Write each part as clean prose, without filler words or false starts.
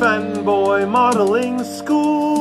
fanboy modeling school.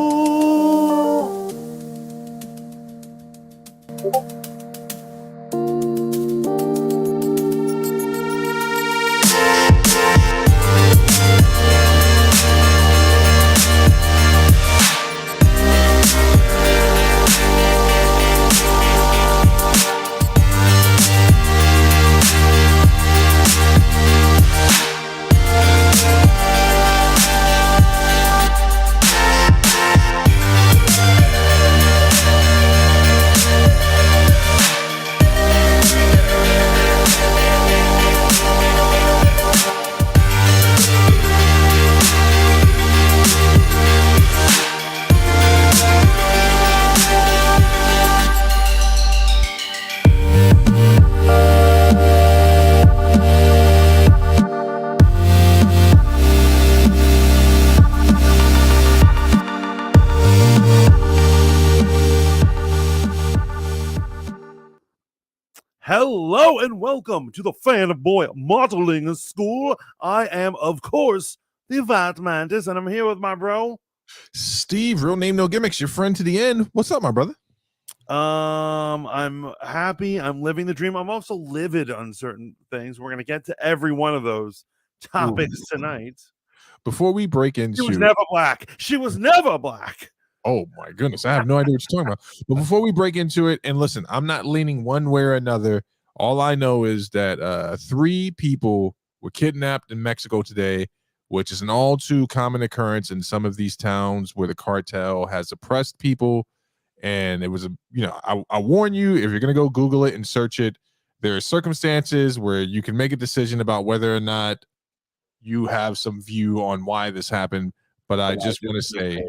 Hello and welcome to the Fanboy Modeling School. I am, of course, the Vat Mantis, and I'm here with my bro, Steve. Real name, no gimmicks. Your friend to the end. What's up, my brother? I'm happy. I'm living the dream. I'm also livid on certain things. We're gonna get to every one of those topics tonight. Before we break into, She was never black. She was never black. Oh my goodness, I have no idea what you're talking about. But before we break into it, and listen, I'm not leaning one way or another. All I know is that 3 people were kidnapped in Mexico today, which is an all too common occurrence in some of these towns where the cartel has oppressed people. And it was I warn you, if you're gonna go Google it and search it, there are circumstances where you can make a decision about whether or not you have some view on why this happened. But I just want to say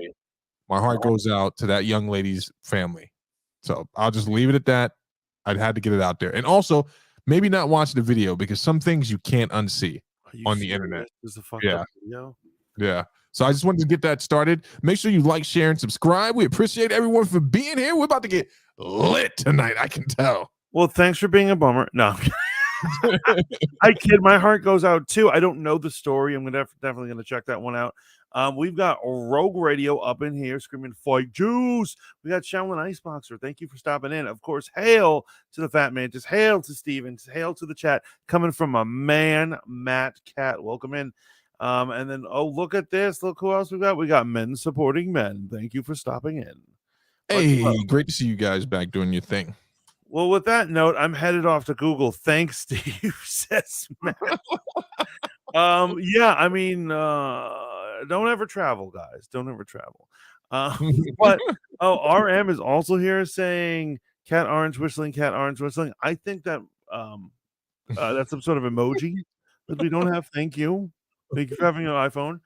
my heart goes out to that young lady's family. So I'll just leave it at that. I'd had to get it out there. And also, maybe not watch the video because some things you can't unsee on the internet. This is a fucked Yeah. up video. Yeah. So I just wanted to get that started. Make sure you like, share, and subscribe. We appreciate everyone for being here. We're about to get lit tonight, I can tell. Well, thanks for being a bummer. No. I kid. My heart goes out too. I don't know the story. I'm definitely gonna check that one out. We've got Rogue Radio up in here screaming "Fight Juice." We got Shaolin Iceboxer. Thank you for stopping in. Of course, hail to the Fat Mantis. Hail to Stevens. Hail to the chat coming from a man, Matt Cat. Welcome in. And then look at this. Look who else we got. We got men supporting men. Thank you for stopping in. Hey, great to see you guys back doing your thing. Well, with that note, I'm headed off to Google. Thanks, Steve, says Matt. Yeah, I mean, don't ever travel, guys. Don't ever travel. But RM is also here saying cat orange whistling, cat orange whistling. I think that that's some sort of emoji that we don't have. Thank you. Thank you for having an iPhone.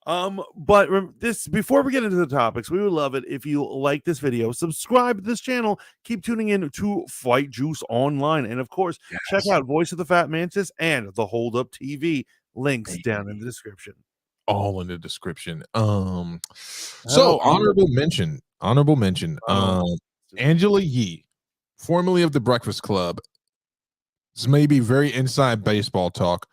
But this before we get into the topics, we would love it if you like this video, subscribe to this channel, keep tuning in to Fight Juice Online, and of course, check out Voice of the Fat Mantis and the Hold Up TV. Links down in the description. All in the description. So honorable mention. Angela Yee, formerly of the Breakfast Club. This may be very inside baseball talk.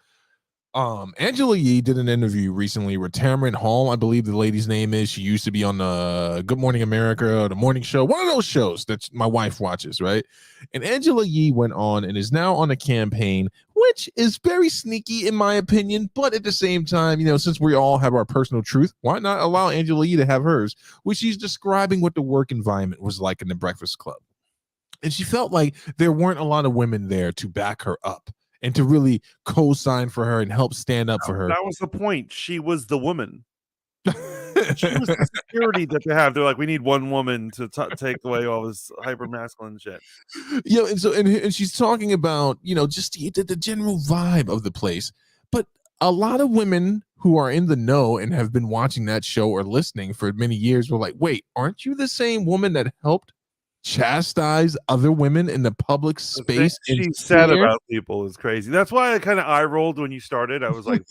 Angela Yee did an interview recently with Tamron Hall, I believe the lady's name is. She used to be on the Good Morning America or the morning show, one of those shows that my wife watches, right? And Angela Yee went on and is now on a campaign, which is very sneaky in my opinion, but at the same time, since we all have our personal truth, why not allow Angela Yee to have hers, which she's describing what the work environment was like in the Breakfast Club. And she felt like there weren't a lot of women there to back her up and to really co-sign for her and help stand up for her. That was the point. She was the woman. She was the security that they have. They're like, we need one woman to take away all this hyper masculine shit. And she's talking about just the general vibe of the place. But a lot of women who are in the know and have been watching that show or listening for many years were like, wait, aren't you the same woman that helped chastise other women in the public space? She said about people is crazy. That's why I kind of eye rolled when you started. I was like,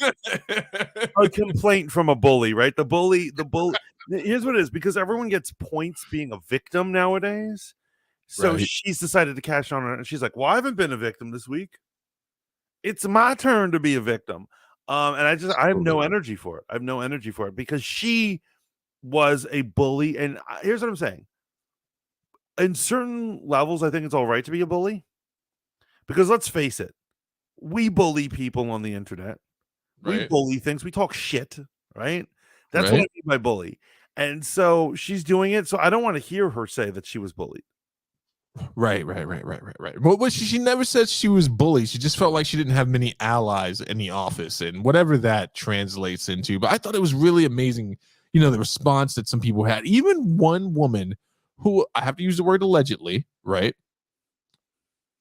a complaint from a bully, right? The bully. Here's what it is, because everyone gets points being a victim nowadays. So she's decided to cash on her, and she's like, well, I haven't been a victim this week. It's my turn to be a victim. And I have no energy for it. I have no energy for it because she was a bully. And here's what I'm saying: in certain levels, I think it's all right to be a bully because let's face it, we bully people on the internet. We Right. bully things. We talk shit, right? That's what I Right. mean by bully. And so she's doing it. So I don't want to hear her say that she was bullied. Right. But she never said she was bullied. She just felt like she didn't have many allies in the office and whatever that translates into. But I thought it was really amazing, the response that some people had. Even one woman who, I have to use the word allegedly, right,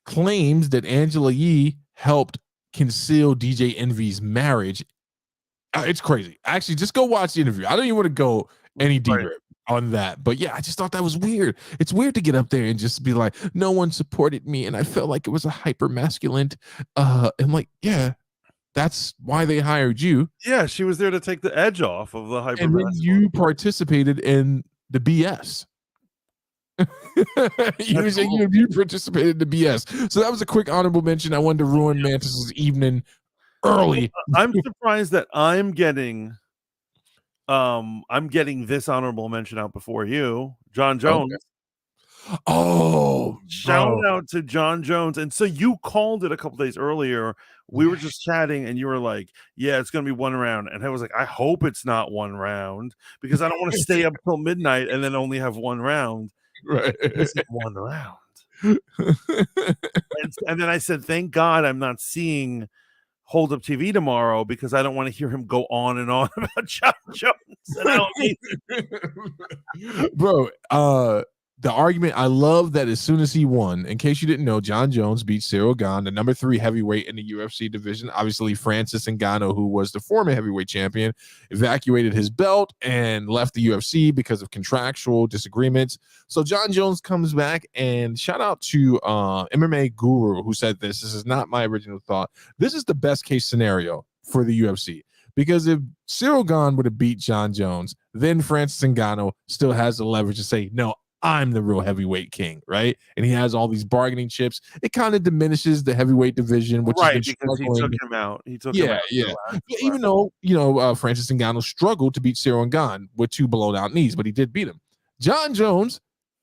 claims that Angela Yee helped conceal DJ Envy's marriage. It's crazy. Actually, just go watch the interview. I don't even want to go any deeper on that. But yeah, I just thought that was weird. It's weird to get up there and just be like, no one supported me. And I felt like it was a hyper masculine. And like, yeah, that's why they hired you. Yeah, she was there to take the edge off of the hyper. And then you participated in the BS. you participated in the BS. So that was a quick honorable mention. I wanted to ruin Mantis's evening early. I'm surprised that I'm getting this honorable mention out before you, John Jones. Okay. Oh, shout out to John Jones. And so you called it a couple days earlier. We were just chatting and you were like, yeah, it's gonna be one round. And I was like, I hope it's not one round because I don't want to stay up till midnight and then only have one round. Right. This is one round. and then I said, thank God I'm not seeing Hold Up TV tomorrow because I don't want to hear him go on and on about John Jones. Bro, the argument, I love that as soon as he won, in case you didn't know, John Jones beat Cyril Gane, the number 3 heavyweight in the UFC division. Obviously, Francis Ngannou, who was the former heavyweight champion, evacuated his belt and left the UFC because of contractual disagreements. So John Jones comes back, and shout out to MMA Guru, who said this. This is not my original thought. This is the best case scenario for the UFC. Because if Cyril Gane would have beat John Jones, then Francis Ngannou still has the leverage to say, no, I'm the real heavyweight king, right? And he has all these bargaining chips. It kind of diminishes the heavyweight division, which right, because he took him out. He took him out. Yeah. Even though, Francis Ngannou struggled to beat Cyril Gane with 2 blown out knees, but he did beat him. John Jones,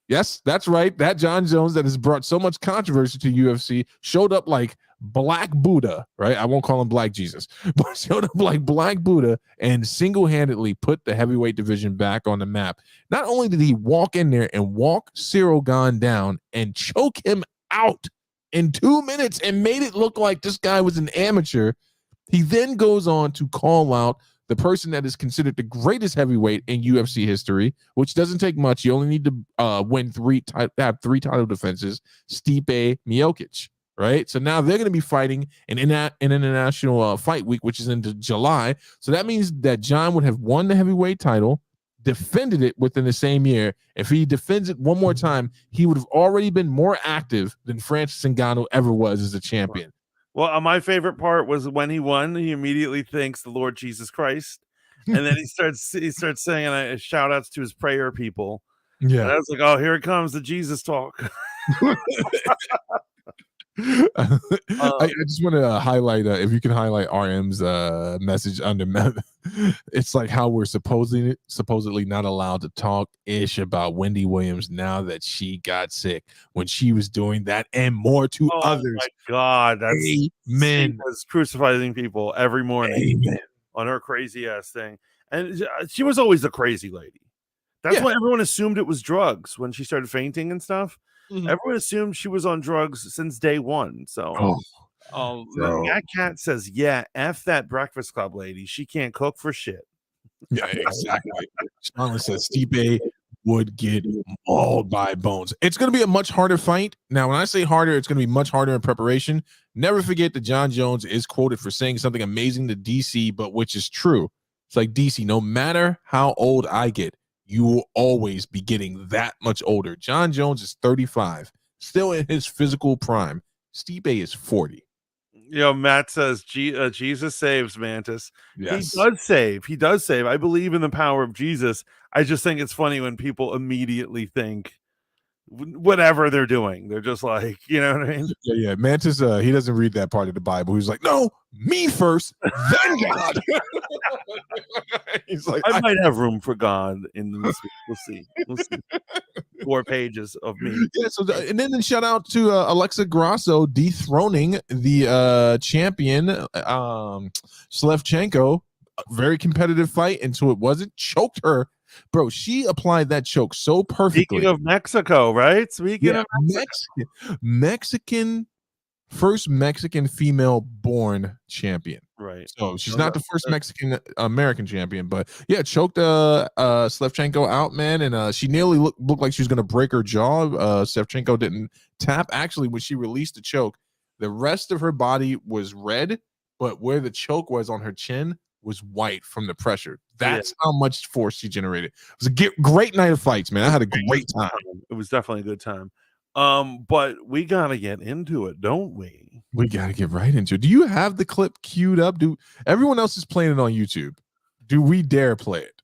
yes, that's right. That John Jones that has brought so much controversy to UFC showed up like Black Buddha, right? I won't call him Black Jesus, but showed up like Black Buddha and single-handedly put the heavyweight division back on the map. Not only did he walk in there and walk Cyril Gane down and choke him out in 2 minutes and made it look like this guy was an amateur, he then goes on to call out the person that is considered the greatest heavyweight in UFC history, which doesn't take much. You only need to win 3 title defenses, Stipe Miocic. Right. So now they're going to be fighting in international fight week, which is into July. So that means that John would have won the heavyweight title, defended it within the same year. If he defends it one more time, he would have already been more active than Francis Ngannou ever was as a champion. Well, my favorite part was when he won, he immediately thanks the Lord Jesus Christ. And then he starts saying shout outs to his prayer people. Yeah. And I was like, oh, here it comes, the Jesus talk. I just want to highlight if you can highlight RM's message under it's like how we're supposedly not allowed to talk ish about Wendy Williams now that she got sick when she was doing that and more to others. My God, that's Amen. She was crucifying people every morning. Amen. On her crazy ass thing, and she was always a crazy lady. That's why everyone assumed it was drugs when she started fainting and stuff. Mm-hmm. Everyone assumed she was on drugs since day one. So, that cat says, "Yeah, f that Breakfast Club lady. She can't cook for shit." Yeah, exactly. Charlotte says Stipe would get mauled by Bones. It's going to be a much harder fight. Now, when I say harder, it's going to be much harder in preparation. Never forget that John Jones is quoted for saying something amazing to DC, but which is true. It's like, DC, no matter how old I get, you will always be getting that much older. John Jones is 35, still in his physical prime. Stipe is 40. Matt says Jesus saves, Mantis. Yes. He does save. I believe in the power of Jesus. I just think it's funny when people immediately think whatever they're doing. They're just like, you know what I mean? Yeah. Mantis, he doesn't read that part of the Bible. He's like, no, me first, then God. He's like, I might have room for God in this week. We'll see. 4 pages of me. Yeah. So, and then shout out to Alexa Grasso dethroning the champion, Slevchenko. Very competitive fight until it wasn't. Choked her. Bro, she applied that choke so perfectly. Speaking of Mexico, right? Speaking of Mexican, first Mexican female born champion. Right. So she's not the first Mexican American champion, but yeah, choked Slevchenko out, man, and she nearly looked like she was gonna break her jaw. Slevchenko didn't tap. Actually, when she released the choke, the rest of her body was red, but where the choke was on her chin was white from the pressure. That's how much force she generated. It was a great night of fights, man. I had a great time. It was definitely a good time. But we gotta get into it, don't we? We gotta get right into it. Do you have the clip queued up? Do everyone else is playing it on YouTube? Do we dare play it?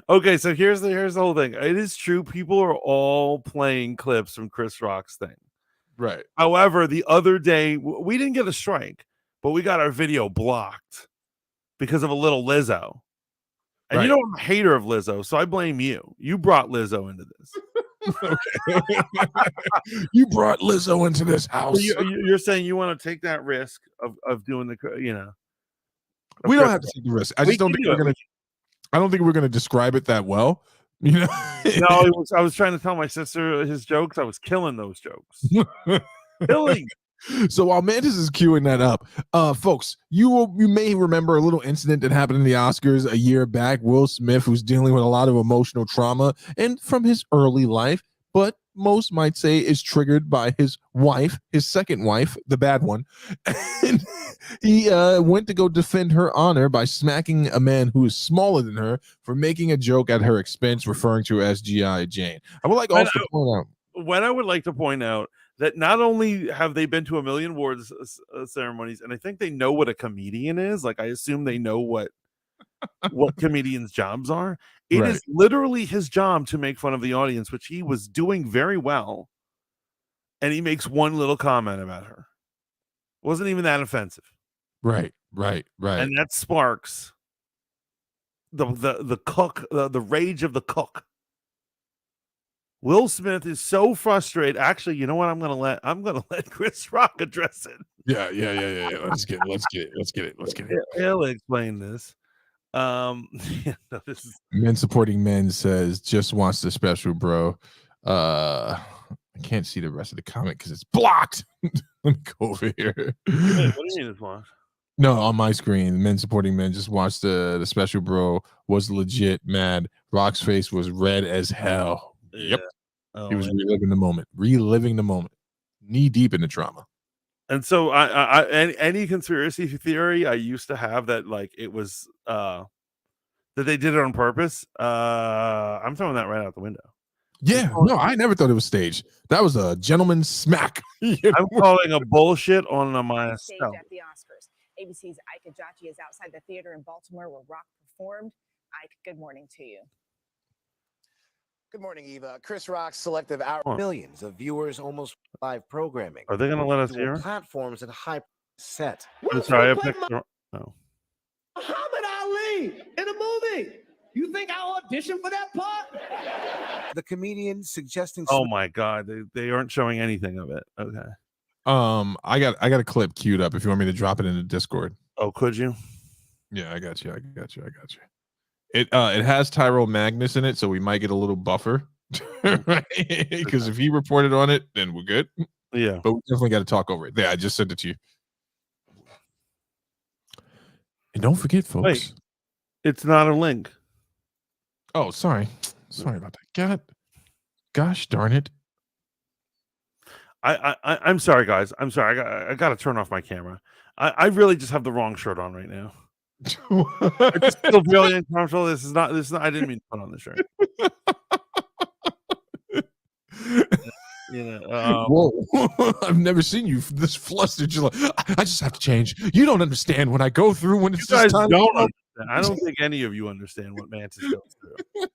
Okay, so here's the whole thing. It is true, people are all playing clips from Chris Rock's thing. Right. However, the other day we didn't get a strike, but we got our video blocked because of a little Lizzo. And you know I'm a hater of Lizzo, so I blame you. You brought Lizzo into this. You brought Lizzo into this house. You're saying you want to take that risk of doing the, you know. We don't have to take the risk. I just don't think we're gonna. I don't think we're gonna describe it that well. You know. No, I was trying to tell my sister his jokes. I was killing those jokes. Killing. So while Mantis is queuing that up, folks, you may remember a little incident that happened in the Oscars a year back. Will Smith, who's dealing with a lot of emotional trauma and from his early life, but most might say is triggered by his wife, his second wife, the bad one. And he went to go defend her honor by smacking a man who is smaller than her for making a joke at her expense, referring to her as G.I. Jane. I would like also to point out. What I would like to point out that not only have they been to a million awards ceremonies, and I think they know what a comedian is. Like I assume they know what comedians' jobs are. It is literally his job to make fun of the audience, which he was doing very well. And he makes one little comment about her. Wasn't even that offensive. Right. And that sparks the cook, the rage of the cook. Will Smith is so frustrated. Actually, you know what? I'm gonna let Chris Rock address it. Yeah. Let's get it. He'll explain this. No, this is Men Supporting Men says just wants the special, bro. I can't see the rest of the comment because it's blocked. Let me go over here. What do you mean it's blocked? No, on my screen, Men Supporting Men just watched the special, bro. Was legit mad. Rock's face was red as hell. Yep. He was reliving the moment, knee deep in the trauma. And so I any conspiracy theory I used to have that like it was that they did it on purpose, I'm throwing that right out the window. Yeah, no, I never thought it was staged. That was a gentleman's smack. I'm calling a bullshit on myself. At the Oscars, ABC's Ike Ejiochi is outside the theater in Baltimore where Rock performed. Ike, good morning to you. Good morning, Eva. Chris Rock's selective hour. Millions of viewers, almost live programming. Are they going to let us hear? Platforms and high set. I'm sorry, I picked no. Muhammad Ali in a movie. You think I auditioned for that part? The comedian suggesting. Oh my God, they aren't showing anything of it. Okay. I got a clip queued up if you want me to drop it in the Discord. Oh, could you? Yeah, I got you. It has Tyrell Magnus in it, so we might get a little buffer, right? Because if he reported on it, then we're good. Yeah, but we definitely got to talk over it. Yeah, I just sent it to you. And don't forget, folks. Wait, it's not a link. Oh, sorry about that. Gosh darn it! I'm sorry, guys. I'm sorry. I got to turn off my camera. I really just have the wrong shirt on right now. I just feel really uncomfortable. This is not. I didn't mean to put on the shirt. You know, whoa! I've never seen you this flustered. You're like, I just have to change. You don't understand what I go through when it's just time. Don't understand. I don't think any of you understand what Mantis goes through.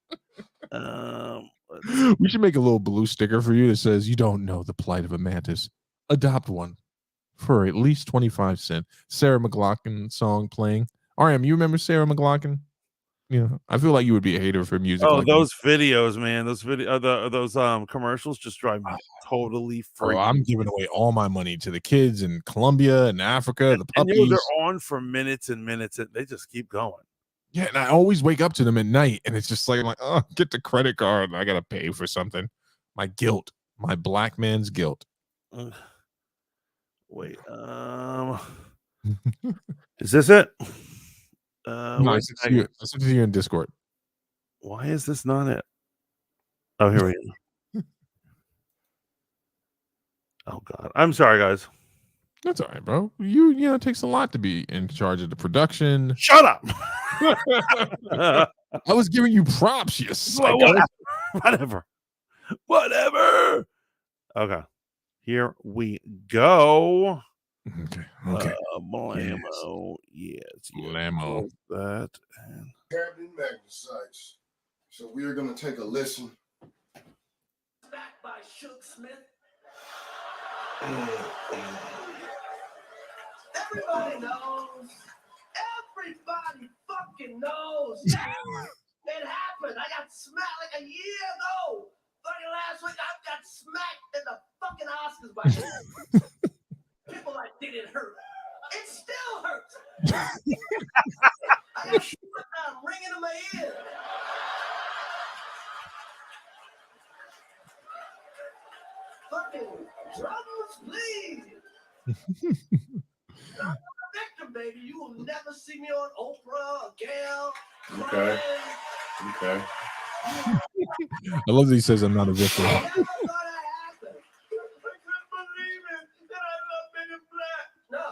We should make a little blue sticker for you that says, "You don't know the plight of a mantis. Adopt one for at least 25 cents." Sarah McLachlan song playing. RM, you remember Sarah McLachlan? I feel like you would be a hater for music Oh, like those videos, man. Those commercials just drive me totally Bro, freaking. I'm giving away all my money to the kids in Colombia and Africa, the And puppies. they're on for minutes and minutes, and they just keep going. Yeah, and I always wake up to them at night, and it's just like, I'm like, oh, get the credit card, and I gotta pay for something. My guilt, my black man's guilt. Wait, is this it? No, I sent it to you in Discord. Why is this not it? Oh, here we go. Oh God, I'm sorry, guys. That's all right, bro. It takes a lot to be in charge of the production. Shut up. I was giving you props, you psycho. Whatever. Okay, here we go. Okay. Blammo. Yes. Blammo. That and Caribbean magnesite. So we are going to take a listen. Back by Shook Smith. Everybody knows. Everybody fucking knows. It happened. I got smacked like a year ago. Fucking last week, I got smacked in the fucking Oscars by him. People like, did it hurt? It still hurts. I got shit down ringing in my ear. Fucking drums, please. I'm a victim, baby. You will never see me on Oprah or Gail. Okay. Okay. I love that he says I'm not a victim. Never gonna happen. I couldn't believe it that I love Men in Black. No.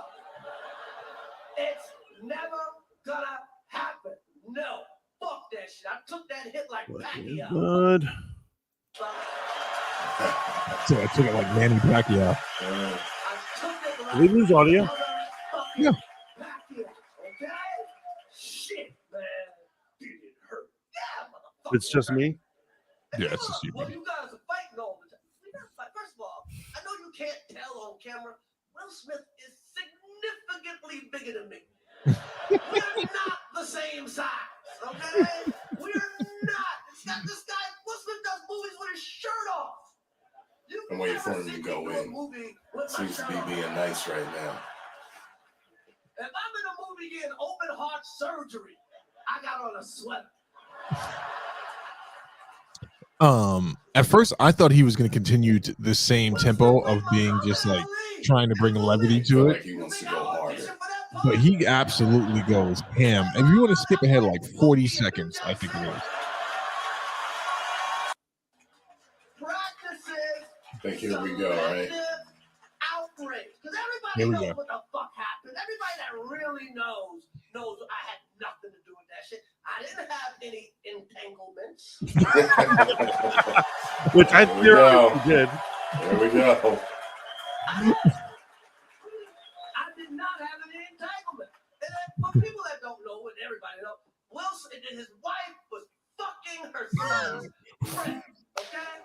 It's never gonna happen. No. Fuck that shit. I took that hit like Pacquiao. good. So I took it like Manny Pacquiao. Did we lose audio? Yeah. Okay? Shit, man. Did it hurt? Yeah, motherfucker. It's just me. Yeah, it's just you. Well, you guys are fighting all the time. We gotta fight. First of all, I know you can't tell on camera. Will Smith is significantly bigger than me. We're not the same size, okay? We're not. This guy, Will Smith does movies with his shirt off. I'm waiting for him to go in. Seems to be being nice right now. If I'm in a movie getting open heart surgery, I got on a sweater. At first I thought he was going to continue the same tempo of being just like trying to bring levity to it. Like he wants to go harder. But he absolutely goes ham. If you want to skip ahead like 40 seconds, I think it is. I think here we go, right? Outrage. Because Here we everybody knows go. what the fuck happened. Everybody that really knows I had nothing to do with that shit. I didn't have any entanglements. Which I There we go. theoretically did. There we go. I did not have any entanglement. And for people that don't know, and everybody knows, Wilson and his wife was fucking her son's friend. Okay?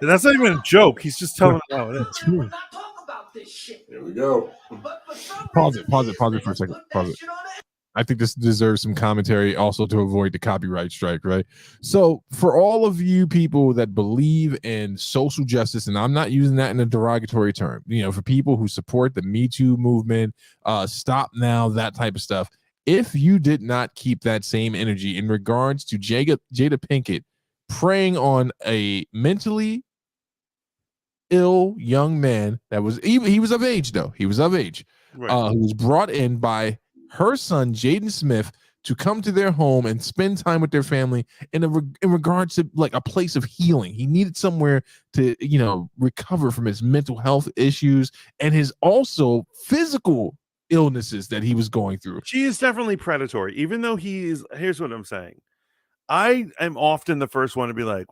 And that's not even a joke. He's just telling it how it is. We're not talking about this shit. Here we go. But for some Pause reason, it for a second. put Pause that it. shit on it. I think this deserves some commentary also to avoid the copyright strike, right? So for all of you people that believe in social justice, and I'm not using that in a derogatory term, for people who support the Me Too movement, stop now, that type of stuff. If you did not keep that same energy in regards to Jada Pinkett preying on a mentally ill young man that was, he was of age though. He was of age, Right. who was brought in by her son Jaden Smith to come to their home and spend time with their family in regards to like a place of healing. He needed somewhere to recover from his mental health issues and his also physical illnesses that he was going through. She is definitely predatory, even though here's what I'm saying. I am often the first one to be like,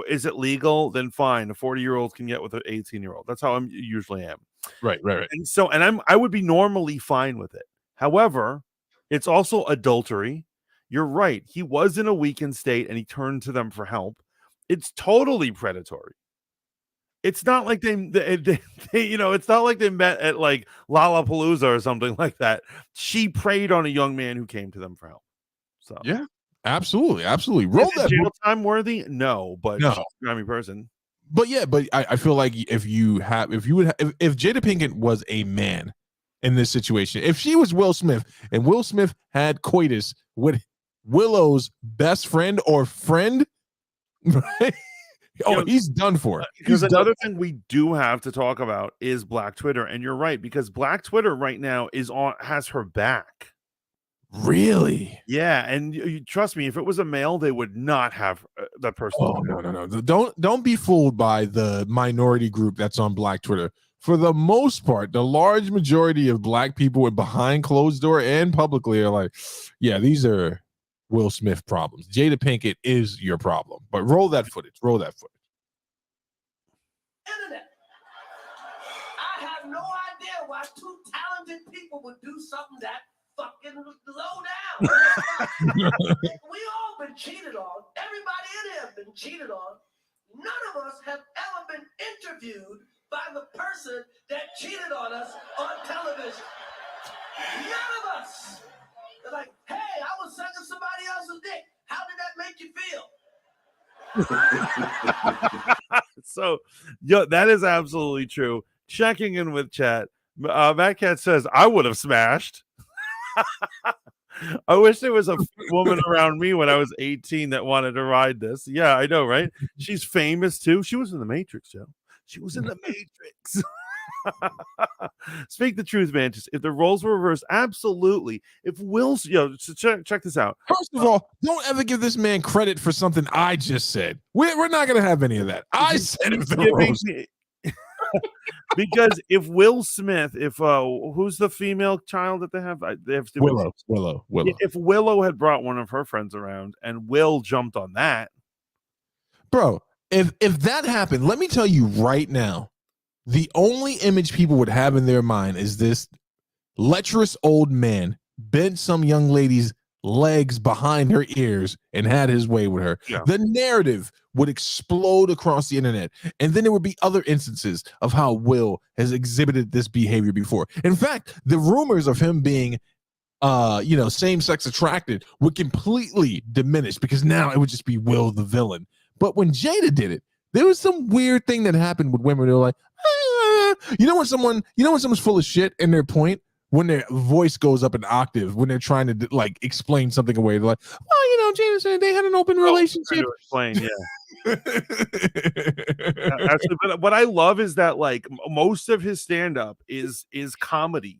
is it legal? Then fine. A 40-year-old can get with an 18-year-old. That's how I usually am. Right. And so, I would be normally fine with it. However, it's also adultery. You're right. He was in a weakened state and he turned to them for help. It's totally predatory. It's not like they it's not like they met at like Lollapalooza or something like that. She preyed on a young man who came to them for help. So Yeah, absolutely. Roll that jail time worthy? No, but No. she's a grimy person. But yeah, but I feel like if Jada Pinkett was a man in this situation, if she was Will Smith and Will Smith had coitus with Willow's best friend or friend, right? He's done for. Because another thing we do have to talk about is Black Twitter, and you're right, because Black Twitter right now has her back. Really? Yeah, and you trust me, if it was a male, they would not have that person. Oh no! Don't be fooled by the minority group that's on Black Twitter. For the most part, the large majority of Black people behind closed door and publicly are like, yeah, these are Will Smith problems. Jada Pinkett is your problem. But roll that footage. Internet. I have no idea why two talented people would do something that fucking low down. We all been cheated on. Everybody in here have been cheated on. None of us have ever been interviewed by the person that cheated on us on television. None of us. They're like, hey, I was sucking somebody else's dick. How did that make you feel? So, that is absolutely true. Checking in with chat. Matt Cat says, I would have smashed. I wish there was a woman around me when I was 18 that wanted to ride this. Yeah, I know, right? She's famous too. She was in the Matrix, Joe. She was in the Matrix. Speak the truth, Mantis. If the roles were reversed, absolutely. If Will's, so check this out. First of all, don't ever give this man credit for something I just said. We're not going to have any of that. I said if the roles. Because if Will Smith, who's the female child that they have? Willow. If Willow had brought one of her friends around and Will jumped on that, bro, if that happened, let me tell you right now, the only image people would have in their mind is this lecherous old man bent some young lady's legs behind her ears and had his way with her. Yeah. The narrative would explode across the internet, and then there would be other instances of how Will has exhibited this behavior before. In fact, the rumors of him being same-sex attracted would completely diminish because now it would just be Will the villain. But when Jada did it, there was some weird thing that happened with women. They were like, when someone's full of shit in their point, when their voice goes up an octave, when they're trying to like explain something away, they're like, well, Jada said they had an open relationship. Explain, yeah. Actually, but what I love is that like most of his stand-up is comedy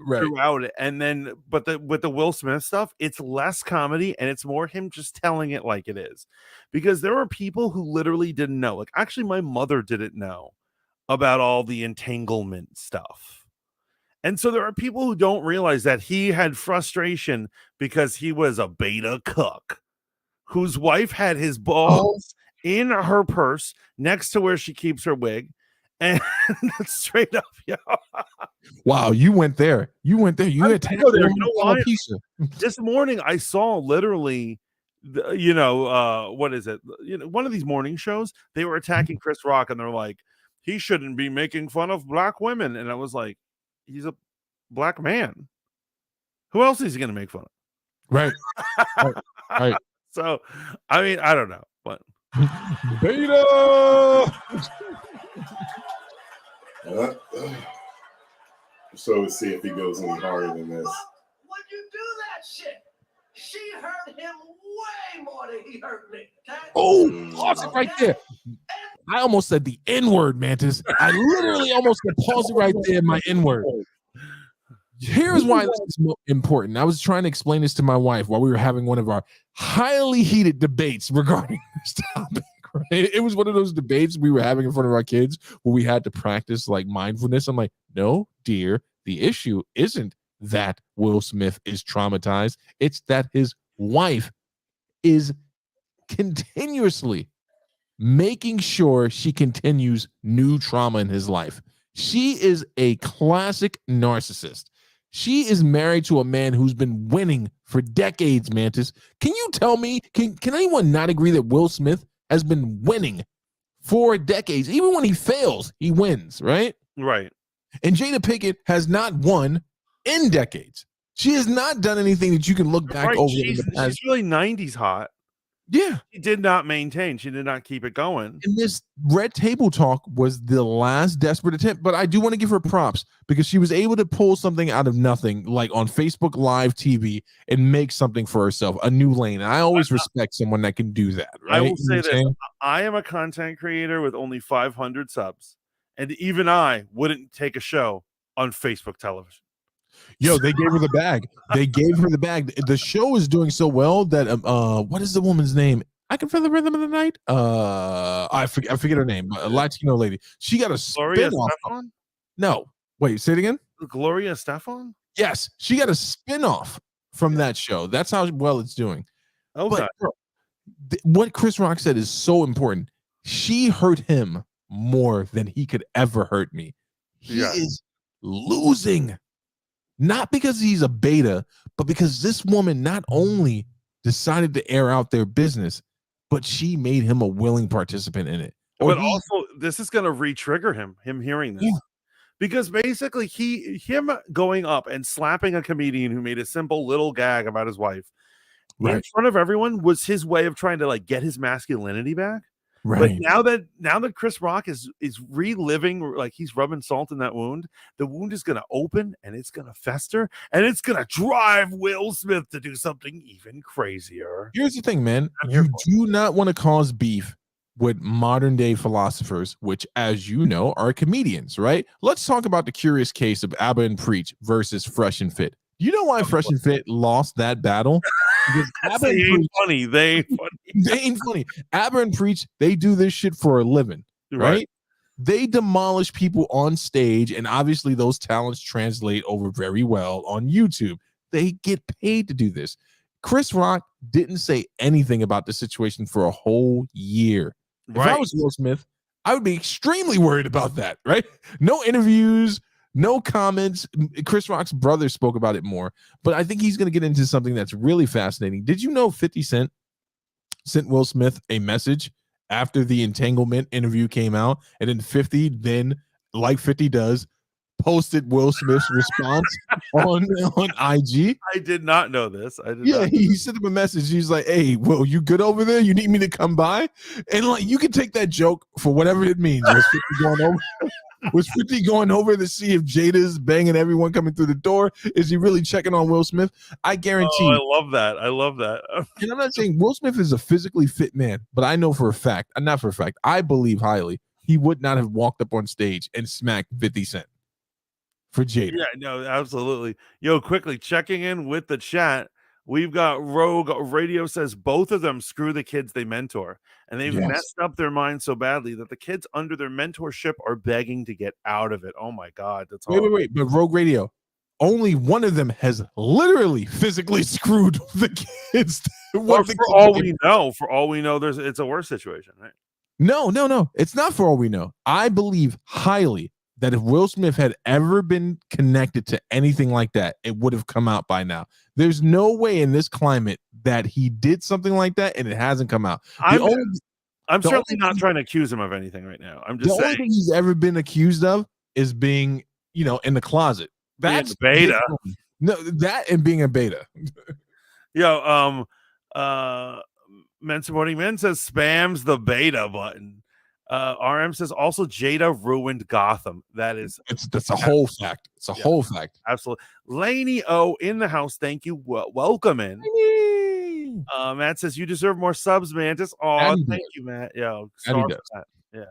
throughout it, and then with the Will Smith stuff, it's less comedy and it's more him just telling it like it is, because there are people who literally didn't know. Like actually, my mother didn't know about all the entanglement stuff. And so there are people who don't realize that he had frustration because he was a beta cuck whose wife had his balls in her purse next to where she keeps her wig. And straight up, wow, you went there. You had This morning I saw literally, what is it? One of these morning shows, they were attacking Chris Rock and they're like, he shouldn't be making fun of black women. And I was like, he's a black man. Who else is he going to make fun of? Right. So, I mean, I don't know, but beta. So let's see if he goes any harder than this. Would you do that shit? She hurt him way more than he hurt me. Okay? Oh, pause it right there. I almost said the N-word, Mantis. I literally almost said pause it right there, my N-word. Here's why this is important. I was trying to explain this to my wife while we were having one of our highly heated debates regarding this topic. Right? It was one of those debates we were having in front of our kids where we had to practice like mindfulness. I'm like, no, dear, the issue isn't that Will Smith is traumatized. It's that his wife is continuously making sure she continues new trauma in his life. She is a classic narcissist. She is married to a man who's been winning for decades, Mantis. Can you tell me, can anyone not agree that Will Smith has been winning for decades. Even when he fails, he wins, right? Right. And Jada Pinkett has not won in decades. She has not done anything that you can look back Right. over in the She's past. really 90s hot. Yeah. She did not maintain. She did not keep it going. And this Red Table Talk was the last desperate attempt, but I do want to give her props because she was able to pull something out of nothing, like on Facebook Live TV, and make something for herself, a new lane. And I always respect someone that can do that, right? I will You know say what I'm this. saying? I am a content creator with only 500 subs, and even I wouldn't take a show on Facebook television. Yo, they gave her the bag. They gave her the bag. The show is doing so well that what is the woman's name? I can feel the rhythm of the night. I forget her name, but a Latino lady. She got a Gloria spin-off. Stefan? No, wait, say it again. Gloria Stefan? Yes, she got a spin-off from that show. That's how well it's doing. Okay. But bro, what Chris Rock said is so important. She hurt him more than he could ever hurt me. He is losing, not because he's a beta, but because this woman not only decided to air out their business, but she made him a willing participant in it. But also, this is going to re-trigger him hearing this. Yeah. Because basically, him going up and slapping a comedian who made a simple little gag about his wife in front of everyone was his way of trying to like get his masculinity back. Right. But now that Chris Rock is reliving, like he's rubbing salt in that wound, the wound is going to open and it's going to fester and it's going to drive Will Smith to do something even crazier. Here's the thing, man. You do not want to cause beef with modern day philosophers, which, as you know, are comedians, right? Let's talk about the curious case of Abba and Preach versus Fresh and Fit. You know why Fresh and Fit lost that battle? Because Abba and Preach, funny. They ain't funny. Abba and Preach, they do this shit for a living, right? They demolish people on stage, and obviously those talents translate over very well on YouTube. They get paid to do this. Chris Rock didn't say anything about the situation for a whole year. If I was Will Smith, I would be extremely worried about that, right? No interviews, no comments. Chris Rock's brother spoke about it more, but I think he's going to get into something that's really fascinating. Did you know 50 Cent sent Will Smith a message after the entanglement interview came out? And then 50 then, like 50 does, posted Will Smith's response on IG. I did not know this. He sent him a message. He's like, "Hey, Will, you good over there? You need me to come by?" And like, you can take that joke for whatever it means. Was 50 going over to see if Jada's banging everyone coming through the door? Is he really checking on Will Smith? I guarantee. I love that. I love that. And I'm not saying Will Smith is a physically fit man, but I know for a fact, not for a fact, I believe highly he would not have walked up on stage and smacked 50 Cent for Jada. Yeah, no, absolutely. Yo, quickly checking in with the chat. We've got Rogue Radio says both of them screw the kids they mentor, and they've messed up their minds so badly that the kids under their mentorship are begging to get out of it. Oh my God, that's wait. But Rogue Radio, only one of them has literally physically screwed the kids. For all we know, it's a worse situation, right? No, it's not for all we know. I believe highly that if Will Smith had ever been connected to anything like that, it would have come out by now. There's no way in this climate that he did something like that and it hasn't come out. I'm certainly not trying to accuse him of anything right now. I'm just saying. The only thing he's ever been accused of is being, in the closet. That's beta. No, that and being a beta. Yo, Men Supporting Men says spams the beta button. RM says also Jada ruined Gotham. That's a whole fact. It's a whole fact. Absolutely. Laney O in the house. Thank you. Welcome in. Matt says you deserve more subs, Mantis. Oh, thank you, Matt. Yo, yeah.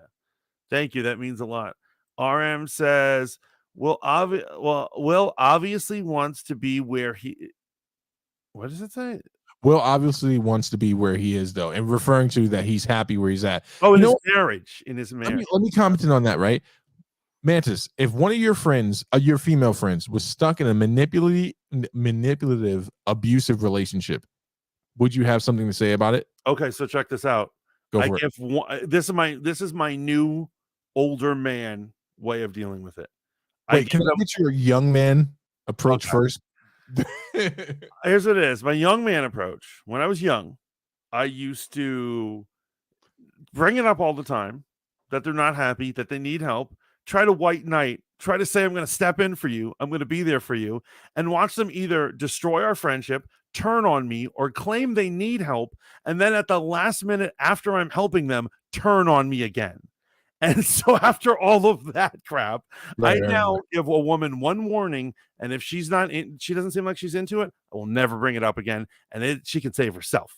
Thank you. That means a lot. RM says Will obviously wants to be where he. What does it say? Will obviously wants to be where he is, though, and referring to that he's happy where he's at. Oh, in his marriage. Let me comment on that, right? Mantis, if one of your friends, your female friends, was stuck in a manipulative, abusive relationship, would you have something to say about it? Okay, so check this out. This is my new older man way of dealing with it. Wait, can I get your young man approach first? Here's what it is. My young man approach. When I was young, I used to bring it up all the time that they're not happy, that they need help. Try to white knight, try to say, I'm going to step in for you, I'm going to be there for you, and watch them either destroy our friendship, turn on me, or claim they need help, and then at the last minute after I'm helping them, turn on me again. And so after all of that crap, I now give a woman one warning, and if she's not in, she doesn't seem like she's into it, I will never bring it up again, and she can save herself.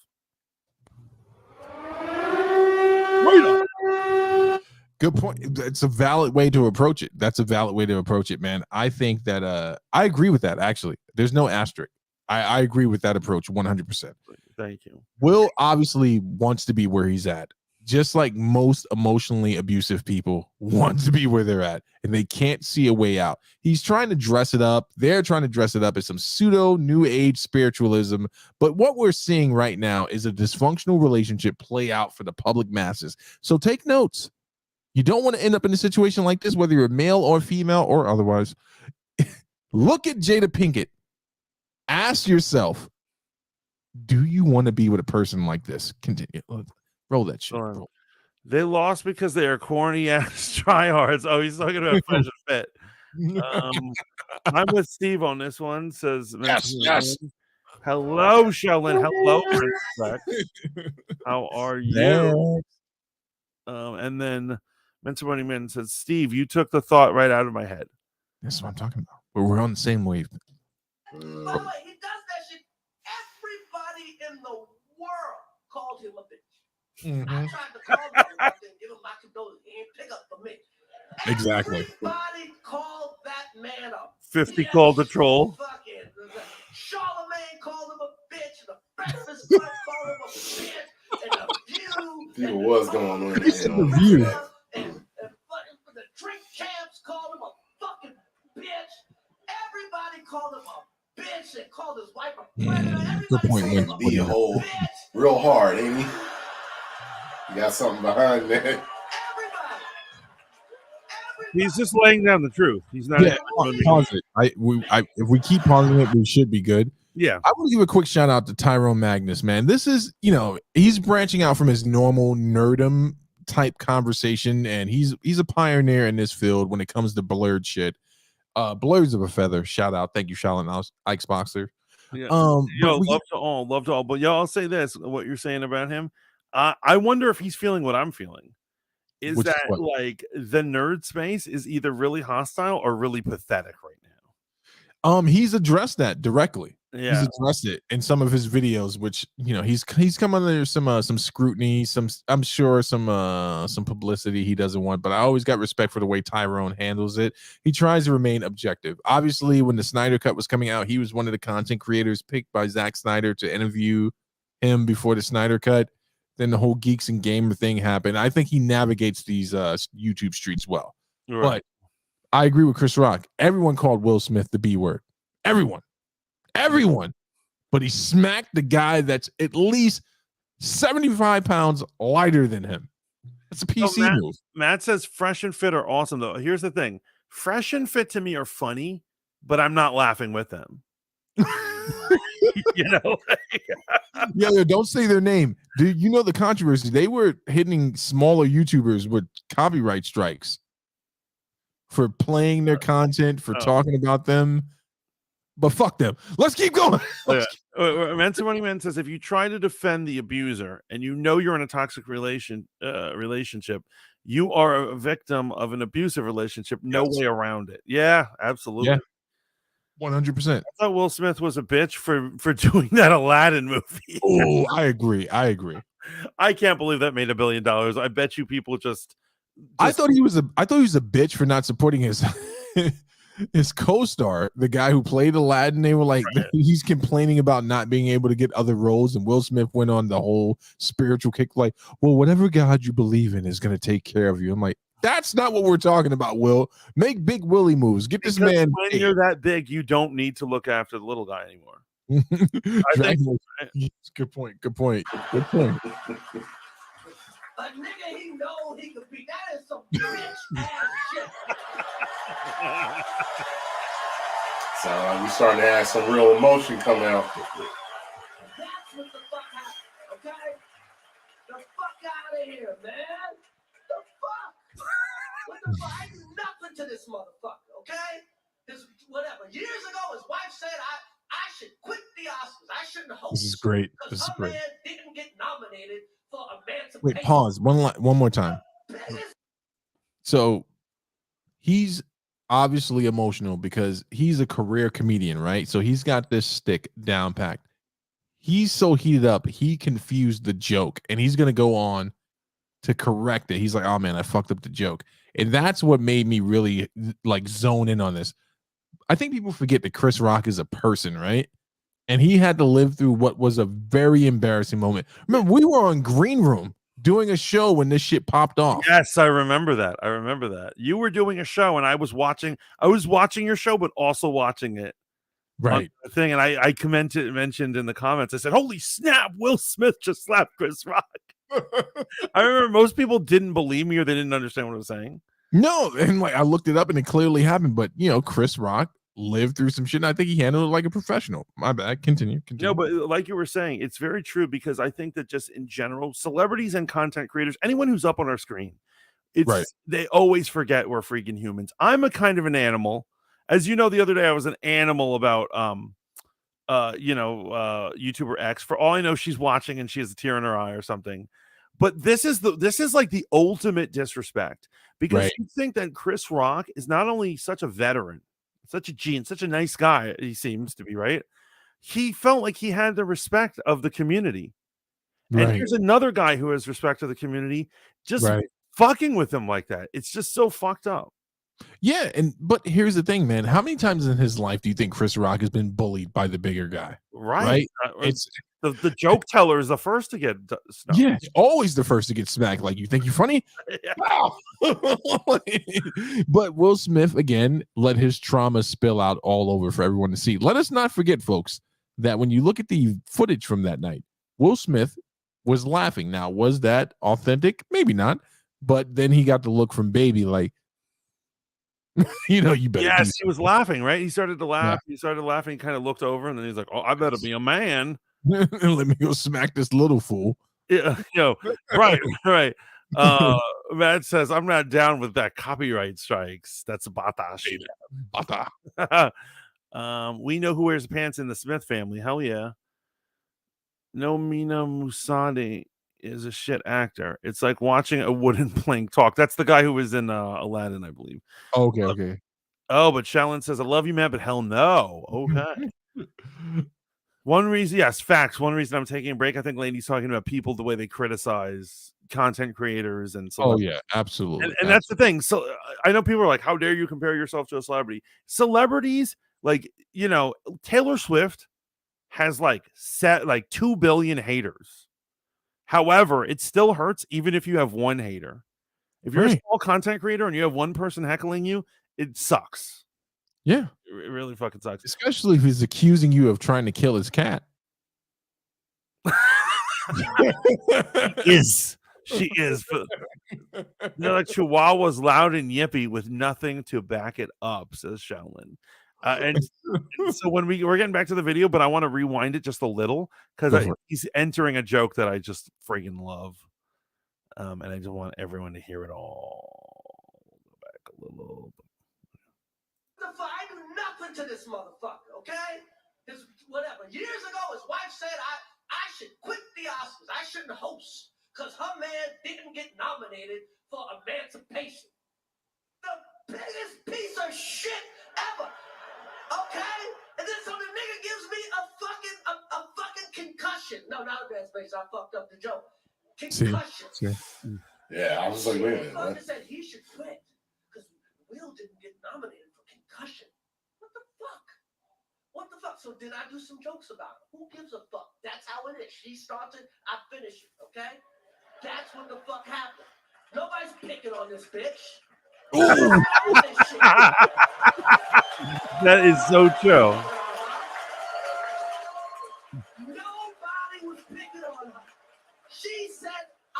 Good point. It's a valid way to approach it. That's a valid way to approach it, man. I think that I agree with that, actually. There's no asterisk. I agree with that approach 100%. Thank you. Will obviously wants to be where he's at, just like most emotionally abusive people want to be where they're at, and they can't see a way out. He's trying to dress it up. They're trying to dress it up as some pseudo new age spiritualism. But what we're seeing right now is a dysfunctional relationship play out for the public masses. So take notes. You don't want to end up in a situation like this, whether you're male or female or otherwise. Look at Jada Pinkett. Ask yourself, do you want to be with a person like this? Continue. Roll that shit. Roll. They lost because they are corny ass tryhards. Oh, he's talking about Fresh and Fit. I'm with Steve on this one. Says yes. Hello, Sheldon. Hello, Prince. How are you? And then Mentor Money Man says, Steve, you took the thought right out of my head. That's what I'm talking about. But we're on the same wave. By the way, he does that shit. Everybody in the world called him a bitch. Mm-hmm. I tried to call him and give him my condolences. He ain't pick up for me. Exactly. Everybody called that man a 50 called the troll. Charlemagne called him a bitch. The Breakfast Club called him a bitch. And the View. What's going on? The View. And the drink champs called him a fucking bitch. Everybody called him a bitch and called his wife a predator. Good point, man. Be a hole real hard, ain't he? You got something behind that. He's just laying down the truth. He's not. Yeah, pause it. If we keep pausing it, we should be good. Yeah. I want to give a quick shout out to Tyrone Magnus, man. This is, he's branching out from his normal nerdum type conversation, and he's a pioneer in this field when it comes to blurred shit. Blurs of a feather. Shout out. Thank you, Charlotte Ike's Boxer. Yeah. Love to all. But I'll say this: what you're saying about him, I wonder if he's feeling what I'm feeling. Is that like the nerd space is either really hostile or really pathetic right now? He's addressed that directly. Yeah. He's addressed it in some of his videos, which he's come under some scrutiny, I'm sure some publicity he doesn't want. But I always got respect for the way Tyrone handles it. He tries to remain objective. Obviously, when the Snyder Cut was coming out, he was one of the content creators picked by Zack Snyder to interview him before the Snyder Cut. Then the whole Geeks and Gamer thing happened. I think he navigates these YouTube streets well. Right. But I agree with Chris Rock. Everyone called Will Smith the B word. Everyone. But he smacked the guy that's at least 75 pounds lighter than him. That's a PC move. Matt says Fresh and Fit are awesome, though. Here's the thing. Fresh and Fit to me are funny, but I'm not laughing with them. Yeah, don't say their name. Dude, you know the controversy. They were hitting smaller YouTubers with copyright strikes for playing their content, for talking about them. But fuck them. Let's keep going. Mentor Money Man says if you try to defend the abuser and you know you're in a toxic relationship, you are a victim of an abusive relationship. No way around it. Yeah, absolutely. Yeah. 100%. I thought Will Smith was a bitch for doing that Aladdin movie. Oh, I agree. I can't believe that made $1 billion. I bet you people just I thought he was a bitch for not supporting his his co-star, the guy who played Aladdin. They were like, he's complaining about not being able to get other roles, and Will Smith went on the whole spiritual kick, like, well, whatever God you believe in is going to take care of you. I'm like, that's not what we're talking about, Will. Make big Willie moves. Get this man. When you're that big, you don't need to look after the little guy anymore. Good point. A nigga he know he could be. That is some bitch ass shit. So we starting to have some real emotion come out. That's what the fuck happened, okay? The fuck out of here, man. The fuck? What the fuck? I do nothing to this motherfucker, okay? Whatever. Years ago, his wife said I should quit the Oscars. I shouldn't host. This is great. This Because is her great. man didn't get nominated for Emancipation. Wait, pause. One more time. So he's obviously emotional because he's a career comedian, right? So he's got this stick down packed. He's so heated up, he confused the joke, and he's gonna go on to correct it. He's like, "Oh man, I fucked up the joke," and that's what made me really like zone in on this. I think people forget that Chris Rock is a person, right? And he had to live through what was a very embarrassing moment. Remember, we were on Green Room doing a show when this shit popped off. Yes, I remember that. I remember that. You were doing a show, and I was watching your show, but also watching it. Right. The thing, and I mentioned in the comments, I said, "Holy snap! Will Smith just slapped Chris Rock." I remember most people didn't believe me or they didn't understand what I was saying. No, and like I looked it up and it clearly happened, but Chris Rock lived through some shit, and I think he handled it like a professional. My bad. Continue. No, but like you were saying, it's very true because I think that just in general, celebrities and content creators, anyone who's up on our screen, they always forget we're freaking humans. I'm a kind of an animal. As you know, the other day I was an animal about YouTuber X. For all I know, she's watching and she has a tear in her eye or something. But this is like the ultimate disrespect because you think that Chris Rock is not only such a veteran, such a genius, such a nice guy, he seems to be, right? He felt like he had the respect of the community. And here's another guy who has respect of the community, just fucking with him like that. It's just so fucked up. Yeah, but here's the thing, man. How many times in his life do you think Chris Rock has been bullied by the bigger guy? Right? It's the joke teller is the first to get snubbed. Yeah, always the first to get smacked. Like, you think you're funny? Wow. But Will Smith, again, let his trauma spill out all over for everyone to see. Let us not forget, folks, that when you look at the footage from that night, Will Smith was laughing. Now, was that authentic? Maybe not. But then he got the look from Baby like, you better. Yes, he was laughing, right? He started to laugh. Yeah. He started laughing. He kind of looked over, and then he's like, "Oh, I better be a man. Let me go smack this little fool." Yeah, right. Matt says, "I'm not down with that copyright strikes. That's bata shit." Bata. We know who wears pants in the Smith family. Hell yeah. No, Mina Musadi is a shit actor. It's like watching a wooden plank talk. That's the guy who was in Aladdin, I believe. Okay. Oh, but Shallon says, "I love you, man, but hell no." Okay. One reason, yes, facts. One reason I'm taking a break, I think Lainey's talking about people, the way they criticize content creators and oh yeah, absolutely. And that's the thing. So I know people are like, "How dare you compare yourself to a celebrity?" Celebrities, like Taylor Swift has like 2 billion haters. However, it still hurts even if you have one hater. If you're a small content creator and you have one person heckling you, it sucks. Yeah. It really fucking sucks. Especially if he's accusing you of trying to kill his cat. She is. Like Chihuahua's loud and yippy with nothing to back it up, says Shaolin. And so when we're getting back to the video, but I want to rewind it just a little because he's entering a joke that I just friggin' love. And I just want everyone to hear it all. Go back a little. I do nothing to this motherfucker, okay? Whatever. Years ago, his wife said I should quit the Oscars. I shouldn't host because her man didn't get nominated for Emancipation. The biggest piece of shit ever. Okay? And then so the nigga gives me a fucking concussion. No, not a bad space. I fucked up the joke. Concussion. Yeah, I was like, wait a minute. What? Said he should quit because Will didn't get nominated for concussion. What the fuck? What the fuck? So did I do some jokes about it? Who gives a fuck? That's how it is. She started, I finish it, okay? That's what the fuck happened. Nobody's picking on this bitch. That is so true. Nobody was picking on her. She said, a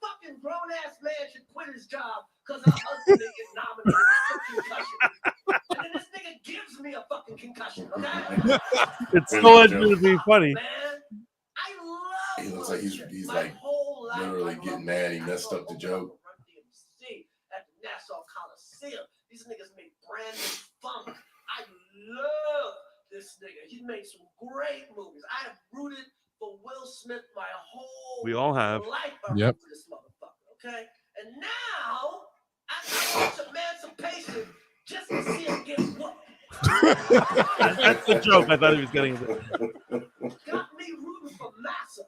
fucking grown-ass man should quit his job because her husband didn't get nominated for concussion. And then this nigga gives me a fucking concussion, okay? It's so to be funny. Man, I love he looks like he's my like whole life. literally getting mad. He messed up the joke. At the Nassau Coliseum. These niggas make brand new funk. I love this nigga. He made some great movies. I have rooted for Will Smith my whole We all have. life. I Yep. root for this motherfucker, okay? And now I watch Emancipation just to see him get whooped. That's the joke. I thought he was getting it. Got me rooting for Massa.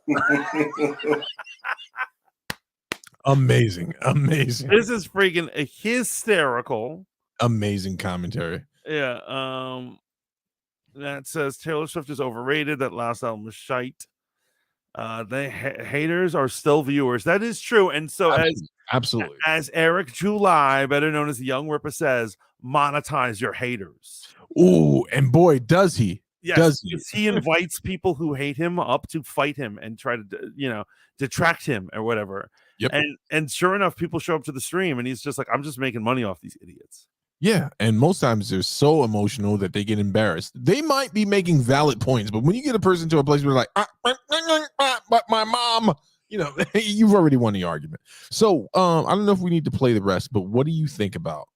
Amazing. This is freaking hysterical. Amazing commentary. Yeah. That says Taylor Swift is overrated. That last album was shite. Haters are still viewers. That is true. And so Absolutely. as Eric July, better known as the Young Ripper, says, monetize your haters. Ooh, and boy, does he. Yes, Does he? because he invites people who hate him up to fight him and try to, detract him or whatever. Yep. And sure enough, people show up to the stream and he's just like, I'm just making money off these idiots. Yeah, and most times they're so emotional that they get embarrassed. They might be making valid points, but when you get a person to a place where they're like, but my mom, you've already won the argument. So I don't know if we need to play the rest, but what do you think about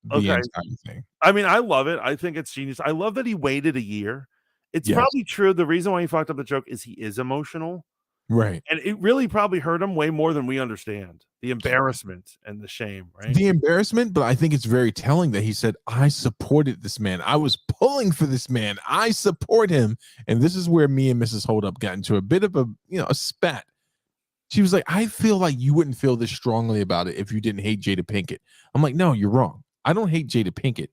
the entire thing? I mean, I love it. I think it's genius. I love that he waited a year. It's Yes. probably true. The reason why he fucked up the joke is he is emotional. Right. And it really probably hurt him way more than we understand. The embarrassment and the shame, right? The embarrassment, but I think it's very telling that he said, I supported this man. I was pulling for this man. I support him. And this is where me and Mrs. Holdup got into a bit of a spat. She was like, I feel like you wouldn't feel this strongly about it if you didn't hate Jada Pinkett. I'm like, no, you're wrong. I don't hate Jada Pinkett.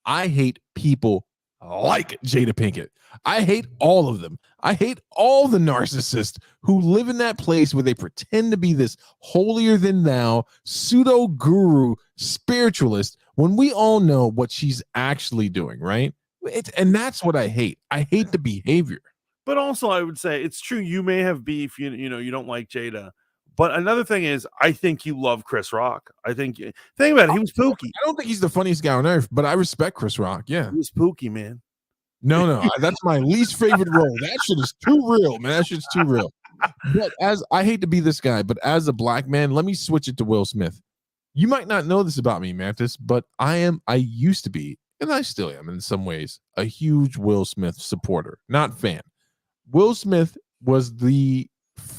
I hate people like Jada Pinkett. I hate all of them. I hate all the narcissists who live in that place where they pretend to be this holier than thou pseudo guru spiritualist when we all know what she's actually doing, right? And that's what I hate. I hate the behavior. But also, I would say it's true. You may have beef. You don't like Jada. But another thing is, I think you love Chris Rock. Think about it. He was Pookie. I don't think he's the funniest guy on earth, but I respect Chris Rock. Yeah. He was Pookie, man. No, that's my least favorite role. That shit is too real, man. That shit's too real. But as I hate to be this guy, but as a black man, let me switch it to Will Smith. You might not know this about me, Mantis, but I used to be, and I still am in some ways, a huge Will Smith supporter, not fan. Will Smith was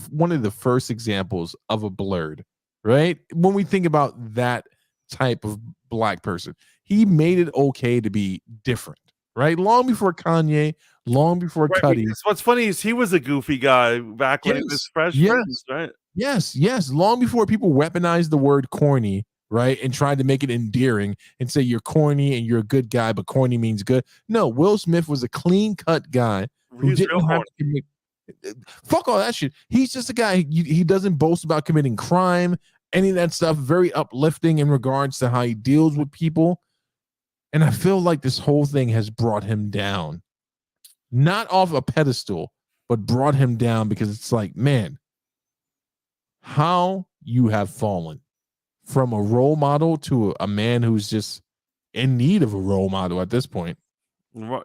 one of the first examples of a blurred, right? When we think about that type of black person, he made it okay to be different, right? Long before Kanye, long before Cudi. What's funny is he was a goofy guy back when he was Fresh Prince, right? Yes. Long before people weaponized the word corny, right? And tried to make it endearing and say you're corny and you're a good guy, but corny means good. No, Will Smith was a clean-cut guy who didn't have to commit. Fuck all that shit. He's just a guy. He doesn't boast about committing crime, any of that stuff. Very uplifting in regards to how he deals with people. And I feel like this whole thing has brought him down, not off a pedestal, but brought him down because it's like, man, how you have fallen from a role model to a man who's just in need of a role model at this point.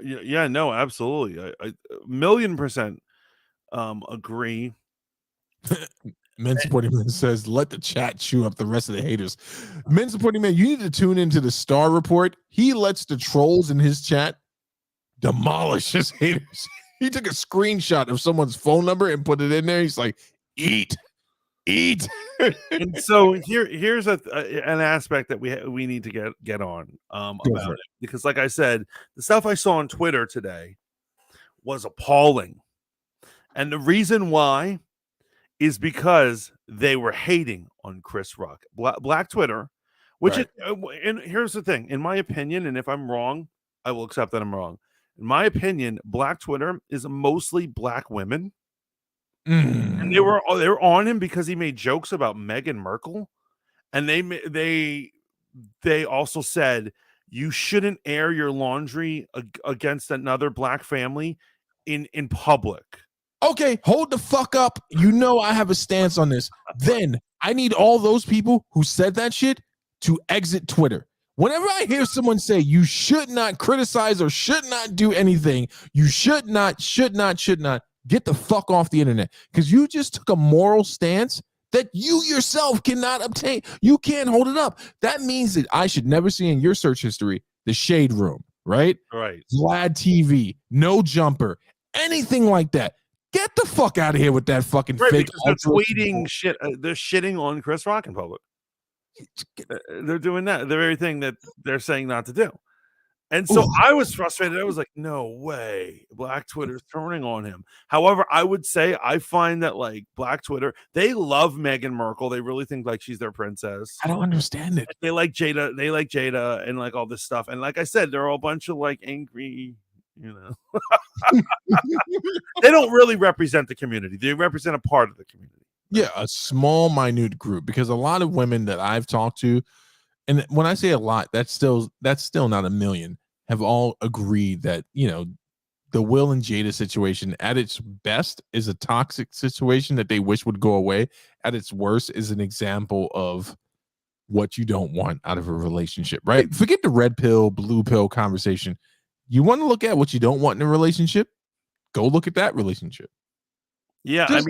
Yeah, no, absolutely. I 1,000,000% agree. Men Supporting Man says, let the chat chew up the rest of the haters. Men Supporting Man, you need to tune into the Star Report. He lets the trolls in his chat demolish his haters. He took a screenshot of someone's phone number and put it in there. He's like, eat. And so here's an aspect that we need to get on about it, because like I said, the stuff I saw on Twitter today was appalling, and the reason why is because they were hating on Chris Rock. Black Twitter, which right. And here's the thing, in my opinion, and if I'm wrong, I will accept that I'm wrong. In my opinion, Black Twitter is mostly black women. And they were on him because he made jokes about Meghan Markle, and they also said you shouldn't air your laundry against another black family in public. Okay, hold the fuck up. You know I have a stance on this. Then I need all those people who said that shit to exit Twitter. Whenever I hear someone say you should not criticize or should not do anything, you should not, get the fuck off the internet, because you just took a moral stance that you yourself cannot obtain. You can't hold it up. That means that I should never see in your search history the Shade Room, right? Right. Vlad TV, No Jumper, anything like that. Get the fuck out of here with that fucking Right, fake. because they're tweeting shit. They're shitting on Chris Rock in public. They're doing that. The very thing that they're saying not to do. And so I was frustrated. I was like, no way. Black Twitter's turning on him. However, I would say I find that like Black Twitter, they love Meghan Markle. They really think like she's their princess. I don't understand it. They like Jada. They like Jada and like all this stuff. And like I said, they're all a bunch of like angry, you know. They don't really represent the community. They represent a part of the community. Yeah, a small, minute group, because a lot of women that I've talked to, and when I say a lot, that's still not a million, have all agreed that, you know, the Will and Jada situation at its best is a toxic situation that they wish would go away. At its worst is an example of what you don't want out of a relationship, right? Forget the red pill, blue pill conversation. You want to look at what you don't want in a relationship? Go look at that relationship. Yeah, Just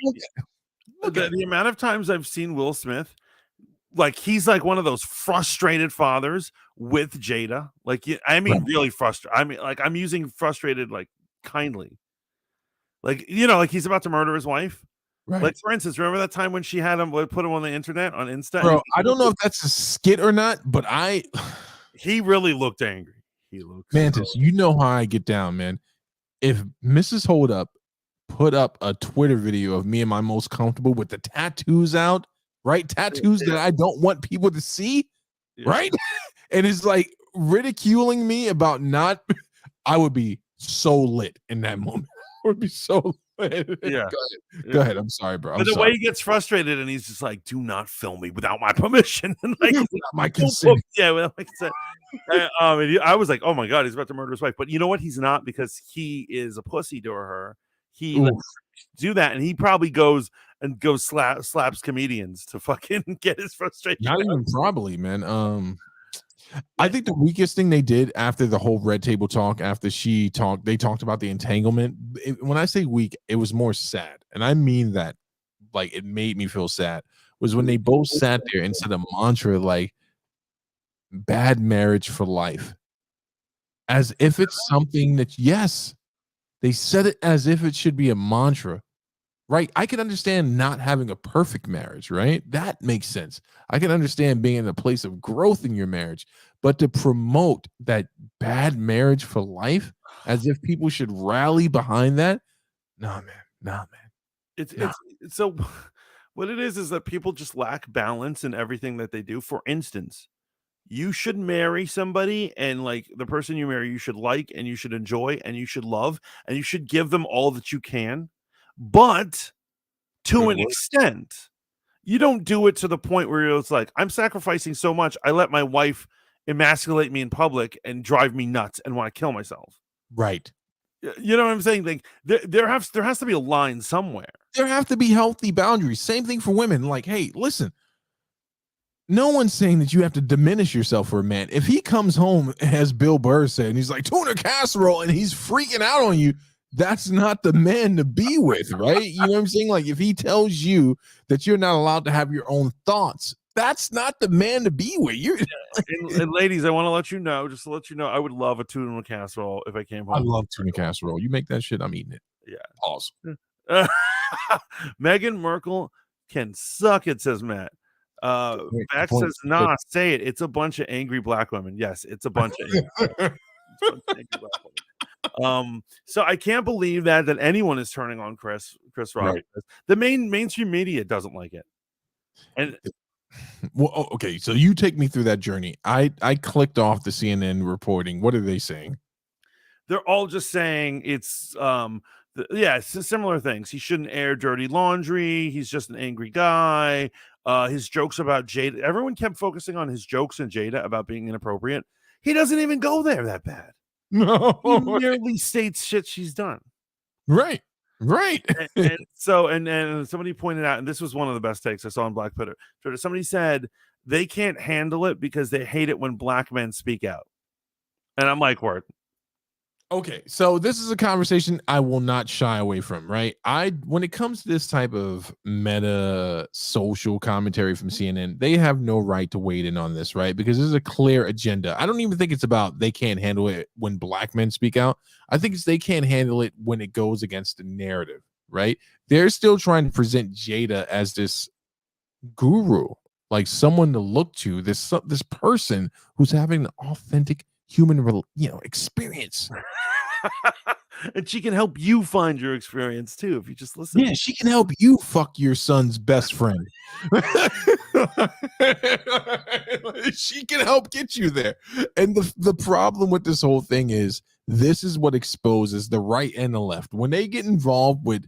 I mean, the amount of times I've seen Will Smith, like he's like one of those frustrated fathers with Jada. Like, I mean, really frustrated. I mean, like I'm using frustrated like kindly. Like, you know, like he's about to murder his wife. Right. Like, for instance, remember that time when she had him put him on the internet on Insta? Bro, I don't know if that's a skit or not, but he really looked angry. He looked Mantis, you know how I get down, man. If Mrs. Hold Up put up a Twitter video of me and my most comfortable with the tattoos out, right? Tattoos that I don't want people to see, right? And it's like ridiculing me about not, I would be so lit in that moment. I would be so lit. Yeah. Go ahead. I'm sorry, bro. But the way he gets frustrated and he's just like, do not film me without my permission. And like, without my consent. Yeah, without my consent. And I was like, oh my God, he's about to murder his wife. But you know what? He's not, because he is a pussy to her. He lets her do that, and he probably goes slaps comedians to fucking get his frustration. Not even probably, man. I think the weakest thing they did after the whole Red Table talk, after they talked about the entanglement. When I say weak, it was more sad, and I mean that, like, it made me feel sad. Was when they both sat there and said a mantra like "bad marriage for life," as if it's something that, yes, they said it as if it should be a mantra. Right. I can understand not having a perfect marriage, right? That makes sense. I can understand being in a place of growth in your marriage, but to promote that bad marriage for life as if people should rally behind that. Nah, man. It's so what it is that people just lack balance in everything that they do. For instance, you should marry somebody, and like the person you marry, you should like, and you should enjoy, and you should love, and you should give them all that you can. But to an extent, you don't do it to the point where it's like, I'm sacrificing so much, I let my wife emasculate me in public and drive me nuts and want to kill myself. Right. You know what I'm saying? Like there has to be a line somewhere. There have to be healthy boundaries. Same thing for women. Like, hey, listen, no one's saying that you have to diminish yourself for a man. If he comes home, as Bill Burr said, and he's like tuna casserole and he's freaking out on you, that's not the man to be with, right? You know what I'm saying? Like, if he tells you that you're not allowed to have your own thoughts, that's not the man to be with. And ladies, I want to let you know, I would love a tuna casserole if I came home. I love tuna casserole. You make that shit, I'm eating it. Yeah. Awesome. Meghan Markle can suck it, says Matt. Max says, nah, say it. It's a bunch of angry black women. Yes, it's a bunch of angry black women. So I can't believe that anyone is turning on Chris Rock. Right. The mainstream media doesn't like it. And well, okay, so you take me through that journey. I clicked off the CNN reporting. What are they saying? They're all just saying it's similar things. He shouldn't air dirty laundry. He's just an angry guy. His jokes about Jada. Everyone kept focusing on his jokes and Jada about being inappropriate. He doesn't even go there that bad. No, he merely states shit she's done. Right. and somebody pointed out, and this was one of the best takes I saw on Black Twitter. Somebody said they can't handle it because they hate it when black men speak out. And I'm like, word. Okay, so this is a conversation I will not shy away from, right? When it comes to this type of meta social commentary from CNN, they have no right to wade in on this, right? Because there's a clear agenda. I don't even think it's about they can't handle it when black men speak out. I think it's they can't handle it when it goes against the narrative, right? They're still trying to present Jada as this guru, like someone to look to, this person who's having an authentic human experience. And she can help you find your experience too if you just listen. Yeah, she can help you fuck your son's best friend. She can help get you there. And the problem with this whole thing is this is what exposes the right and the left. When they get involved with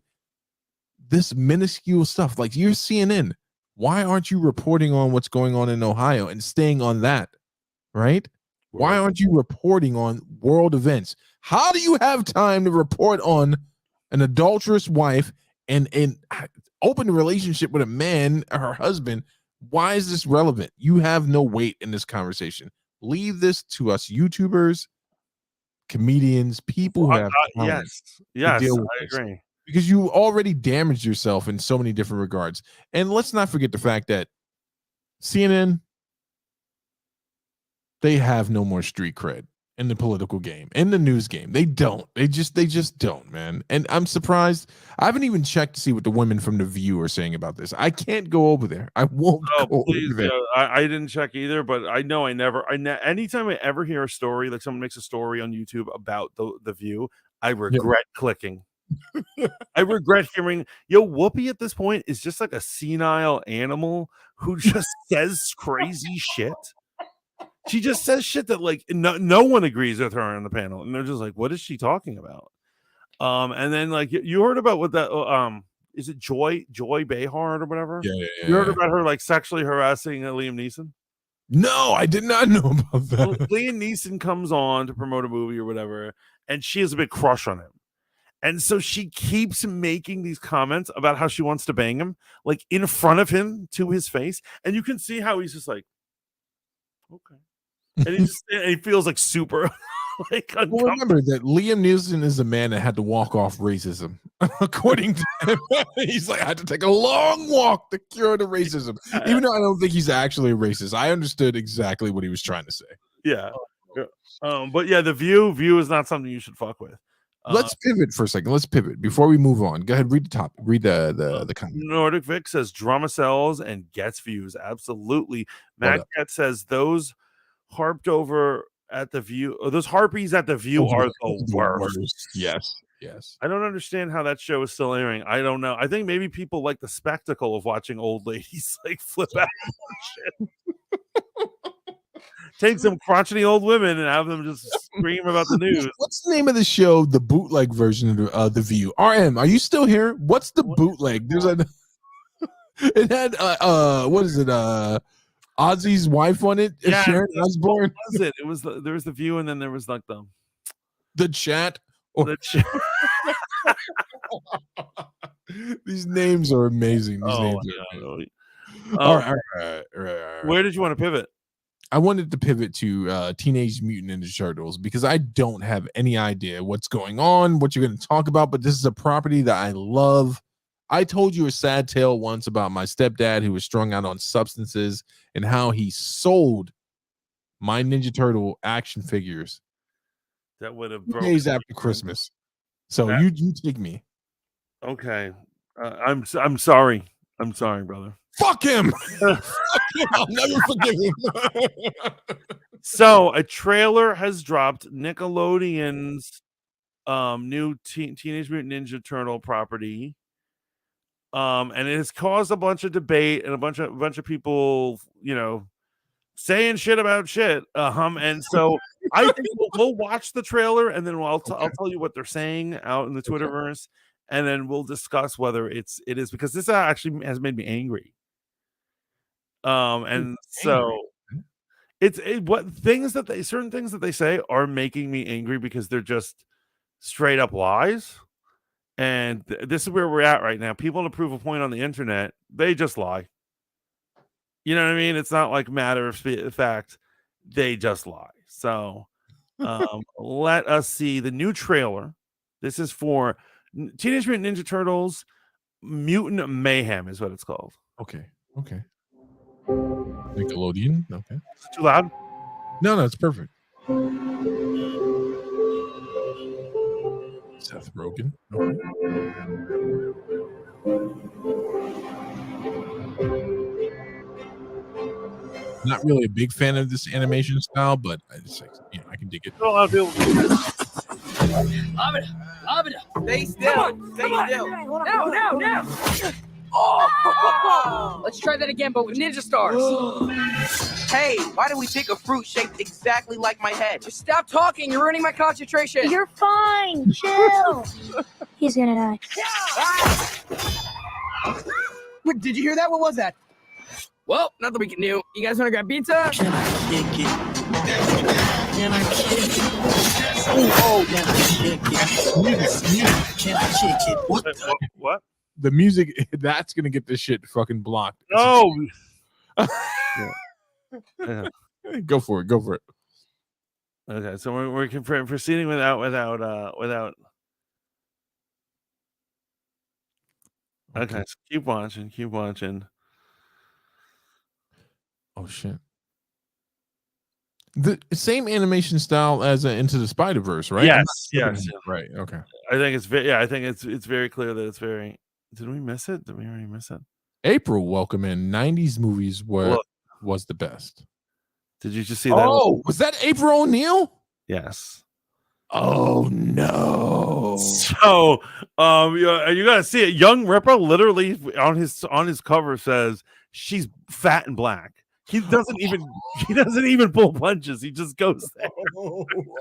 this minuscule stuff, like you're CNN, why aren't you reporting on what's going on in Ohio and staying on that? Right? Why aren't you reporting on world events? How do you have time to report on an adulterous wife and an open relationship with a man, her husband? Why is this relevant? You have no weight in this conversation. Leave this to us YouTubers, comedians, people who have talent yes, to deal with I this. agree. Because you already damaged yourself in so many different regards. And let's not forget the fact that CNN, they have no more street cred in the political game, in the news game. They don't. They just don't, man. And I'm surprised. I haven't even checked to see what the women from The View are saying about this. I can't go over there. I won't go Please, over there. I didn't check either, but I know anytime I ever hear a story, like someone makes a story on YouTube about the View, I regret clicking. I regret hearing Whoopi at this point is just like a senile animal who just says crazy shit. She just says shit that like no one agrees with her on the panel, and they're just like, "What is she talking about?" And then like you heard about what that is it Joy Behar or whatever? Yeah. You heard about her like sexually harassing Liam Neeson? No, I did not know about that. Well, Liam Neeson comes on to promote a movie or whatever, and she has a big crush on him. And so she keeps making these comments about how she wants to bang him, like in front of him to his face. And you can see how he's just like, okay. And he feels like super like uncomfortable. Well, remember that Liam Neeson is a man that had to walk off racism. According to him, he's like, I had to take a long walk to cure the racism. Even though I don't think he's actually a racist. I understood exactly what he was trying to say. Yeah. But yeah, the view is not something you should fuck with. Let's pivot for a second. Let's pivot before we move on. Go ahead, read the top. Read the comment. Nordic Vic says drama sells and gets views. Absolutely. Matt Cat says those harped over at the View. Those harpies at the View are the worst. Yes. I don't understand how that show is still airing. I don't know. I think maybe people like the spectacle of watching old ladies like flip out and shit. Take some crotchety old women and have them just scream about the news. What's the name of the show? The bootleg version of the View. RM, are you still here? What's the bootleg? There's a. It had what is it? Ozzy's wife on it. Yeah, Sharon Osbourne. What was it? It was there was the View, and then there was like the chat. The chat. These names are amazing. All right. Where did you want to pivot? I wanted to pivot to Teenage Mutant Ninja Turtles because I don't have any idea what's going on, what you're going to talk about, but this is a property that I love. I told you a sad tale once about my stepdad who was strung out on substances and how he sold my Ninja Turtle action figures that would have 2 days after Christmas. So you take me. Okay. I'm sorry. I'm sorry, brother. Fuck him. I'll never forgive him. So a trailer has dropped. Nickelodeon's new Teenage Mutant Ninja Turtle property. And it has caused a bunch of debate and a bunch of people, saying shit about shit. And so I think we'll watch the trailer and then I'll tell you what they're saying out in the Twitterverse, and then we'll discuss whether it is because this actually has made me angry. And so certain things that they say are making me angry because they're just straight up lies. And this is where we're at right now. People to prove a point on the internet, they just lie. You know what I mean? It's not like matter of fact. They just lie. So Let us see the new trailer. This is for Teenage Mutant Ninja Turtles Mutant Mayhem is what it's called. Okay. Nickelodeon. Okay. Is it too loud? No, it's perfect. Seth Rogen. Okay. Not really a big fan of this animation style, but it's like, I can dig it. A lot of people. Stay still. Stay still. No. Oh! Let's try that again, but with ninja stars. Hey, why did we pick a fruit shaped exactly like my head? Just stop talking. You're ruining my concentration. You're fine. Chill. He's gonna die. Wait, did you hear that? What was that? Well, nothing we can do. You guys want to grab pizza? Can I kick it? Can I kick it? Can I kick it? Can I kick it? What? The music that's gonna get this shit fucking blocked. No. Yeah. Go for it. Okay, so we're proceeding without. Okay, so keep watching. Oh shit. The same animation style as Into the Spider-Verse, right? Yes. Right. Okay. I think it's very. Yeah, I think it's very clear that it's very. Did we miss it? Did we already miss it? April, welcome in. 90s movies was the best. Did you just see that? Oh, was that April O'Neil? Yes. Oh no. So, you gotta see it. Young Ripper literally on his cover says she's fat and black. He doesn't even pull punches. He just goes there.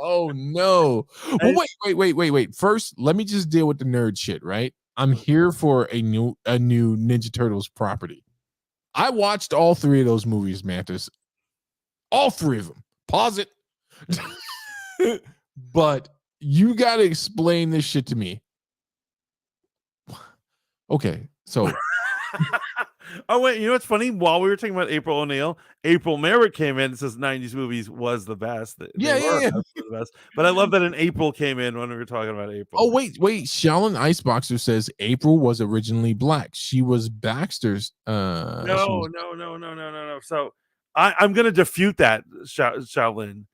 Oh no. Well, wait. First, let me just deal with the nerd shit, right? I'm here for a new Ninja Turtles property. I watched all 3 of those movies, Mantis. All 3 of them. Pause it. But you got to explain this shit to me. Okay, so. Oh wait, you know what's funny? While we were talking about April O'Neil, April Merritt came in and says 90s movies was the best. Yeah. The best. But I love that an April came in when we were talking about April. Oh wait. Shallon Iceboxer says April was originally black. She was Baxter's. No. So I'm gonna defute that, Shaolin.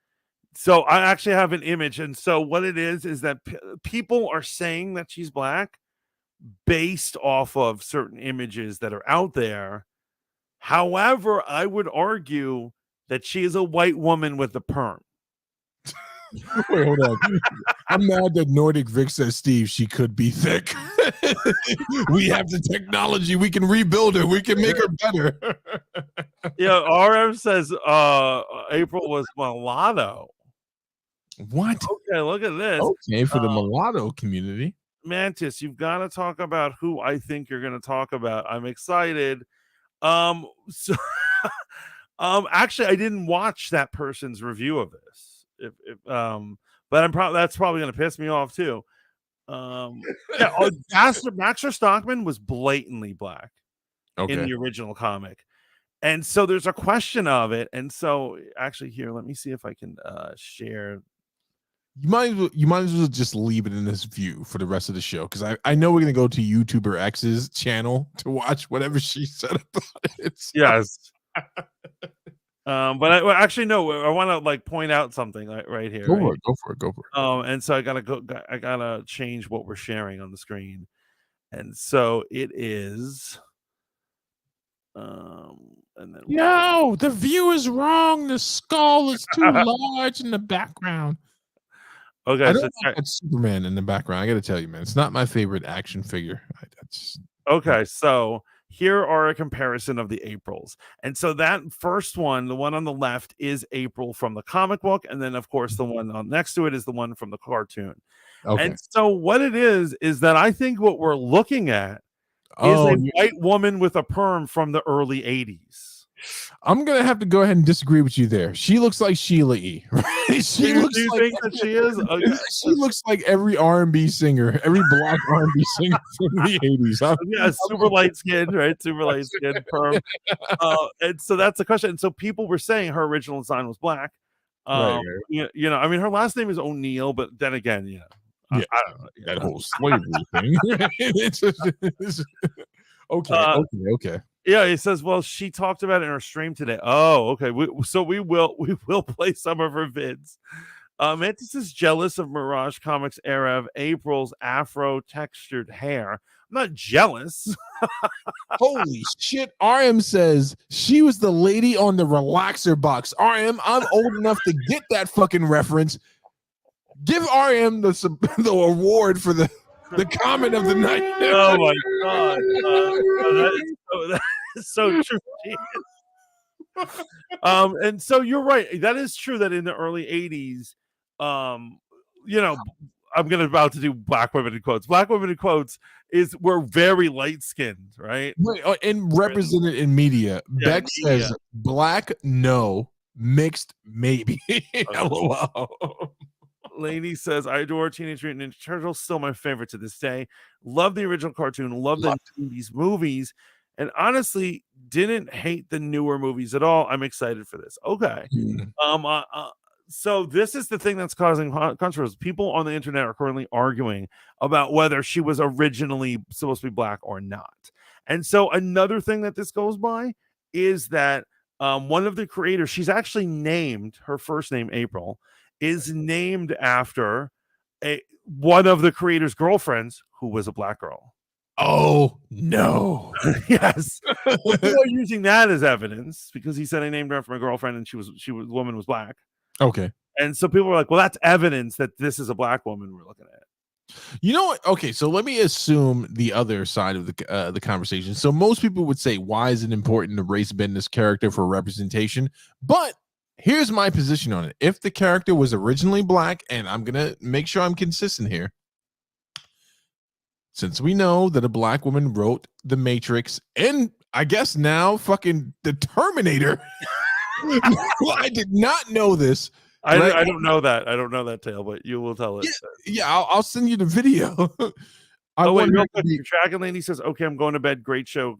So I actually have an image, and so what it is that people are saying that she's black based off of certain images that are out there. However, I would argue that she is a white woman with a perm. Wait, hold on. I'm mad that Nordic Vic says, Steve, she could be thick. We have the technology. We can rebuild her. We can make her better. Yeah, RM says April was mulatto. What? Okay, look at this. Okay, for the mulatto community. Mantis, you've got to talk about who I think you're going to talk about. I'm excited. So actually I didn't watch that person's review of this. But that's probably going to piss me off too. Baxter Stockman was blatantly black in the original comic. And so there's a question of it. And so actually here, let me see if I can share. You might as well just leave it in this view for the rest of the show, because I know we're gonna go to YouTuber X's channel to watch whatever she said about it. So. Yes. But actually no, I want to point out something right here. Go for it. And so I gotta change what we're sharing on the screen. And so it is and then no, the view is wrong. The skull is too large in the background. Okay, I don't like that Superman in the background. I got to tell you, man, it's not my favorite action figure. Okay, so here are a comparison of the Aprils. And so that first one, the one on the left, is April from the comic book. And then, of course, the one next to it is the one from the cartoon. Okay. And so what it is that I think what we're looking at is a white woman with a perm from the early 80s. I'm gonna have to go ahead and disagree with you there. She looks like Sheila E. Right? Do you think that she is? She looks like every R&B singer, every black R&B singer from the 80s. Yeah, super light skin, right? Super light skin, perm. And so that's the question. And so people were saying her original design was black. Right. You know, I mean, her last name is O'Neill, but then again, you know, Yeah, I don't know. that whole slavery thing. Okay. Yeah, he says, well, she talked about it in her stream today. Oh, okay. So we will play some of her vids. Mantis is jealous of Mirage Comics era of April's afro textured hair. I'm not jealous. Holy shit. RM says she was the lady on the relaxer box. RM, I'm old enough to get that fucking reference. Give RM the award for the comment of the night. Oh my god. That is so true. And so you're right. That is true that in the early 80s, you know, I'm about to do black women in quotes. Black women in quotes were very light skinned, right? And represented in media. Yeah, Beck says black, no, mixed, maybe. LOL. Lady says, I adore Teenage Mutant Ninja Turtles, still my favorite to this day. Love the original cartoon, love the 90s movies, and honestly, didn't hate the newer movies at all. I'm excited for this. Okay. So this is the thing that's causing controversy. People on the internet are currently arguing about whether she was originally supposed to be black or not. And so another thing that this goes by is that one of the creators, she's actually named, her first name, April, is named after one of the creator's girlfriends who was a black girl. Oh no. Yes. People are using that as evidence because he said I named her after my girlfriend and the woman was black. Okay. And so people were like, well, that's evidence that this is a black woman we're looking at. You know what? Okay, so let me assume the other side of the conversation. So most people would say, why is it important to race bend this character for representation? But here's my position on it. If the character was originally black, and I'm gonna make sure I'm consistent here, since we know that a black woman wrote The Matrix and I guess now fucking the Terminator. Well, I did not know this. I don't know that. I don't know that tale, but you will tell it. Yeah, I'll send you the video. Wait, real quick. Dragon Lady says, okay, I'm going to bed. Great show.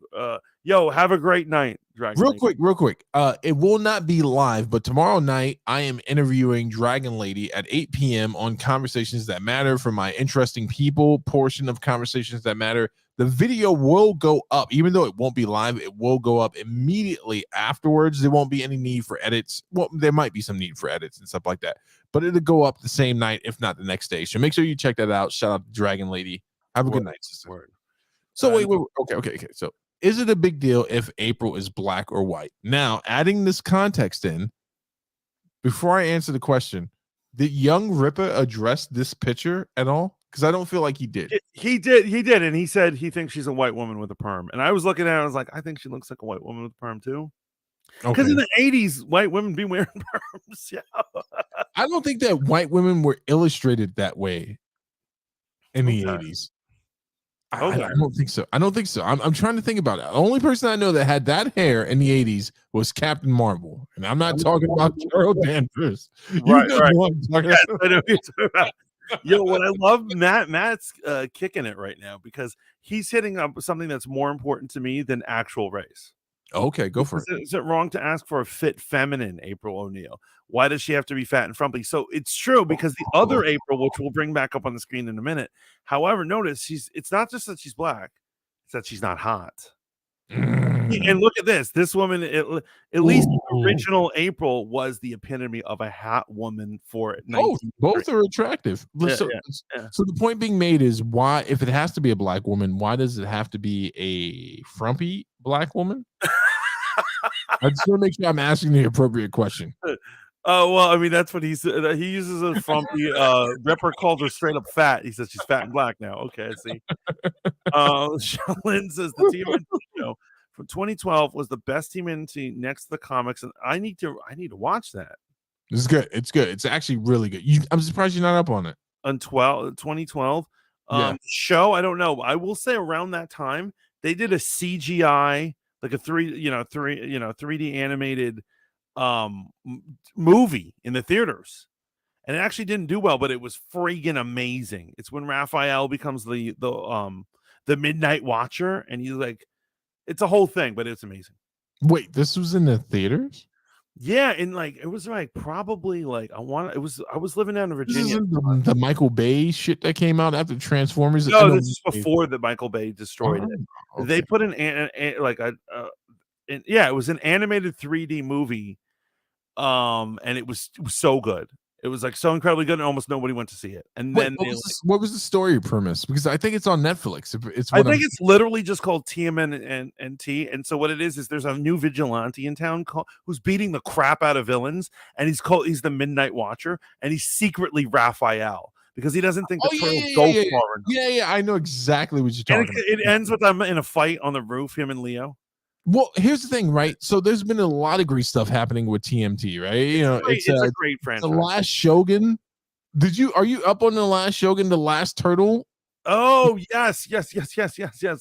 Yo, have a great night, Dragon Lady. Real quick. It will not be live, but tomorrow night I am interviewing Dragon Lady at 8 p.m. on Conversations That Matter for my Interesting People portion of Conversations That Matter. The video will go up, even though it won't be live, it will go up immediately afterwards. There won't be any need for edits. Well, there might be some need for edits and stuff like that, but it'll go up the same night, if not the next day. So make sure you check that out. Shout out to Dragon Lady. Have a good night, sister. So wait. Okay. So is it a big deal if April is black or white? Now, adding this context in, before I answer the question, did Young Ripper address this picture at all? Because I don't feel like he did. He did, and he said he thinks she's a white woman with a perm. And I was looking at it, I was like, I think she looks like a white woman with a perm too. Because in the 80s, white women be wearing perms. Yeah. I don't think that white women were illustrated that way in the 80s. I don't think so. I'm trying to think about it. The only person I know that had that hair in the 80s was Captain Marvel. And I'm not talking about Carol Danvers. Right. I know what you're talking about. Yo, what I love, Matt's kicking it right now because he's hitting up something that's more important to me than actual race. Okay, go for it. Is it wrong to ask for a fit feminine April O'Neil? Why does she have to be fat and frumpy? So it's true because the other April, which we'll bring back up on the screen in a minute. However, notice it's not just that she's black, it's that she's not hot. And look at this woman, at least the original April was the epitome of a hot woman for it. Both are attractive. So the point being made is, why, if it has to be a black woman, why does it have to be a frumpy black woman? I just want to make sure I'm asking the appropriate question. Oh, well, I mean, that's what he said. He uses a frumpy. Ripper called her straight up fat. He says she's fat and black now. Okay, I see. Shalyn says the TMNT show from 2012 was the best TMNT next to the comics, and I need to watch that. It's good. It's actually really good. I'm surprised you're not up on it. On 2012 show, I don't know. I will say around that time they did a CGI, like a 3D animated movie in the theaters, and it actually didn't do well, but it was friggin' amazing. It's when Raphael becomes the Midnight Watcher, and he's like, it's a whole thing, but it's amazing. Wait, this was in the theaters? Yeah, and like it was like probably like I was living down in This Virginia. isn't the Michael Bay shit that came out after Transformers. I No, know this is before that Michael Bay destroyed it. Oh, They okay. put like yeah, it was an animated 3D movie. And it was so good. It was like so incredibly good, and almost nobody went to see it. And Wait, then what was the story premise? Because I think it's on Netflix. It's I what think it's literally just called TMNT. And so what it is there's a new vigilante in town who's beating the crap out of villains, and he's the Midnight Watcher, and he's secretly Raphael because he doesn't think the turtles go far enough. Yeah, I know exactly what you're And talking it ends with them in a fight on the roof, him and Leo. Well, here's the thing, right? So there's been a lot of great stuff happening with TMT, right? It's a great franchise. The Last Shogun. Are you up on The Last Shogun, The Last Turtle? Oh yes.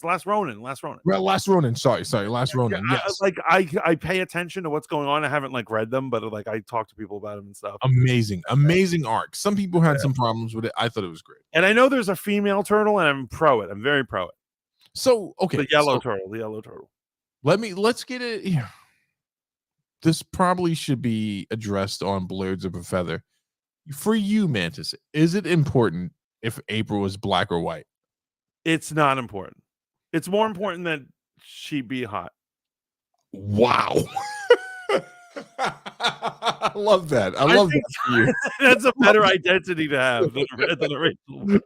Last Ronin. Well, Last Ronin. Sorry, Last Ronin. Yeah, Yes. I pay attention to what's going on. I haven't like read them, but like I talk to people about them and stuff. Amazing arc. Some people had some problems with it. I thought it was great. And I know there's a female turtle, and I'm pro it. I'm very pro it. So okay, the yellow turtle. Let's get it here. This probably should be addressed on Blurs of a Feather. For you, Mantis, is it important if April is black or white? It's not important. It's more important that she be hot. Wow. I love that. I love that for you. That's a better identity to have than a racial.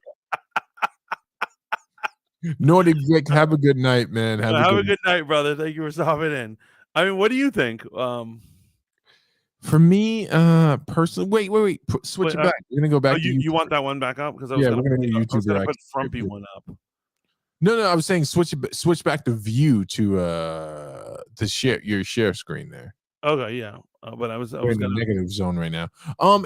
Nordic Vic, have a good night, man. Have a good night, brother. Thank you for stopping in. I mean, what do you think? For me, personally, wait. Switch it back. We're gonna go back. You want that one back up? Because we're gonna do YouTube. I put Frumpy one up. No, I was saying switch back the view to your share screen there. Okay, yeah. But I was in the negative zone right now.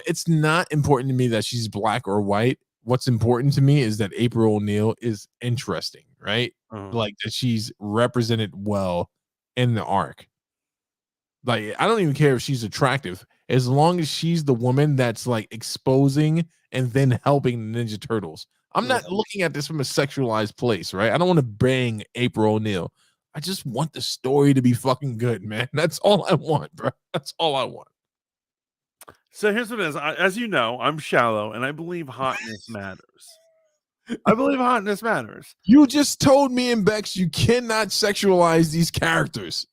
It's not important to me that she's black or white. What's important to me is that April O'Neil is interesting, right? Like that she's represented well in the arc. Like, I don't even care if she's attractive, as long as she's the woman that's like exposing and then helping the Ninja Turtles. I'm not looking at this from a sexualized place, right? I don't want to bang April O'Neil. I just want the story to be fucking good, man. That's all I want, bro. That's all I want. So here's what it is. As you know, I'm shallow, and I believe hotness matters. I believe hotness matters. You just told me and Bex you cannot sexualize these characters.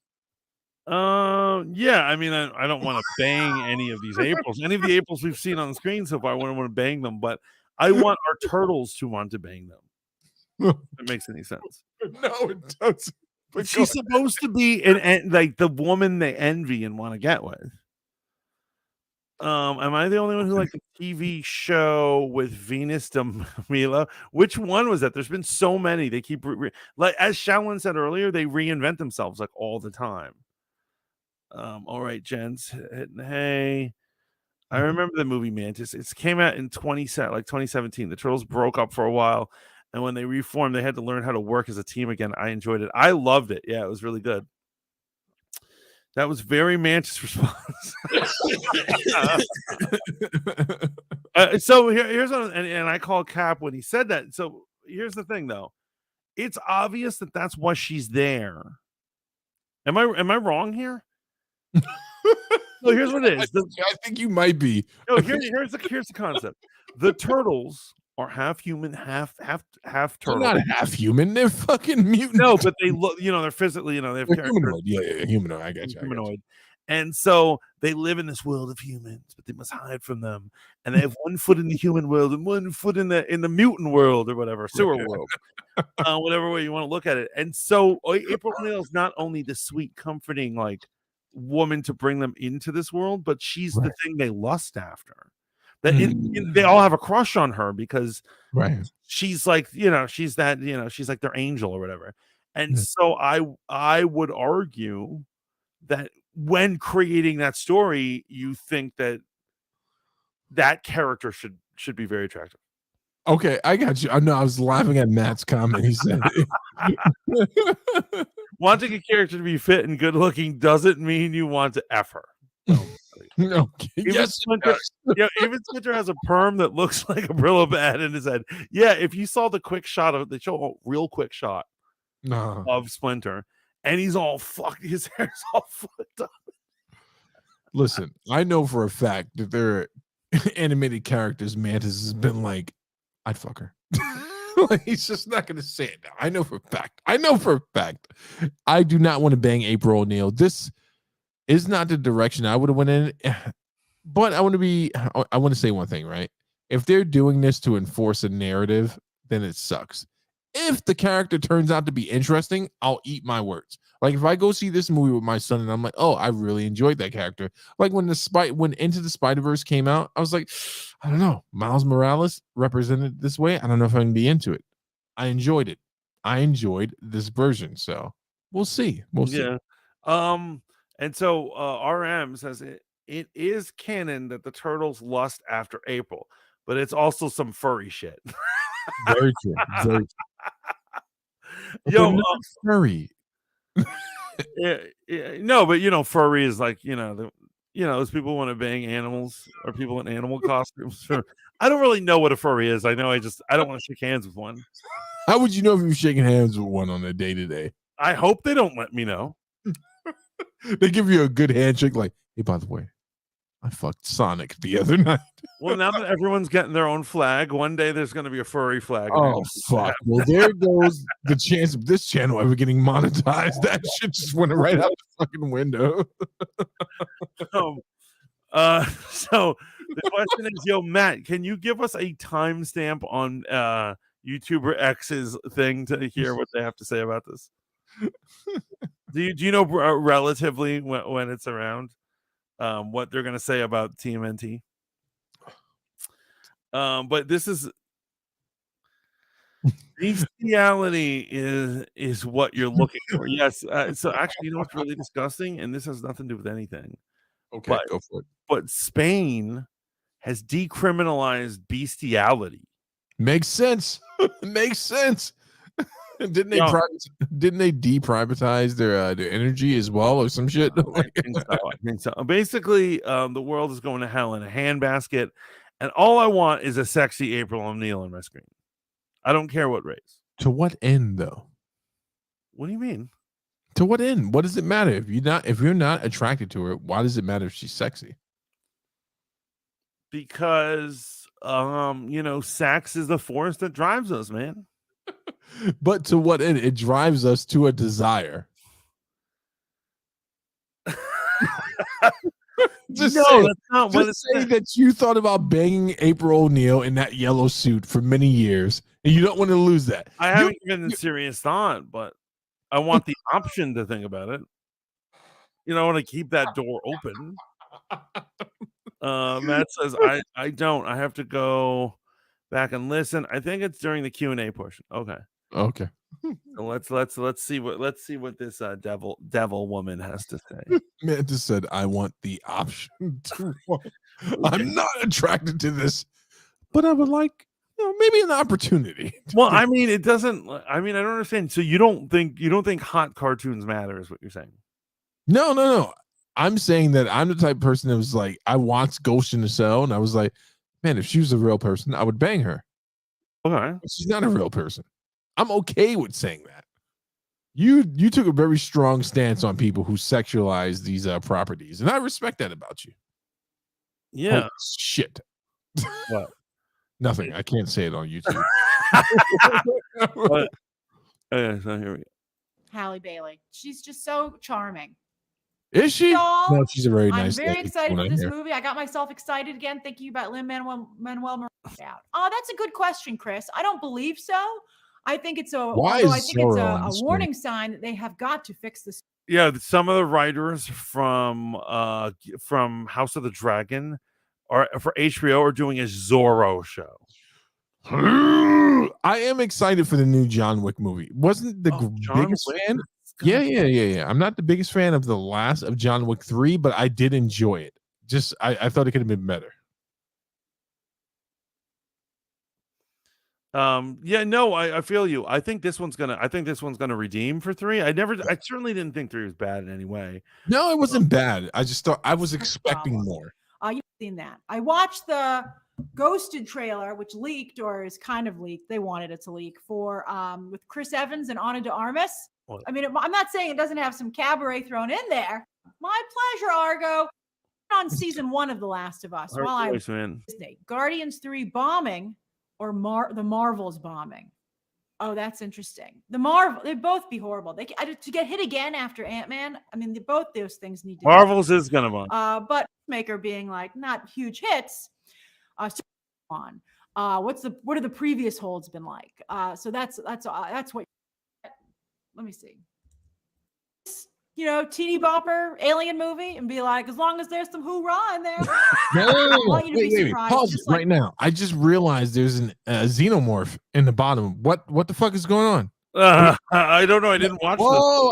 Yeah. I mean, I don't want to bang any of these Aprils. Any of the Aprils we've seen on the screen so far, I wouldn't want to bang them, but I want our turtles to want to bang them. If it makes any sense. No, it doesn't. But she's supposed to be like the woman they envy and want to get with. Am I the only one who liked the TV show with Venus de Milo? Which one was that? There's been so many. They keep like as Shaolin said earlier, they reinvent themselves like all the time. All right, gents, hitting the hay. I remember the movie Mantis. It came out in 2017. The Turtles broke up for a while, and when they reformed, they had to learn how to work as a team again. I enjoyed it. I loved it. Yeah, it was really good. That was very Mantis response. So here's what, and I call Cap when he said that. So here's the thing, though. It's obvious that that's why she's there. Am I wrong here? So here's what it is. I think you might be. No, here's the concept. The turtles are half human, half turtle. They're not half human. They're fucking mutants. No, but they look. They're physically. They have humanoid. Yeah, humanoid. I got you. Humanoid. And so they live in this world of humans, but they must hide from them. And they have one foot in the human world and one foot in the mutant world or whatever, sewer world, whatever way you want to look at it. And so April O'Neil is not only the sweet, comforting like woman to bring them into this world, but she's the thing they lust after. That they all have a crush on her because she's like, she's that, she's like their angel or whatever. And so I would argue that when creating that story, you think that character should be very attractive. Okay, I got you. I know. I was laughing at Matt's comment. He said, "Wanting a character to be fit and good looking doesn't mean you want to F her." No. Even Splinter has a perm that looks like a Brillo pad in his head. Yeah, if you saw the quick shot they show a real quick shot of Splinter, and he's all fucked. His hair's all fucked up. Listen, I know for a fact that there are animated characters Mantis has been like, I'd fuck her. Like, he's just not going to say it now. I know for a fact. I do not want to bang April O'Neil. This is not the direction I would have went in. But I want to say one thing, right? If they're doing this to enforce a narrative, then it sucks. If the character turns out to be interesting, I'll eat my words. Like if I go see this movie with my son and I'm like, oh, I really enjoyed that character. Like when Into the Spider-Verse came out, I was like, I don't know, Miles Morales represented this way. I don't know if I can be into it. I enjoyed it. I enjoyed this version. So we'll see. We'll see. Yeah. And so RM says it is canon that the turtles lust after April, but it's also some furry shit. Very true. Very true. Yo, furry. No, but furry is like those people want to bang animals or people in animal costumes. I don't really know what a furry is. I know I don't want to shake hands with one. How would you know if you're shaking hands with one on a day-to-day? I hope they don't let me know. They give you a good handshake, like, hey, by the way, I fucked Sonic the other night. Well, now that everyone's getting their own flag, one day there's going to be a furry flag. Oh, fuck. Well, there goes the chance of this channel ever getting monetized. That shit just went right out the fucking window. So the question is, yo, Matt, can you give us a timestamp on YouTuber X's thing to hear what they have to say about this? Do you know relatively when it's around what they're going to say about TMNT? But this is bestiality is what you're looking for. Yes. So actually, what's really disgusting, and this has nothing to do with anything. Okay, go for it. But Spain has decriminalized bestiality. Makes sense. Makes sense. Didn't they deprivatize their energy as well or some shit? I think so. Basically, the world is going to hell in a handbasket, and all I want is a sexy April O'Neil on my screen. I don't care what race. To what end, though? What do you mean? To what end? What does it matter if you're not attracted to her? Why does it matter if she's sexy? Because sex is the force that drives us, man. But to what end? It drives us to a desire. Just say that you thought about banging April O'Neil in that yellow suit for many years, and you don't want to lose that. I haven't given it serious thought, but I want the option to think about it. I want to keep that door open. Matt says, I don't. I have to go back and listen. I think it's during the Q&A portion. Okay. So let's see what this devil woman has to say. Mantis said, I want the option to I'm not attracted to this, but I would like maybe an opportunity. Well, I mean, it doesn't. I mean, I don't understand. So you don't think hot cartoons matter, is what you're saying? No. I'm saying that I'm the type of person that was like, I watched Ghost in the Shell, and I was like, man, if she was a real person, I would bang her. Okay, but she's not a real person. I'm okay with saying that. You took a very strong stance on people who sexualize these properties, and I respect that about you. Yeah. Holy shit. What? Nothing. I can't say it on YouTube. Okay, so here we go. Halle Bailey. She's just so charming. Is she? Y'all, No, she's a very nice. I'm very excited for this movie. I got myself excited again thinking about Lin-Manuel Miranda. Oh, that's a good question, Chris. I don't believe so. I think it's a warning sign that they have got to fix this. Yeah, some of the writers from House of the Dragon for HBO are doing a Zorro show. I am excited for the new John Wick movie. Wasn't the biggest fan? Yeah. I'm not the biggest fan of the last of John Wick 3, but I did enjoy it. Just I thought it could have been better. I feel you. I think this one's gonna redeem for 3. I certainly didn't think 3 was bad in any way. No, it wasn't bad. I just thought I was expecting more. You've seen that. I watched the Ghosted trailer, which leaked or is kind of leaked. They wanted it to leak for with Chris Evans and Ana de Armas. I mean, I'm not saying it doesn't have some cabaret thrown in there. My pleasure, Argo. on season 1 of The Last of Us Her while I voice, was man. Disney. Guardians 3 bombing or the Marvels bombing? Oh, that's interesting. They'd both be horrible. To get hit again after Ant-Man. I mean, both those things need to. Marvels is gonna bomb. But Maker being like not huge hits. On. What are the previous holds been like? So that's what. Let me see. Teeny bopper alien movie and be like, as long as there's some hoorah in there. No. Wait. Pause it right now. I just realized there's a xenomorph in the bottom. What the fuck is going on? I don't know. I didn't watch this.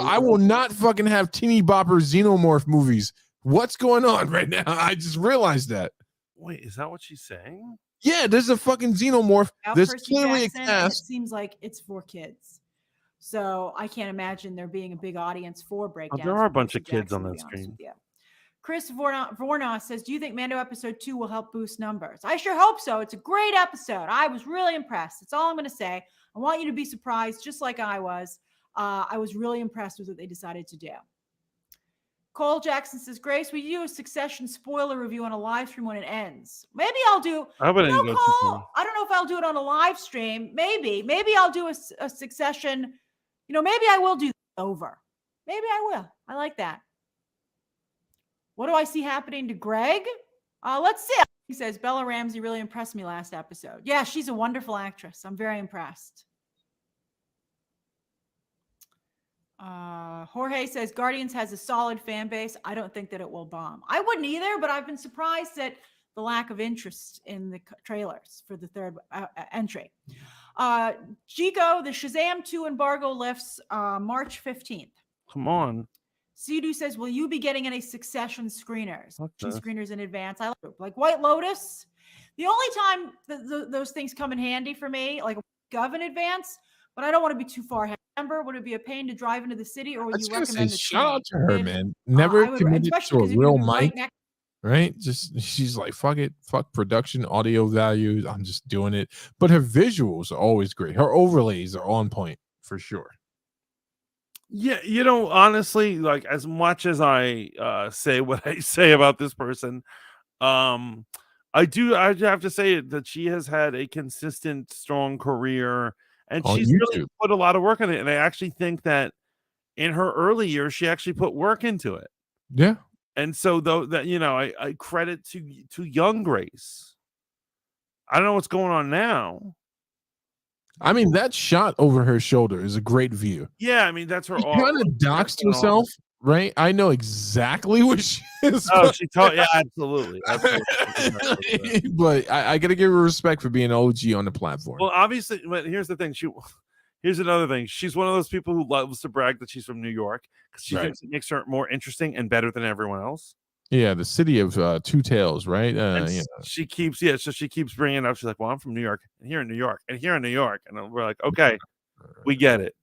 I will not fucking have teeny bopper xenomorph movies. What's going on right now? I just realized that. Wait, is that what she's saying? Yeah, there's a fucking xenomorph. There's clearly a cast. It seems like it's for kids. So I can't imagine there being a big audience for breakdowns. There are a bunch of kids on that screen. Chris Vornos says, do you think Mando episode 2 will help boost numbers? I sure hope so. It's a great episode. I was really impressed. That's all I'm going to say. I want you to be surprised, just like I was. I was really impressed with what they decided to do. Cole Jackson says, Grace, will you do a Succession spoiler review on a live stream when it ends? Maybe I'll do. Cole, I don't know if I'll do it on a live stream. Maybe I'll do a Succession. Maybe I will do over. Maybe I will. I like that. What do I see happening to Greg? Let's see. He says, Bella Ramsey really impressed me last episode. Yeah, she's a wonderful actress. I'm very impressed. Jorge says, Guardians has a solid fan base. I don't think that it will bomb. I wouldn't either, but I've been surprised at the lack of interest in the trailers for the third entry. Chico, the Shazam 2 embargo lifts March 15th. Come on. Sidu says, will you be getting any Succession screeners? Screeners in advance. I like White Lotus. The only time those things come in handy for me, like a week of in advance, but I don't want to be too far ahead. Remember, would it be a pain to drive into the city, or would you recommend the shout out to her, man. Never committed to a real mic. Right? She's like, fuck it, fuck production, audio value. I'm just doing it. But her visuals are always great. Her overlays are on point for sure. Yeah, honestly, like as much as I say what I say about this person, I have to say that she has had a consistent, strong career, and she's really put a lot of work on it. And I actually think that in her early years, she actually put work into it. Yeah. And so though that I credit to young Grace. I don't know what's going on now. I mean, that shot over her shoulder is a great view. Yeah, I mean that's her. She kind of doxed herself, right? I know exactly what she is. Oh, she told. Yeah, absolutely. But I got to give her respect for being OG on the platform. Well, obviously, but here's the thing. Here's another thing. She's one of those people who loves to brag that she's from New York because she thinks it makes her more interesting and better than everyone else. Yeah, the city of two tales, right? She keeps, so she keeps bringing it up. She's like, "Well, I'm from New York, and here in New York, and here in New York," and we're like, "Okay, we get it.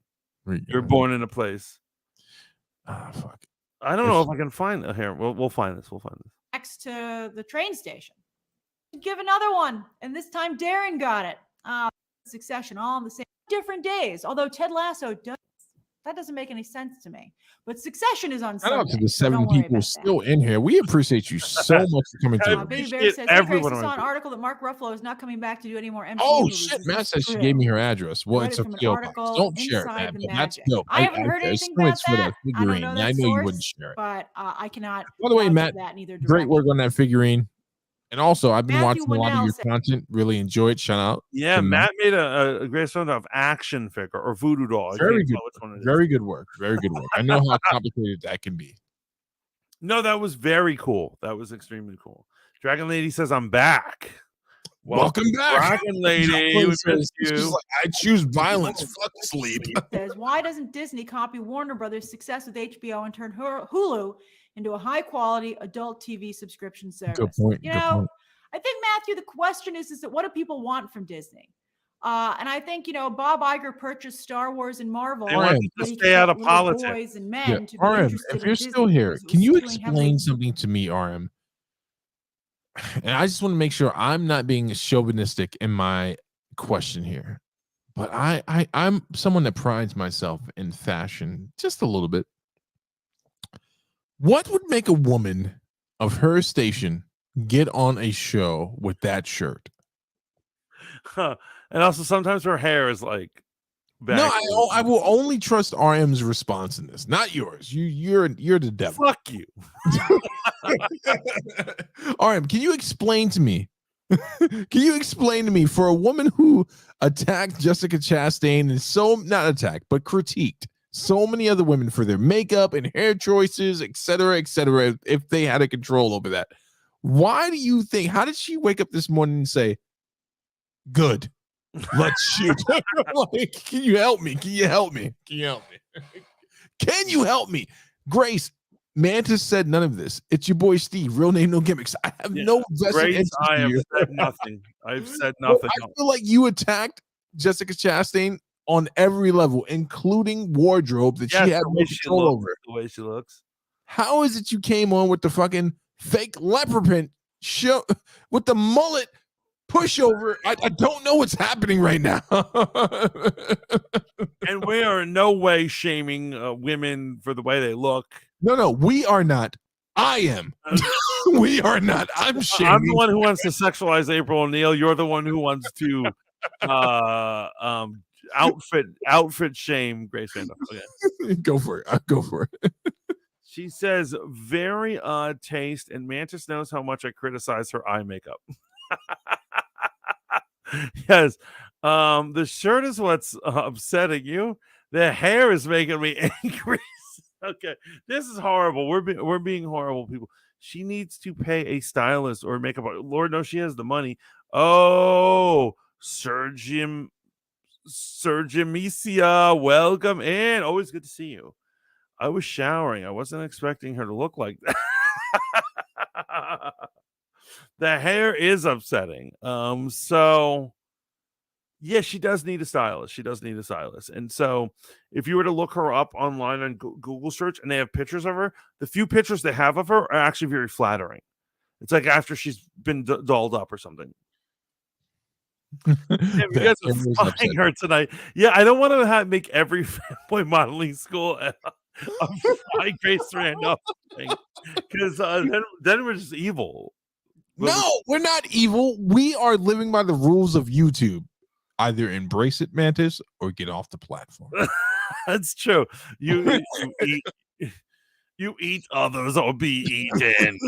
You're born in a place." Fuck. I don't know if I can find it here. We'll find this. Next to the train station. Give another one, and this time Darren got it. Succession, all on the same different days. Although Ted Lasso doesn't make any sense to me. But Succession is on Sunday. Shout out to the 7 people still in here. We appreciate you so much for coming through. Baby Bear says, hey, Grace, I saw an article that Mark Ruffalo is not coming back to do any more MCU movies. Shit, Matt says she gave me her address. Well, it's a PO box. Don't share it, man. But that's dope. I haven't heard anything about that. I don't know that you wouldn't share it. But I cannot. By the way, Matt, great work on that figurine. And also, I've been watching a lot of your content. Really enjoy it. Shout out. Yeah, Matt made a great sort of action figure or voodoo doll. Very good. Very good work. Very good work. I know how complicated that can be. No, that was very cool. That was extremely cool. Dragon Lady says, I'm back. Welcome back. Dragon Lady. We missed you. Like, I choose violence. Fuck sleep. Says, why doesn't Disney copy Warner Brothers' success with HBO and turn Hulu into a high-quality adult TV subscription service? Good point. I think, Matthew, the question is that what do people want from Disney? And I think, Bob Iger purchased Star Wars and Marvel. They want to stay out of politics. Boys and men to RM, if you're still here, can you explain something to me, RM? And I just want to make sure I'm not being chauvinistic in my question here. But I'm someone that prides myself in fashion just a little bit. What would make a woman of her station get on a show with that shirt? And also, sometimes her hair is like. No, I will only trust RM's response in this, not yours. You're the devil. Fuck you. RM, can you explain to me? For a woman who attacked Jessica Chastain and not attacked, but critiqued so many other women for their makeup and hair choices, etc., if they had a control over that, why do you think? How did she wake up this morning and say, "Good, let's shoot"? Like, can you help me? Can you help me? Grace, Mantis said none of this. It's your boy Steve. Real name, no gimmicks. I have no vested interest I have said nothing. I've said nothing. I feel like you attacked Jessica Chastain on every level, including wardrobe that she had no control over. The way she looks. How is it you came on with the fucking fake leopard print show with the mullet pushover? I don't know what's happening right now. And we are in no way shaming women for the way they look. No, we are not. I am. We are not. I'm shaming. I'm the one who wants to sexualize April O'Neil. You're the one who wants to outfit shame Grace Van Dam. Okay. Go for it. Go for it. She says, very odd taste, and Mantis knows how much I criticize her eye makeup. Yes. The shirt is what's upsetting you. The hair is making me angry. Okay. This is horrible. We're being horrible people. She needs to pay a stylist or makeup artist. Lord knows she has the money. Oh, Sergimisia, welcome in. Always good to see you. I was showering. I wasn't expecting her to look like that. The hair is upsetting. So yeah, she does need a stylist. And so if you were to look her up online on Google search and they have pictures of her, the few pictures they have of her are actually very flattering. It's like after she's been dolled up or something. You guys are flying her tonight. Yeah, I don't want to make every fanboy modeling school a fly Grace Randolph thing, because then we're just evil. No, we're not evil. We are living by the rules of YouTube. Either embrace it, Mantis, or get off the platform. That's true. You eat others or be eaten.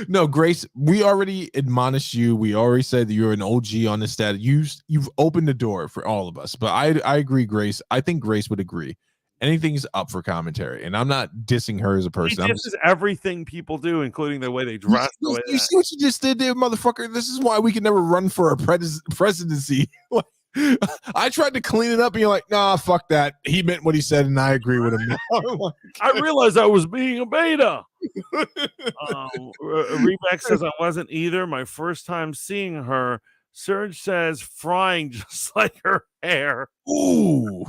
No, Grace, we already admonished you. We already said that you're an OG on this stat. You've opened the door for all of us. But I agree, Grace. I think Grace would agree. Anything's up for commentary, and I'm not dissing her as a person. This is everything people do, including the way they dress. You see what you just did there, motherfucker? This is why we can never run for a presidency. I tried to clean it up, and you're like, nah, fuck that. He meant what he said, and I agree with him. I realized I was being a beta. Rebeck says I wasn't either. My first time seeing her. Serge says frying just like her hair. Ooh.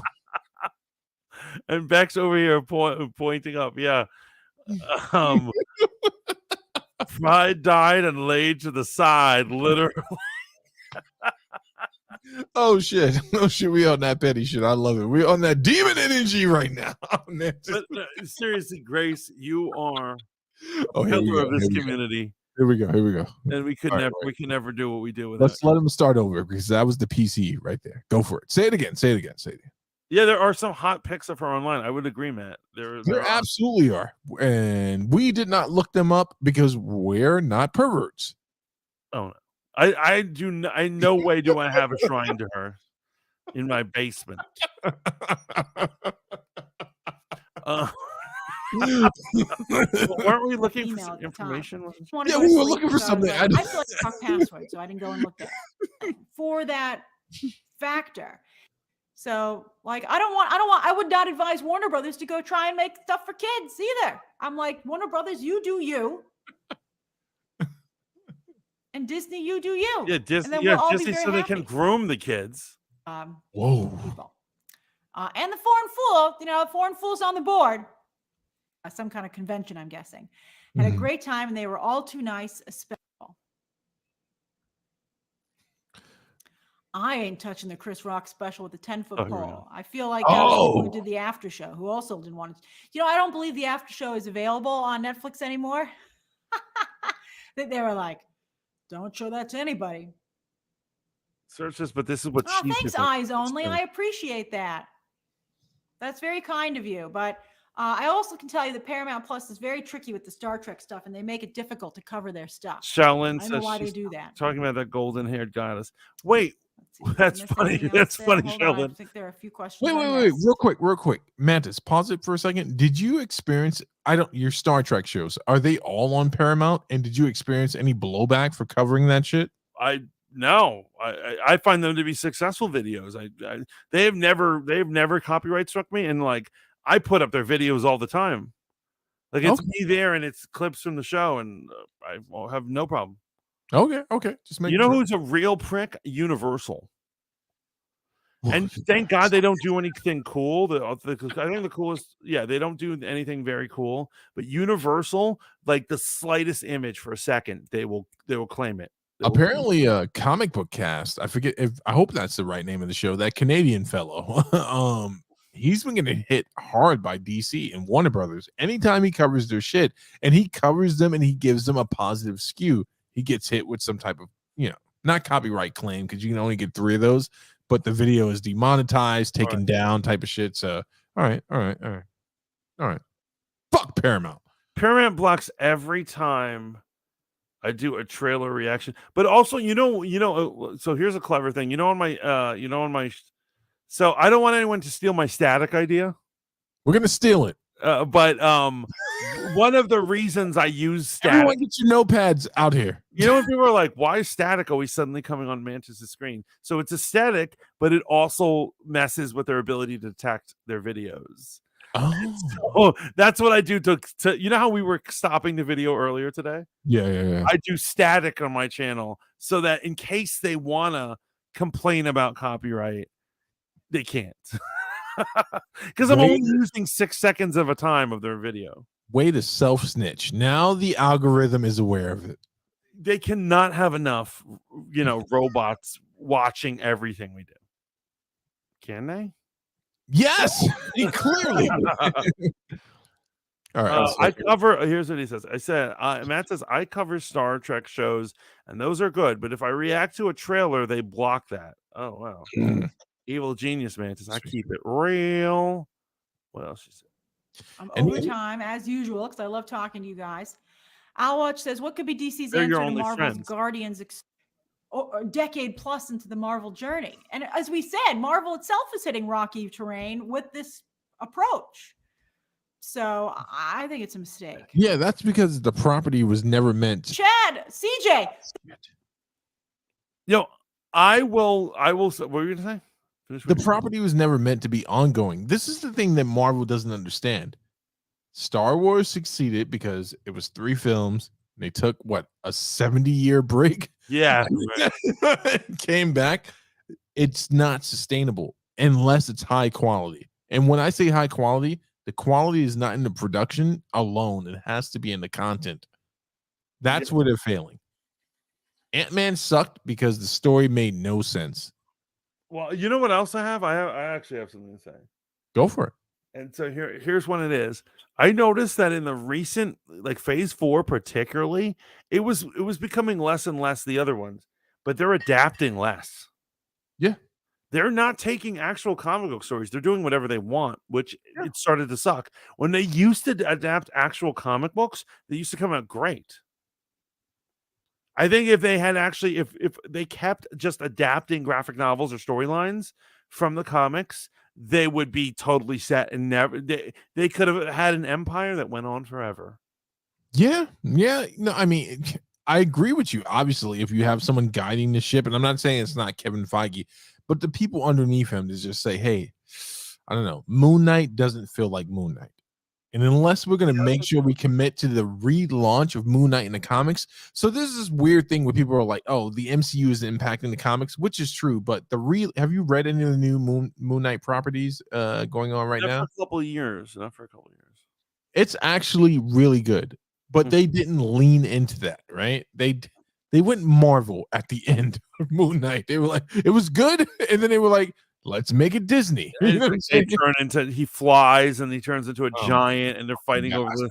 And Beck's over here pointing up. Yeah. Fried, died, and laid to the side, literally. Oh shit. We on that petty shit. I love it. We're on that demon energy right now. But, seriously, Grace, you are a pillar of this community. Here we go. And we could never do what we do with it. Let's let him start over, because that was the PC right there. Go for it. Say it again. Yeah, there are some hot pics of her online. I would agree, Matt. There absolutely are. And we did not look them up because we're not perverts. Oh, no. I no way do I have a shrine to her in my basement. Weren't we looking for some information? Yeah, we were looking for something. I feel like wrong password, so I didn't go and look there for that factor. So, like, I would not advise Warner Brothers to go try and make stuff for kids either. I'm like, Warner Brothers, you do you. And Disney, you do you. Yeah, Disney, so they can groom the kids. Whoa. People. And the foreign fool's on the board. Some kind of convention, I'm guessing. Had a great time, and they were all too nice, especially. I ain't touching the Chris Rock special with the 10-foot pole. I feel like who did the after show, who also didn't want to. I don't believe the after show is available on Netflix anymore. They were like, "Don't show that to anybody." Search this, but this is what Oh, she thanks, Eyes Only. I appreciate that. That's very kind of you. But I also can tell you that Paramount Plus is very tricky with the Star Trek stuff, and they make it difficult to cover their stuff. Shaolin I know says why they she's do that. talking about that golden-haired goddess. Wait, Did I that's miss funny. anything That's else there? funny, Hold on, I Sheldon. think there are a few questions. Wait, real quick. Mantis, pause it for a second. Did you experience your Star Trek shows? Are they all on Paramount? And did you experience any blowback for covering that shit? No, I find them to be successful videos. They've never copyright struck me, and like I put up their videos all the time. Like it's me there, and it's clips from the show, and I have no problem. Okay. Just make who's a real prick? Universal. And thank God they don't do anything cool. I think the coolest, they don't do anything very cool. But Universal, like the slightest image for a second, they will claim it. Apparently, Comic Book Cast. I hope that's the right name of the show. That Canadian fellow, he's been getting hit hard by DC and Warner Brothers. Anytime he covers their shit, and he covers them and he gives them a positive skew, he gets hit with some type of, not copyright claim, because you can only get 3 of those, but the video is demonetized, taken down, type of shit. So, all right. Fuck Paramount. Paramount blocks every time I do a trailer reaction, but also, so here's a clever thing. So I don't want anyone to steal my static idea. We're gonna steal it. But one of the reasons I use static. Everyone get your notepads out here. When people are like, why is static always suddenly coming on Mantis' screen? So it's aesthetic, but it also messes with their ability to detect their videos. So that's what I do to how we were stopping the video earlier today? Yeah. I do static on my channel so that in case they want to complain about copyright, they can't. Because I'm only using 6 seconds of a time of their video. Way to self-snitch. Now the algorithm is aware of it. They cannot have enough, robots watching everything we do. Can they? Yes, clearly. All right. I cover. Here's what he says. I said, Matt says, I cover Star Trek shows, and those are good. But if I react to a trailer, they block that. Oh wow. Evil genius, Mantis. I keep it real. What else she said? I'm overtime as usual because I love talking to you guys. Alwatch says, "What could be DC's answer to Marvel's Guardians a decade plus into the Marvel journey?" And as we said, Marvel itself is hitting rocky terrain with this approach. So I think it's a mistake. Yeah, that's because the property was never meant. Chad, CJ. I will. What were you gonna say? The property was never meant to be ongoing. This is the thing that Marvel doesn't understand. Star Wars succeeded because it was 3 films. They took a 70-year break. Yeah. Came back. It's not sustainable unless it's high quality. And when I say high quality, the quality is not in the production alone. It has to be in the content. That's where they're failing. Ant-Man sucked because the story made no sense. Well, you know what else I have? I actually have something to say. Go for it. And so here's what it is. I noticed that in the recent, like phase 4 particularly, it was becoming less and less the other ones, but they're adapting less. Yeah. They're not taking actual comic book stories. They're doing whatever they want, which it started to suck. When they used to adapt actual comic books, they used to come out great. I think if they had actually, if they kept just adapting graphic novels or storylines from the comics, they would be totally set and they could have had an empire that went on forever. Yeah. No, I mean, I agree with you. Obviously, if you have someone guiding the ship, and I'm not saying it's not Kevin Feige, but the people underneath him to just say, hey, I don't know, Moon Knight doesn't feel like Moon Knight. And unless we're going to make sure we commit to the relaunch of Moon Knight in the comics. So there's this weird thing where people are like, oh, the MCU is impacting the comics, which is true. But have you read any of the new Moon Knight properties going on right now? Not for a couple of years. It's actually really good, but they didn't lean into that, right? They went Marvel at the end of Moon Knight. They were like, it was good. And then they were like, let's make it Disney. You know he flies and he turns into a giant and they're fighting over the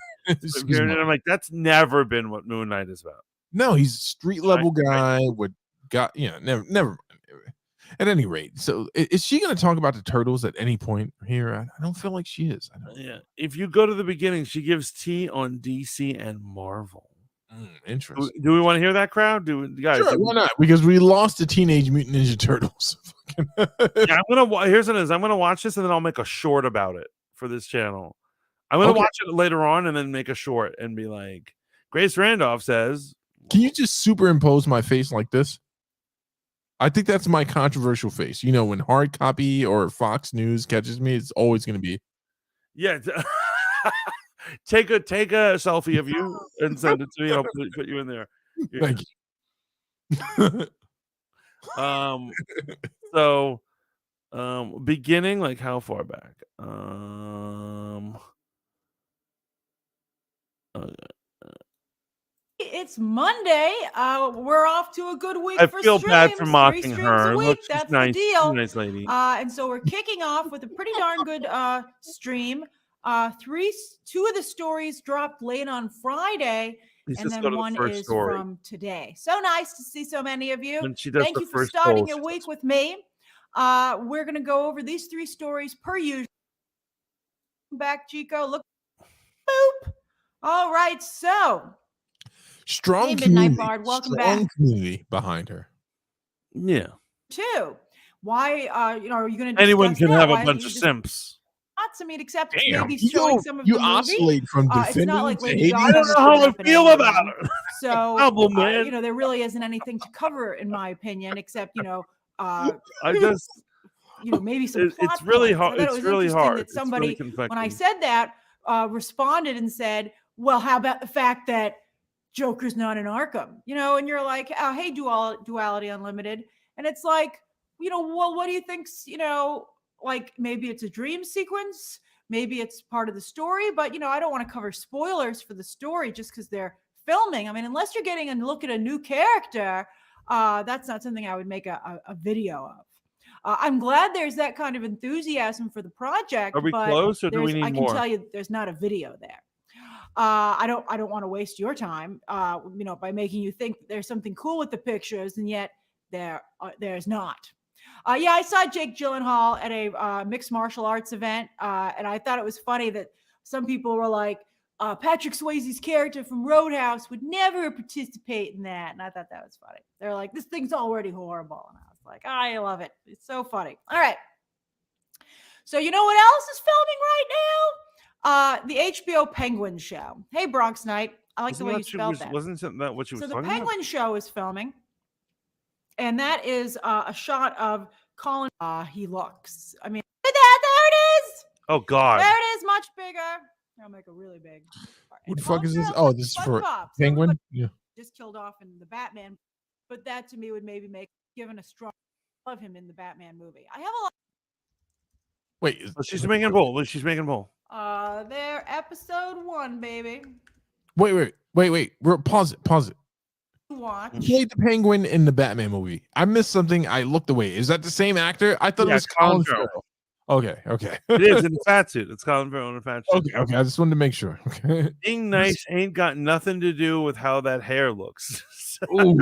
and I'm like, that's never been what Moon Knight is about. No, he's a street level guy. Never. At any rate, so is she going to talk about the turtles at any point here? I don't feel like she is. Yeah. If you go to the beginning, she gives tea on DC and Marvel. Interesting. Do we want to hear that, crowd? Guys? Sure, why not? Because we lost the Teenage Mutant Ninja Turtles. Yeah, here's what it is. I'm gonna watch this and then I'll make a short about it for this channel. I'm gonna watch it later on and then make a short and be like, Grace Randolph says, "Can you just superimpose my face like this?" I think that's my controversial face. You know, when Hard Copy or Fox News catches me, it's always going to be. Yeah. Take a selfie of you and send it to me. I'll put you in there. Yeah. Thank you. So beginning, like how far back? It's Monday. We're off to a good week. I for feel streams. bad for 3 mocking streams her. a week. Look, she's That's nice. the deal. She's a nice lady. And so we're kicking off with a pretty darn good stream. 2 of the stories dropped late on Friday, and then one is from today. So nice to see so many of you. Thank you for starting your week with me. We're going to go over these 3 stories per usual. Back, Chico. Look. Boop. All right. So. Strong Midnight Bard, welcome back. Community behind her. Yeah. 2. Why are you going to anyone can have a bunch of simps? I mean, except Damn, maybe showing some of you the movie. oscillate from defending it's not like to Lady hating. Gaga I don't know how I feel about it. So man. there really isn't anything to cover in my opinion, except I just maybe some. It's really hard. It's really hard. That somebody, really when I said that, responded and said, "Well, how about the fact that Joker's not in Arkham?" And you're like, "Hey, Duality Unlimited," and it's like, well, what do you think's, like maybe it's a dream sequence, maybe it's part of the story, but I don't want to cover spoilers for the story just because they're filming. I mean, unless you're getting a look at a new character, that's not something I would make a video of. I'm glad there's that kind of enthusiasm for the project. Are we but close, or do we need more? I can tell you, there's not a video there. I don't want to waste your time, by making you think there's something cool with the pictures, and yet there's not. Yeah, I saw Jake Gyllenhaal at a mixed martial arts event, and I thought it was funny that some people were like, Patrick Swayze's character from Roadhouse would never participate in that, and I thought that was funny. They're like, this thing's already horrible, and I was like, I love it. It's so funny. All right. So you know what else is filming right now? The HBO Penguin Show. Hey, Bronx Knight. I like the way you spelled that. Wasn't that what you was talking about? So the Penguin Show is filming. And that is a shot of Colin. He looks. I mean, there it is. Oh, God. There it is, much bigger. I'll make it really big. What the fuck is this? Oh, this is for Penguin? Yeah. Just killed off in the Batman. But that to me would maybe make given a strong love him in the Batman movie. I have a lot. Wait. She's making a bowl. She's making a bowl. There, episode 1, baby. Wait. Pause it. Watch. He played the Penguin in the Batman movie. I missed something. I looked away. Is that the same actor? I thought it was Colin Farrell. Okay. It is in a fat suit. It's Colin Farrell in a fat suit. Okay. I just wanted to make sure. Okay. Being nice ain't got nothing to do with how that hair looks. Ooh.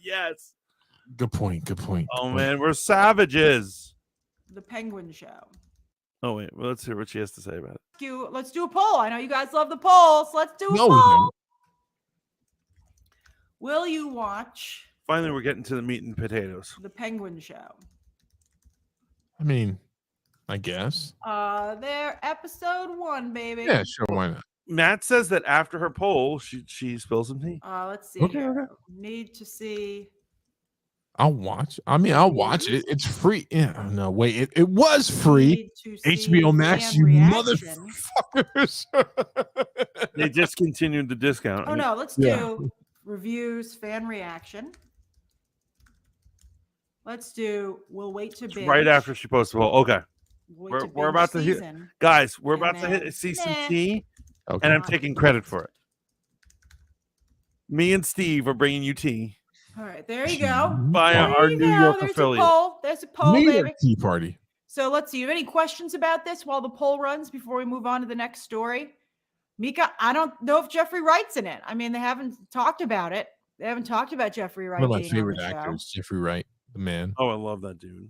Yes. Good point. Man, we're savages. The Penguin Show. Oh wait, well, let's hear what she has to say about it. Let's do a poll. I know you guys love the polls. Let's do a poll. We don't. Will you watch? Finally, we're getting to the meat and potatoes. The Penguin Show. I mean, I guess. There, episode 1, baby. Yeah, sure. Why not? Matt says that after her poll, she spills some tea. Let's see. Okay. Need to see. I'll watch. I'll watch it. It's free. Yeah. No, wait. It was free. HBO Max, you motherfuckers. They discontinued the discount. Oh no, let's do reviews, fan reaction. Let's do. We'll wait to binge. Right after she posts the poll. Okay. We're about to hit, guys. We're about to hit season tea, and I'm taking credit for it. Me and Steve are bringing you tea. All right, there you go. By our New York affiliate. There's a poll, New baby. York Tea Party. So let's see. You have any questions about this while the poll runs before we move on to the next story? Mika, I don't know if Jeffrey Wright's in it. I mean, they haven't talked about it. They haven't talked about Jeffrey Wright One of my being on favorite the show. actors, Jeffrey Wright, the man. Oh, I love that dude.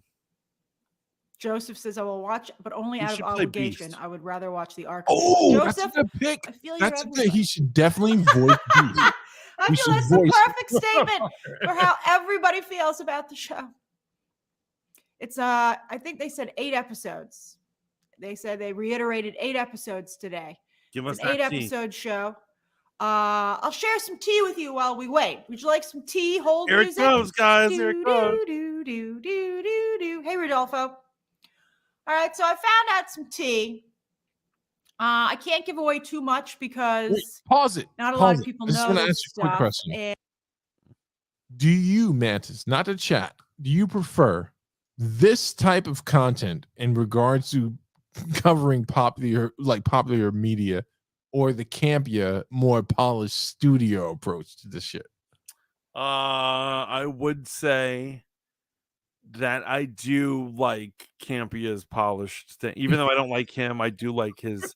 Joseph says, I will watch, but only He out of should play obligation. Beast. I would rather watch the arc. Oh, Joseph, that's a good pick. I feel That's you're a good. He everywhere. should definitely voice Beast. I We feel should that's the voice- perfect statement for how everybody feels about the show. It's I think they said 8 episodes. They said they reiterated 8 episodes today. Give us It's an that tea. 8-episode show. I'll share some tea with you while we wait. Would you like some tea? Hold Here it music. goes, guys. Here it goes. Do. Hey, Rodolfo. All right, so I found out some tea. I can't give away too much because Wait, pause it. not a Pause lot of it. people I just know want to this ask you a quick stuff. question. And Do you, Mantis, not the chat, do you prefer this type of content in regards to covering popular media, or the campia, more polished studio approach to this shit? I would say that I do like Campia's polished thing. Even though I don't like him, I do like his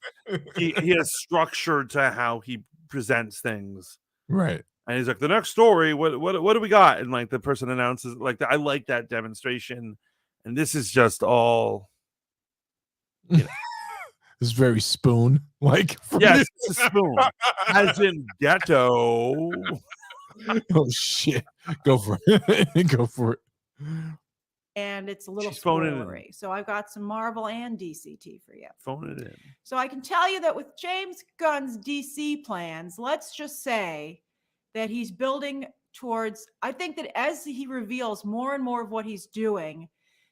he has structure to how he presents things. Right. And he's like, the next story, what do we got? And like the person announces, like I like that demonstration. And this is just all It's very spoon like. yes, it's a spoon. As in ghetto. Oh shit. Go for it. Go for it. and it's a little She's phoning it in. spoilery. So I've got some Marvel and DC tea for you. Phone it in. So I can tell you that with James Gunn's DC plans, let's just say that he's building towards, I think that as he reveals more and more of what he's doing,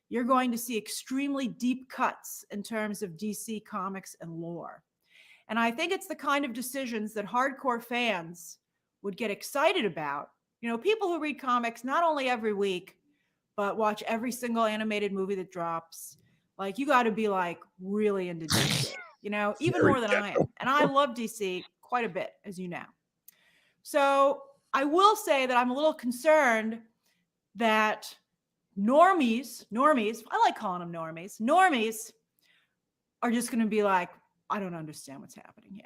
you're going to see extremely deep cuts in terms of DC comics and lore. And I think it's the kind of decisions that hardcore fans would get excited about. You know, people who read comics not only every week, but watch every single animated movie that drops. Like, you got to be like really into DC, you know, even Very more than I am. And I love DC quite a bit, as you know. So I will say that I'm a little concerned that normies, I like calling them normies are just going to be like, I don't understand what's happening here.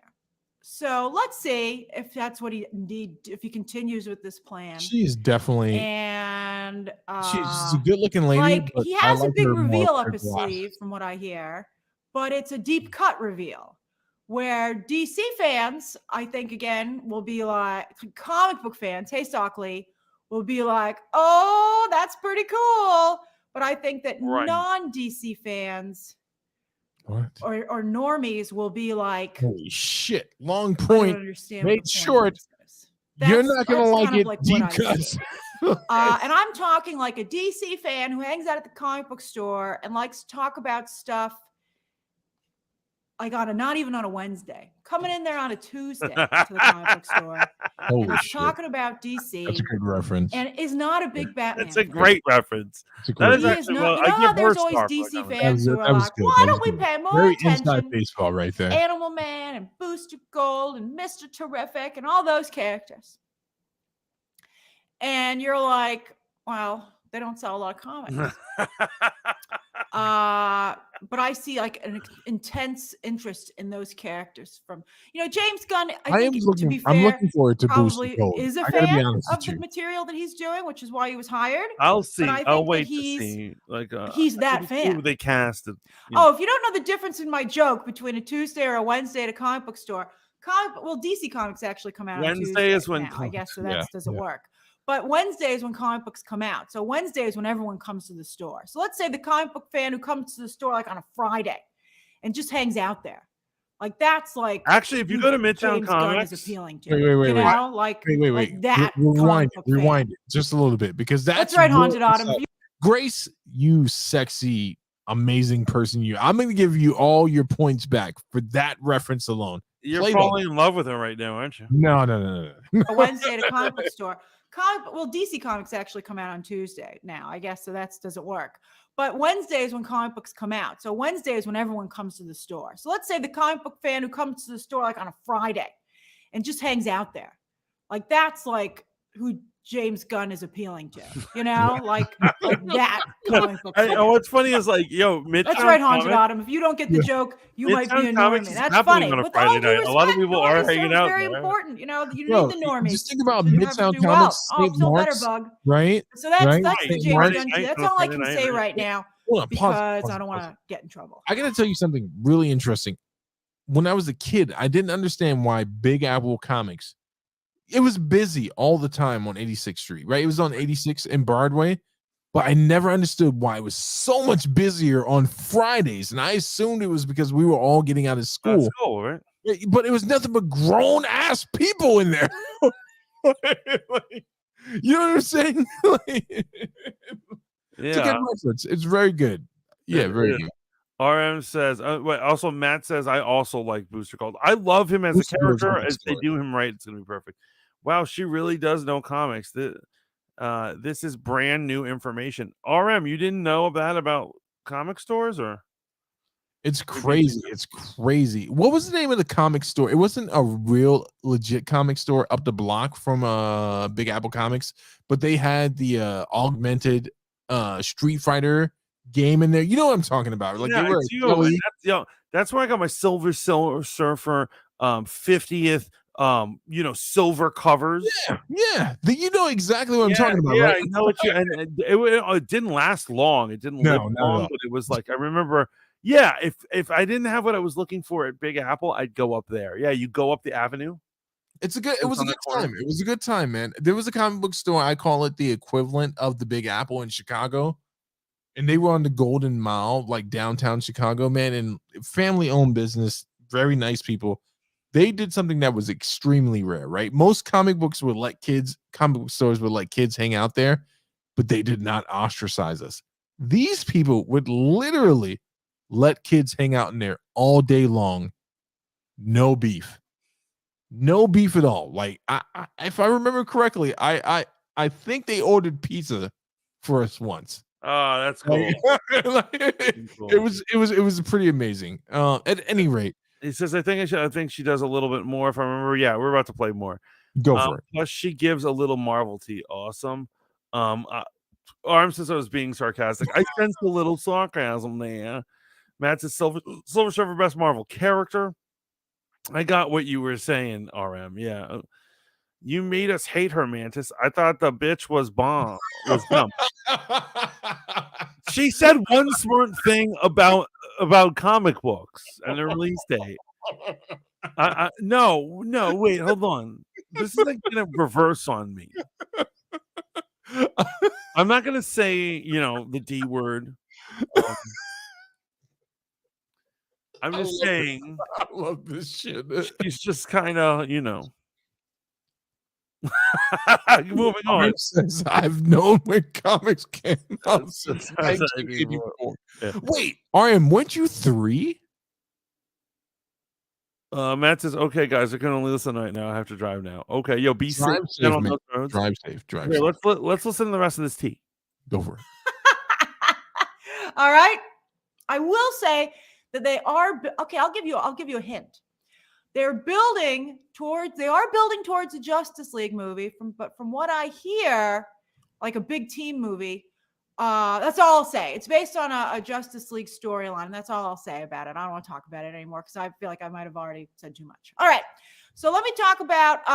So let's see if that's what if he continues with this plan. She is definitely, And she's a good looking lady. like but he I has like a big her more reveal for up her his glasses. sleeve, from what I hear, but it's a deep cut reveal where DC fans, I think, again, will be like, comic book fans, hey Stockley, will be like, oh, that's pretty cool. But I think that Right. non-DC fans What? or normies will be like, Holy shit. Long I don't point. understand made what the point short. of this is. You're That's- not going to that's like kind of it. like Deep what I cuts. see. And I'm talking like a DC fan who hangs out at the comic book store and likes to talk about stuff like not even on a Wednesday, coming in there on a Tuesday to the comic book store Holy and is shit. talking about That's DC a good reference. and is not a big Batman. It's a fan. great reference. It's a That great is He reference. is actually, not. well, You know I how give there's her always star for DC that conversation. fans who are That was like, good. why That don't was we good. pay more Very attention inside baseball right there. Animal Man and Booster Gold and Mr. Terrific and all those characters? And you're like, well, they don't sell a lot of comics. But I see like an intense interest in those characters from, you know, James Gunn. I think, to be fair, I'm looking forward to Booster probably Gold. is a I gotta be fan honest of with the you. material that he's doing, which is why he was hired. I'll see. I I'll think that wait to he's- see. Like he's that maybe see who fan. they casted. Oh, if you don't know the difference in my joke between a Tuesday or a Wednesday at a comic book store, DC comics actually come out on Wednesday Tuesday is when now. I guess so. Yeah, That doesn't yeah. work. But Wednesday is when comic books come out. So Wednesday is when everyone comes to the store. So let's say the comic book fan who comes to the store like on a Friday and just hangs out there. Like that's like Actually, if you who go to Midtown James Gunn Comics, is appealing to. Wait, you wait. know, like Wait. that. Rewind comic it. book fan. Rewind it just a little bit because that's That's right, real Haunted Autumn. inside. Grace, you sexy, amazing person. I'm going to give you all your points back for that reference alone. you're Play falling in love with her right now, aren't you? No. A Wednesday at a comic book store. DC comics actually come out on Tuesday now, I guess, so that doesn't work. But Wednesday is when comic books come out. So Wednesday is when everyone comes to the store. So let's say the comic book fan who comes to the store like on a Friday and just hangs out there. Like that's like who James Gunn is appealing to, like that comic book. What's funny is like, yo, Midtown That's right, Haunted Comics, Autumn. If you don't get the joke, you might be a Midtown Comics normie. is That's happening funny. on a With Friday all due night. A lot of respect, people are normies hanging out very there. important. You need Bro, the normies. just think about So you have to Midtown do Comics, well. St. Oh, feel better, Mark's, Bug. right? So that's Right? the St. James Mark's. Gunn. Night, That's on a all I Friday can night, say right? right now Hold on, because I don't want to get in trouble. I gotta tell you something really interesting. When I was a kid, I didn't understand why Big Apple Comics. It was busy all the time on 86th Street, right? It was on 86 in Broadway, but I never understood why it was so much busier on Fridays. And I assumed it was because we were all getting out of school. Right? But it was nothing but grown ass people in there. You know what I'm saying? It's a good reference. It's very good. Yeah, very good. RM says, wait, also Matt says, I also like Booster Gold. I love him as Booster a Gold's character. a good As they story. do him right, it's going to be perfect. Wow, she really does know comics. This is brand new information. RM, you didn't know that about comic stores, or? It's crazy. It's crazy. What was the name of the comic store? It wasn't a real legit comic store up the block from Big Apple Comics, but they had the augmented Street Fighter game in there. You know what I'm talking about? Like, Yeah, they were it's you. And that's where I got my Silver Surfer 50th silver covers. Yeah. You know exactly what I'm talking about, Yeah, right? I know what you. And it didn't last long. It didn't live No, not at long, all. but it was like I remember. Yeah, if I didn't have what I was looking for at Big Apple, I'd go up there. Yeah, you go up the avenue. It was a good time. It was a good time, man. There was a comic book store. I call it the equivalent of the Big Apple in Chicago. And they were on the Golden Mile, like downtown Chicago, man. And family-owned business, very nice people. They did something that was extremely rare, right? Most comic book stores would let kids hang out there, but they did not ostracize us. These people would literally let kids hang out in there all day long. No beef at all. Like, if I remember correctly, I think they ordered pizza for us once. Oh, that's cool. It was pretty amazing. At any rate, he says, I think she does a little bit more. If I remember, yeah, we're about to play more. Go for it. Plus, she gives a little Marvel tea. Awesome. Arm says I was being sarcastic. I sense a little sarcasm there. Matt says Silver Surfer best Marvel character. I got what you were saying, RM. Yeah. You made us hate her, Mantis. I thought the bitch was bomb. Was dumb. She said one smart thing about comic books and the release date. No, wait, hold on. This is like gonna reverse on me. I'm not gonna say, the D word. I'm just saying. I love this shit. She's just kind of, moving on. Says, I've known when comics came out since 1984. Yeah. Wait, RM, weren't you 3? Matt says, okay, guys, I can only listen right now. I have to drive now. Okay, yo, be safe. Drive safe. Okay, let's listen to the rest of this tea. Go for it. All right. I will say that they are okay. I'll give you a hint. They are building towards a Justice League movie. From what I hear, like a big team movie. That's all I'll say. It's based on a Justice League storyline. That's all I'll say about it. I don't want to talk about it anymore because I feel like I might have already said too much. All right. So let me talk about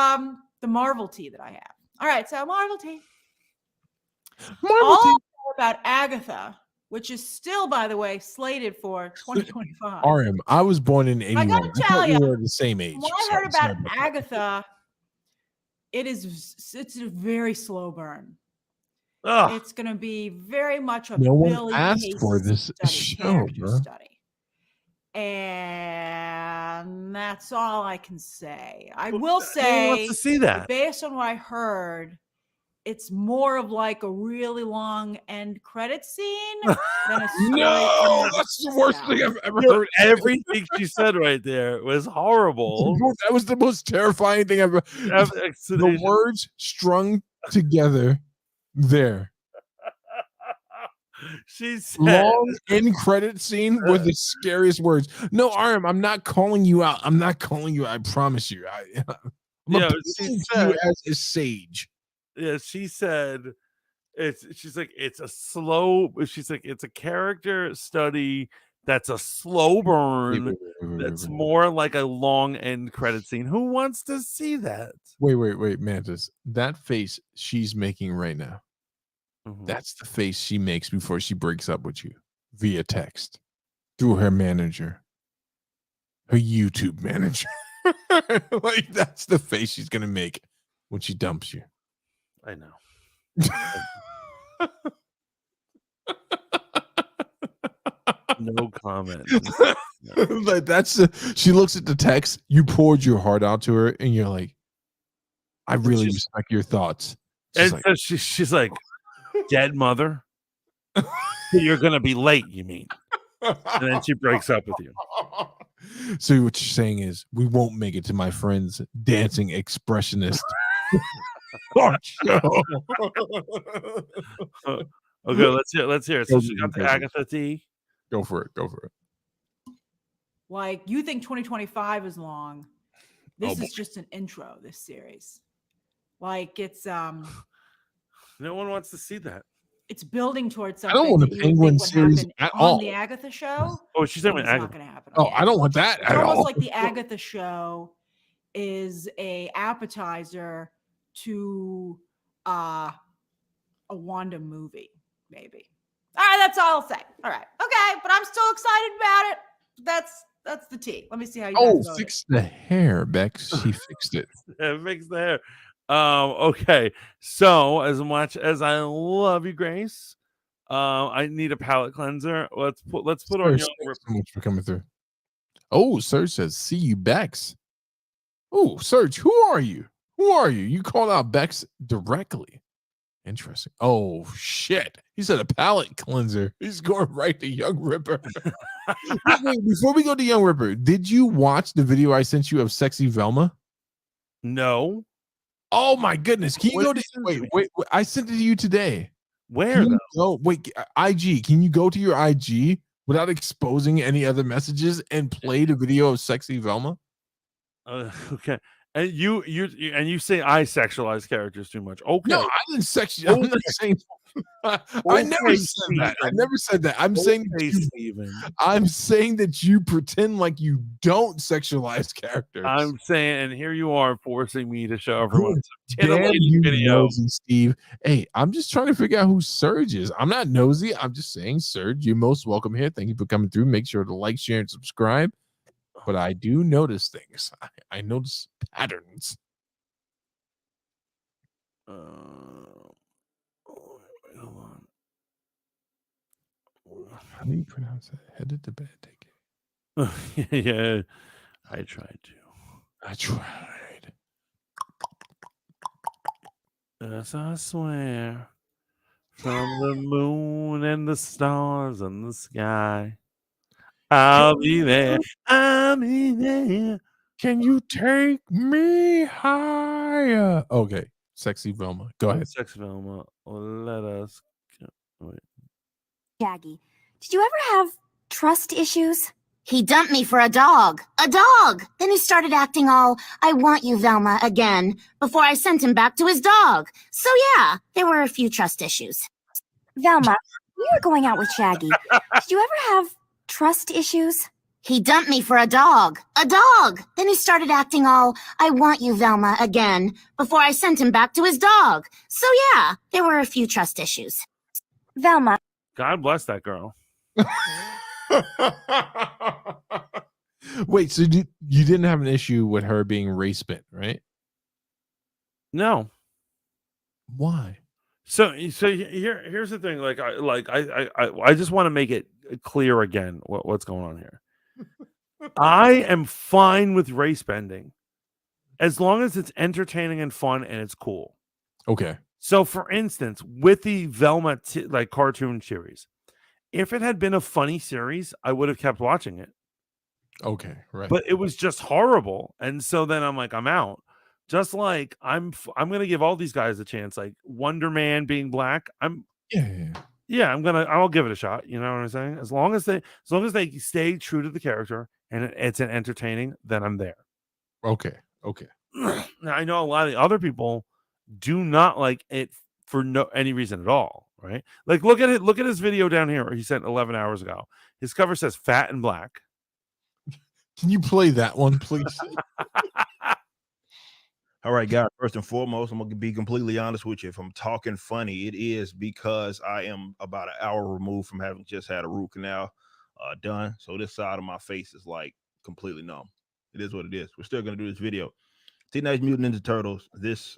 the Marvel tea that I have. All right. So Marvel tea. About Agatha, which is still, by the way, slated for 2025. RM, I was born in 81. I gotta tell you, we're the same age. When I heard about Agatha, it's a very slow burn. Ugh. It's going to be very much a no Billy one asked Case for this show, bro. study. And that's all I can say. I will say, wants to see that. Based on what I heard, it's more of like a really long end credit scene than a No, that's the worst thing I've ever heard. Everything she said right there was horrible. That was the most terrifying thing I've ever. The words strung together there. She said, long end credit scene were the scariest words. No, RM, I'm not calling you out. I promise you. I'm appealing to you as a sage. Yeah, she said she's like it's a character study that's a slow burn that's more like a long end credit scene. Who wants to see that? Wait, Mantis. That face she's making right now. That's the face she makes before she breaks up with you via text through her manager, her YouTube manager. Like that's the face she's gonna make when she dumps you. I know. No comment. Like she looks at the text, you poured your heart out to her, and you're like, I really respect your thoughts. She's like, dead mother. You're gonna be late, you mean? And then she breaks up with you. So what you're saying is we won't make it to my friend's dancing expressionist. Okay, let's hear it. So she got to Agatha T. Go for it. Like, you think 2025 is long. This is just an intro, this series. Like, it's no one wants to see that. It's building towards something. I don't want a Penguin series at all. On the Agatha show. Oh, she's saying Agatha. Not going to happen. Oh, I don't want that it's at all. It's almost like the Agatha show is a appetizer to a Wanda movie, maybe. All right, that's all I'll say. All right, okay, but I'm still excited about it. That's the tea. Let me see how you guys voted. Fix the hair, Bex. She fixed it. Fix the hair. Okay, so as much as I love you, Grace, I need a palate cleanser. Let's put on Young Ripper. So much for coming through. Oh, Serge says, "See you, Bex." Oh, Serge, who are you? You called out Bex directly. Interesting. Oh shit! He said a palate cleanser. He's going right to Young Ripper. Wait, before we go to Young Ripper, did you watch the video I sent you of Sexy Velma? No. Oh my goodness! Can you go to wait? I sent it to you today. Where though? Oh wait, IG. Can you go to your IG without exposing any other messages and play the video of Sexy Velma? Okay. And you say I sexualize characters too much. Okay. No, I didn't sexualize. I'm not saying. I never said that. I never said that. I'm saying that you pretend like you don't sexualize characters. I'm saying, and here you are forcing me to show everyone some titillating video. Nosy, Steve. Hey, I'm just trying to figure out who Serge is. I'm not nosy. I'm just saying, Serge, you're most welcome here. Thank you for coming through. Make sure to like, share, and subscribe. But I do notice things. I notice patterns. Hold on. How do you pronounce it? Headed to bed. Take it. Yeah, I tried to. I tried. Yes, I swear. From the moon and the stars and the sky, I'll be there. I'll be there. Can you take me higher? Okay, Sexy Velma. Go ahead. Sexy Velma. Let us. Wait. Shaggy, did you ever have trust issues? He dumped me for a dog. A dog! Then he started acting all, I want you, Velma, again, before I sent him back to his dog. So yeah, there were a few trust issues. Velma, you were going out with Shaggy. Did you ever have trust issues? He dumped me for a dog. A dog! Then he started acting all, I want you, Velma, again, before I sent him back to his dog. So yeah, there were a few trust issues. Velma. God bless that girl. Wait, so you didn't have an issue with her being race bent, right? No. Why? So here's the thing. I just want to make it clear again what's going on here. I am fine with race bending as long as it's entertaining and fun and it's cool. Okay. So, for instance, with the Velma cartoon series, if it had been a funny series, I would have kept watching it. Okay, right. But it was just horrible, and so then I'm like, I'm out. Just like I'm gonna give all these guys a chance. Like Wonder Man being black, I'll give it a shot. You know what I'm saying? As long as they stay true to the character and it's an entertaining, then I'm there. Okay. Now I know a lot of the other people do not like it for any reason at all, right? Like look at it. Look at his video down here where he sent 11 hours ago. His cover says "fat and black." Can you play that one, please? All right, guys. First and foremost, I'm gonna be completely honest with you. If I'm talking funny, it is because I am about an hour removed from having just had a root canal done. So this side of my face is like completely numb. It is what it is. We're still gonna do this video. Teenage Mutant Ninja Turtles. This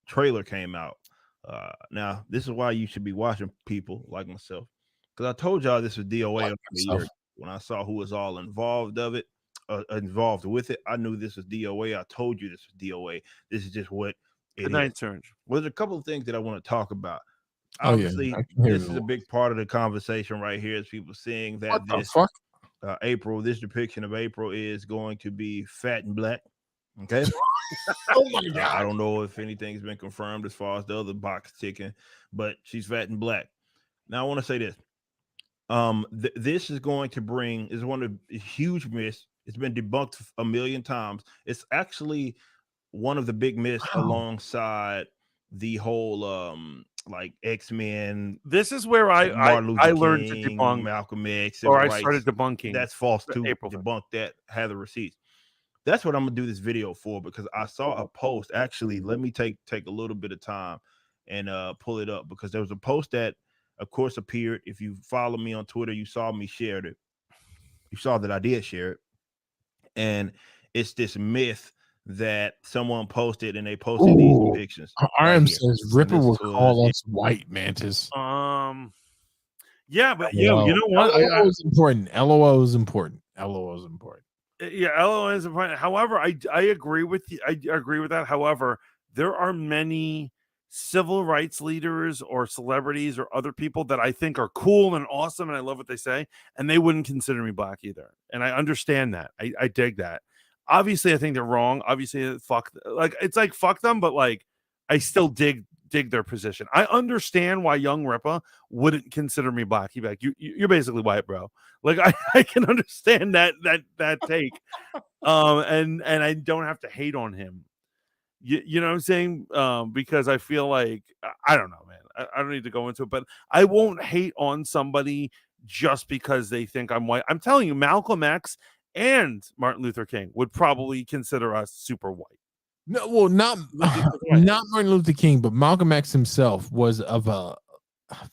trailer came out. Now this is why you should be watching, people like myself, because I told y'all this was DOA when I saw who was all involved with it. I knew this was DOA. I told you this was DOA. This is just what it is. Well, there's a couple of things that I want to talk about. Obviously, this is a big part of the conversation right here, is people seeing that this depiction of April is going to be fat and black. Okay. Oh my God. I don't know if anything's been confirmed as far as the other box ticking, but she's fat and black. Now I want to say this. This is going to bring is one of the huge myths. It's been debunked a million times. It's actually one of the big myths alongside the whole like X-Men. This is where I learned to debunk Malcolm X, or I started debunking. That's false too. Debunk that. Have the receipts. That's what I'm gonna do this video for, because I saw a post. Actually, let me take a little bit of time and pull it up, because there was a post that, of course, appeared. If you follow me on Twitter, you saw me share it. You saw that I did share it. And it's this myth that someone posted, and they posted these depictions. RM says Ripper will call us white, Mantis. Yeah, but you know what? LOL is important. LOL is important. LOL is important. Yeah, LOL is important. However, I agree with you. I agree with that. However, there are many civil rights leaders or celebrities or other people that I think are cool and awesome, and I love what they say, and they wouldn't consider me black either. And I understand that. I dig that. Obviously, I think they're wrong. Obviously, fuck them, but like I still dig their position. I understand why Young Ripper wouldn't consider me black. He'd be like, you're basically white, bro. Like I can understand that take. And I don't have to hate on him. You know what I'm saying? Because I feel like, I don't know, man. I don't need to go into it, but I won't hate on somebody just because they think I'm white. I'm telling you, Malcolm X and Martin Luther King would probably consider us super white. No, well, not Martin Luther King, but Malcolm X himself was of a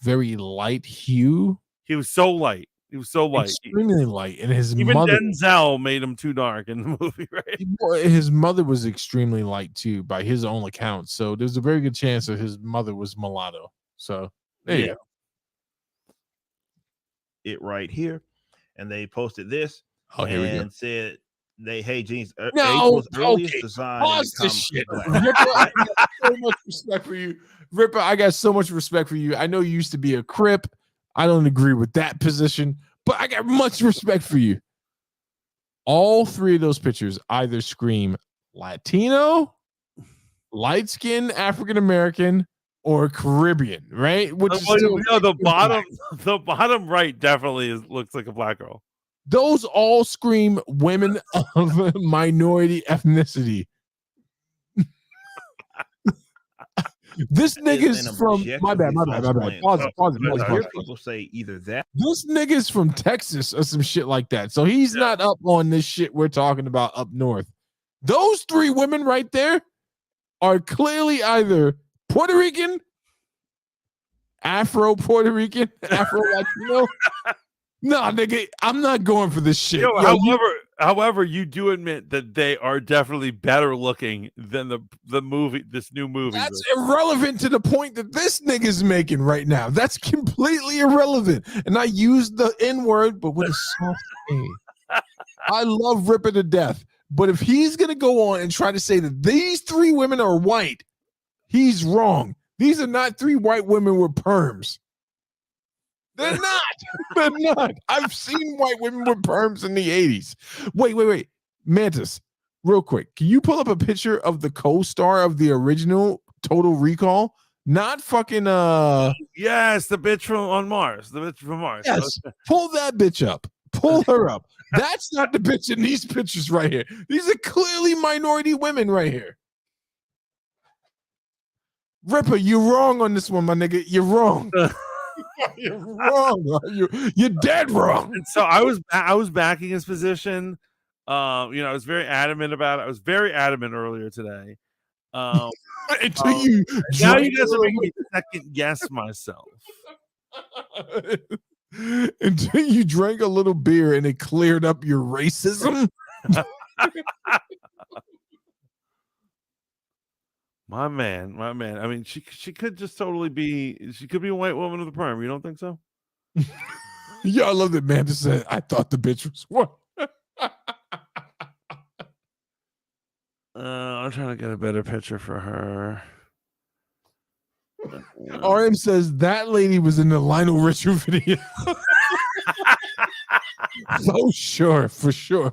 very light hue. He was so light. He was so light, extremely light, and even Denzel made him too dark in the movie, right? His mother was extremely light too, by his own account. So there's a very good chance that his mother was mulatto. So there you go. It right here, and they posted this. Oh, here we go. And said hey, Jeans. No, earliest design. Pause this shit. Ripper, I got so much respect for you. Ripper, I got so much respect for you. I know you used to be a Crip. I don't agree with that position, but I got much respect for you. All three of those pictures either scream Latino, light skinned African American, or Caribbean, right? Which is the bottom right definitely looks like a black girl. Those all scream women of minority ethnicity. This nigga's from my bad. Pause. People say either that. This nigga's from Texas or some shit like that. So he's not up on this shit we're talking about up north. Those three women right there are clearly either Puerto Rican, Afro-Puerto Rican, Afro-Latino. No, nigga, I'm not going for this shit. However, you do admit that they are definitely better looking than the movie, this new movie. That's irrelevant to the point that this nigga's making right now. That's completely irrelevant. And I use the N-word, but with a soft A. I love Ripper to death. But if he's going to go on and try to say that these three women are white, he's wrong. These are not three white women with perms. They're not. They're not. I've seen white women with perms in the 80s. Wait. Mantis, real quick. Can you pull up a picture of the co-star of the original Total Recall? Not fucking Yes, the bitch on Mars. The bitch from Mars. Yes. Pull that bitch up. Pull her up. That's not the bitch in these pictures right here. These are clearly minority women right here. Ripper, you're wrong on this one, my nigga. You're wrong. You're wrong. You're dead wrong. And so I was backing his position. I was very adamant about it. I was very adamant earlier today. Until you now you guys are making me second guess myself. Until you drank a little beer and it cleared up your racism. My man. I mean, she could just totally be. She could be a white woman with a perm. You don't think so? Yeah, I love that Mantis said, I thought the bitch was what? I'm trying to get a better picture for her. RM says that lady was in the Lionel Richie video. Oh, sure, for sure.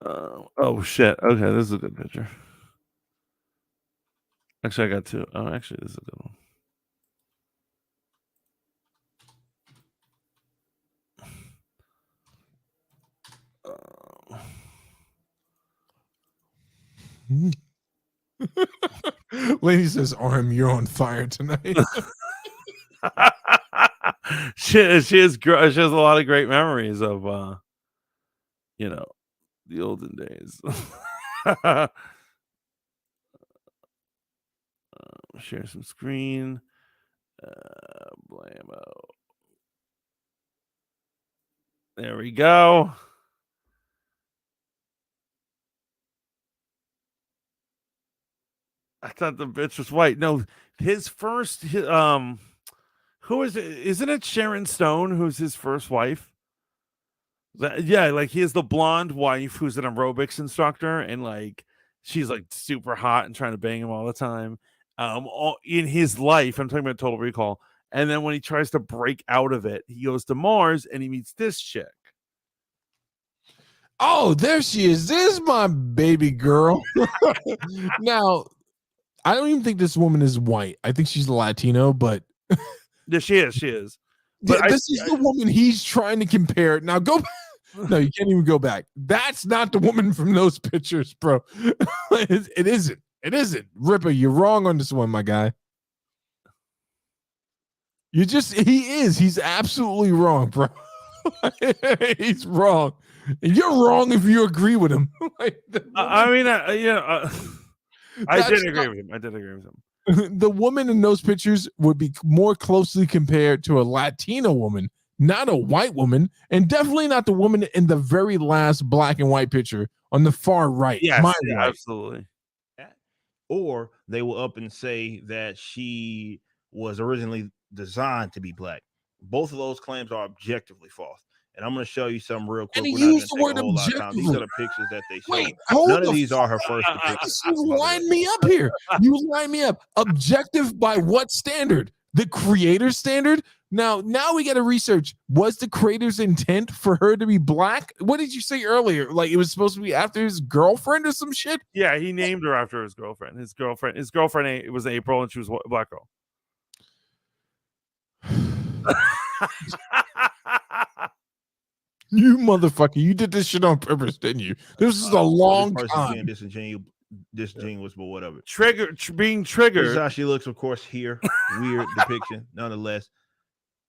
Oh shit. Okay, this is a good picture. Actually, I got two. Oh, actually, this is a good one. Lady says, RM, you're on fire tonight. she has a lot of great memories of the olden days. Share some screen. Blammo. There we go. I thought the bitch was white. No, his first who is it? Isn't it Sharon Stone who's his first wife? Yeah, like he has the blonde wife who's an aerobics instructor, and like she's like super hot and trying to bang him all the time. In his life, I'm talking about Total Recall. And then when he tries to break out of it, he goes to Mars and he meets this chick. Oh, there she is. There's my baby girl. Now, I don't even think this woman is white. I think she's Latino, but yeah, she is. But this is the woman he's trying to compare. Now go back. No, you can't even go back. That's not the woman from those pictures, bro. It isn't. It isn't. Ripper, you're wrong on this one, my guy. He is. He's absolutely wrong, bro. He's wrong. And you're wrong if you agree with him. I did agree with him. The woman in those pictures would be more closely compared to a Latina woman, not a white woman, and definitely not the woman in the very last black and white picture on the far right. Yes, right. Absolutely. Or they will up and say that she was originally designed to be black. Both of those claims are objectively false. And I'm going to show you some real quick. And We're he not used the word gonna take a whole lot of time. These are the pictures that they show. None of these are her first depictions. You line me up here. You line me up. Objective by what standard? The creator's standard? Now we got to research. Was the creator's intent for her to be black? What did you say earlier? Like it was supposed to be after his girlfriend or some shit? Yeah, he named her after his girlfriend. His girlfriend it was April, and she was a black girl. You motherfucker! You did this shit on purpose, didn't you? This is a long time. Being disingenuous, but whatever. Being triggered. This is how she looks, of course. Here, weird depiction, nonetheless.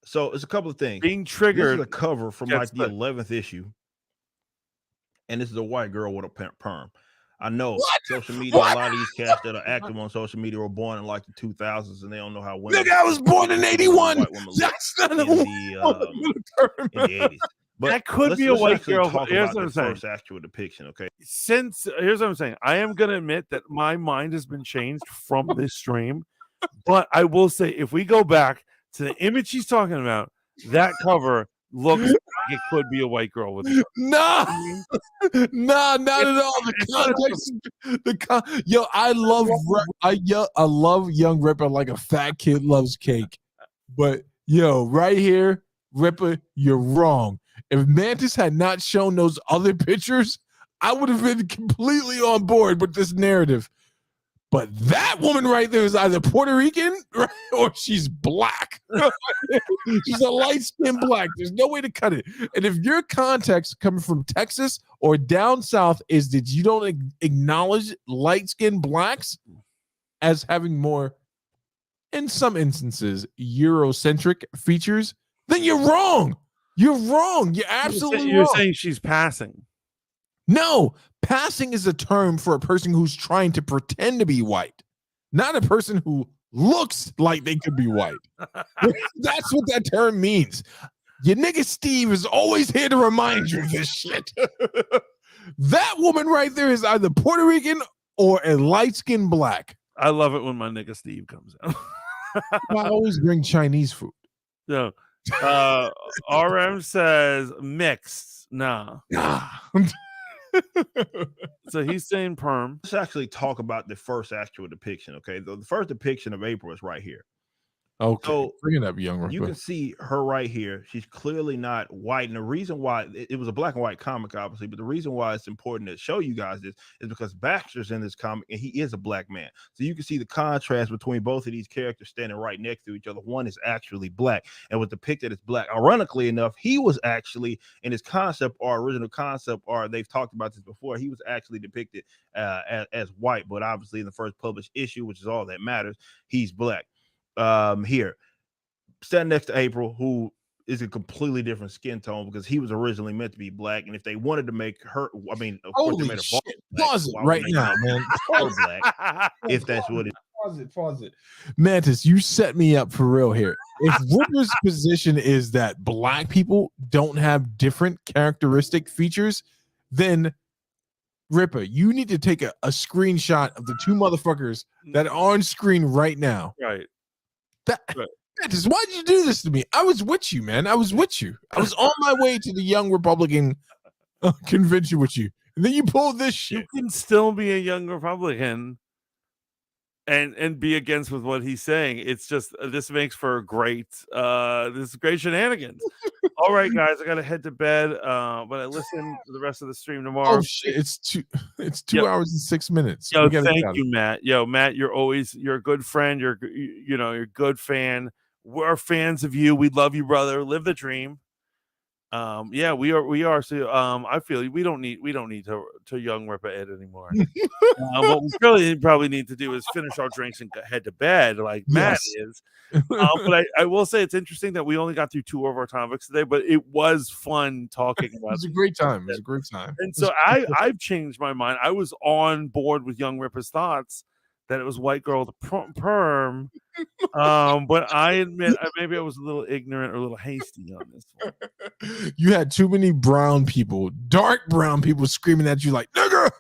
So it's a couple of things. Being triggered. This is a cover from like the 11th issue, and this is a white girl with a perm. I know social media. A lot of these cats that are active on social media were born in like the 2000s, and they don't know how women. Nigga, I was born in 81. That's not in the 80s. But that could be a white girl. Here's what I'm saying. First actual depiction, okay. Here's what I'm saying. I am gonna admit that my mind has been changed from this stream, but I will say if we go back to the image he's talking about, that cover looks like it could be a white girl with it. No, not at all. The context, yo, I love young Ripper like a fat kid loves cake. But yo, right here, Ripper, you're wrong. If Mantis had not shown those other pictures, I would have been completely on board with this narrative. But that woman right there is either Puerto Rican or she's black. She's a light-skinned black. There's no way to cut it. And if your context coming from Texas or down south is that you don't acknowledge light-skinned blacks as having more, in some instances, Eurocentric features, then you're wrong. You're wrong. You're absolutely You're wrong. saying she's passing. No, passing is a term for a person who's trying to pretend to be white, not a person who looks like they could be white. That's what that term means. Your nigga Steve is always here to remind you of this shit. That woman right there is either Puerto Rican or a light-skinned black. I love it when my nigga Steve comes out. I always bring Chinese food. No. RM says mixed. Nah. So he's saying perm. Let's actually talk about the first actual depiction. Okay, the first depiction of April is right here. Okay, so bring it up, young. You can see her right here. She's clearly not white, and the reason why it was a black and white comic, obviously, but the reason why it's important to show you guys this is because Baxter's in this comic, and he is a black man. So you can see the contrast between both of these characters standing right next to each other. One is actually black and was depicted as black. Ironically enough, he was actually in his concept art, original concept art. They've talked about this before. He was actually depicted as white, but obviously in the first published issue, which is all that matters, he's black. Here, standing next to April, who is a completely different skin tone because he was originally meant to be black, and if they wanted to make her, I mean, of course they made her black. Pause it right now, man. Black, if that's what it is. Pause it. Mantis, you set me up for real here. If Ripper's position is that black people don't have different characteristic features, then Ripper, you need to take a screenshot of the two motherfuckers that are on screen right now. Right. Mantis, why'd you do this to me? I was with you, man. I was with you. I was on my way to the Young Republican convention with you. And then you pulled this shit. You can still be a young Republican and be against with what he's saying. It's just this makes for a great shenanigans. All right, guys, I gotta head to bed. But I listen to the rest of the stream tomorrow. Oh shit, it's 2 hours and 6 minutes. Yo, thank you, Matt. Yo, Matt, you're a good friend. You're a good fan. We're fans of you. We love you, brother. Live the dream. Yeah, we are. So I feel we don't need to young Ripper Ed anymore. What we really probably need to do is finish our drinks and head to bed like Matt is. But I will say it's interesting that we only got through 2 of our topics today, but it was fun talking about it. It was a great time. It was a great time. And so I've changed my mind. I was on board with young Ripper's thoughts that it was white girl to perm. But I admit maybe I was a little ignorant or a little hasty on this one. You had too many brown people, dark brown people screaming at you like, nigga,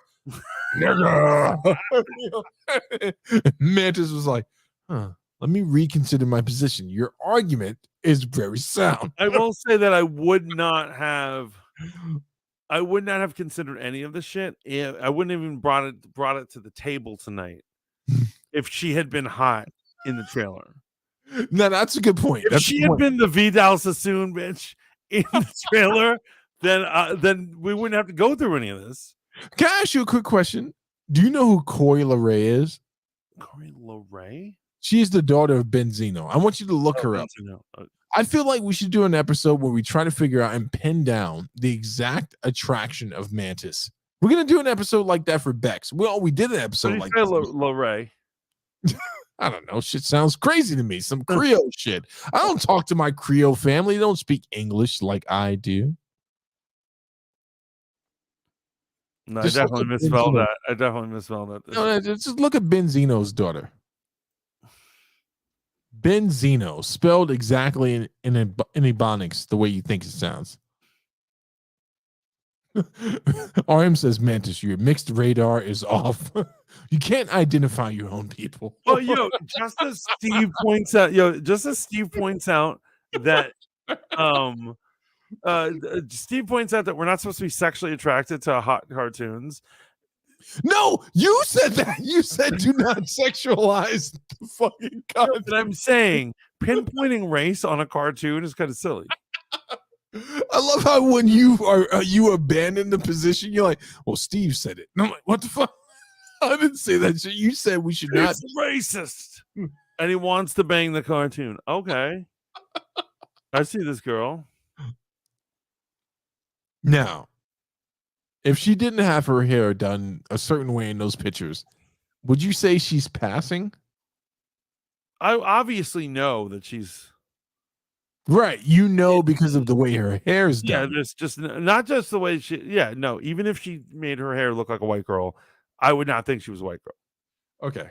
nigga. Mantis was like, let me reconsider my position. Your argument is very sound. I will say that I would not have considered any of the shit. I wouldn't even brought it to the table tonight if she had been hot in the trailer. No, that's a good point. If she had been the Vidal Sassoon bitch in the trailer, then we wouldn't have to go through any of this. Can I ask you a quick question? Do you know who Coy LeRae is? Coy LeRae? She's the daughter of Benzino. I want you to look her up. I feel like we should do an episode where we try to figure out and pin down the exact attraction of Mantis. We're gonna do an episode like that for Bex. Well, we did an episode like that. LeRae. I don't know. Shit sounds crazy to me. Some Creole shit. I don't talk to my Creole family. They don't speak English like I do. No, I definitely misspelled that. I definitely misspelled that. No, just look at Benzino's daughter. Benzino, spelled exactly in Ebonics the way you think it sounds. RM says, Mantis, your mixed radar is off. You can't identify your own people. Well, just as Steve points out that Steve points out that we're not supposed to be sexually attracted to hot cartoons. No, you said that. You said do not sexualize the fucking content. But I'm saying pinpointing race on a cartoon is kind of silly. I love how when you abandon the position, you're like, well, Steve said it. And I'm like, what the fuck? I didn't say that shit. You said we should not. It's racist. And he wants to bang the cartoon. Okay. I see this girl. Now, if she didn't have her hair done a certain way in those pictures, would you say she's passing? I obviously know that she's right. Because of the way her hair is done. Yeah, there's just not just the way she. Yeah, no. Even if she made her hair look like a white girl, I would not think she was a white girl. Okay,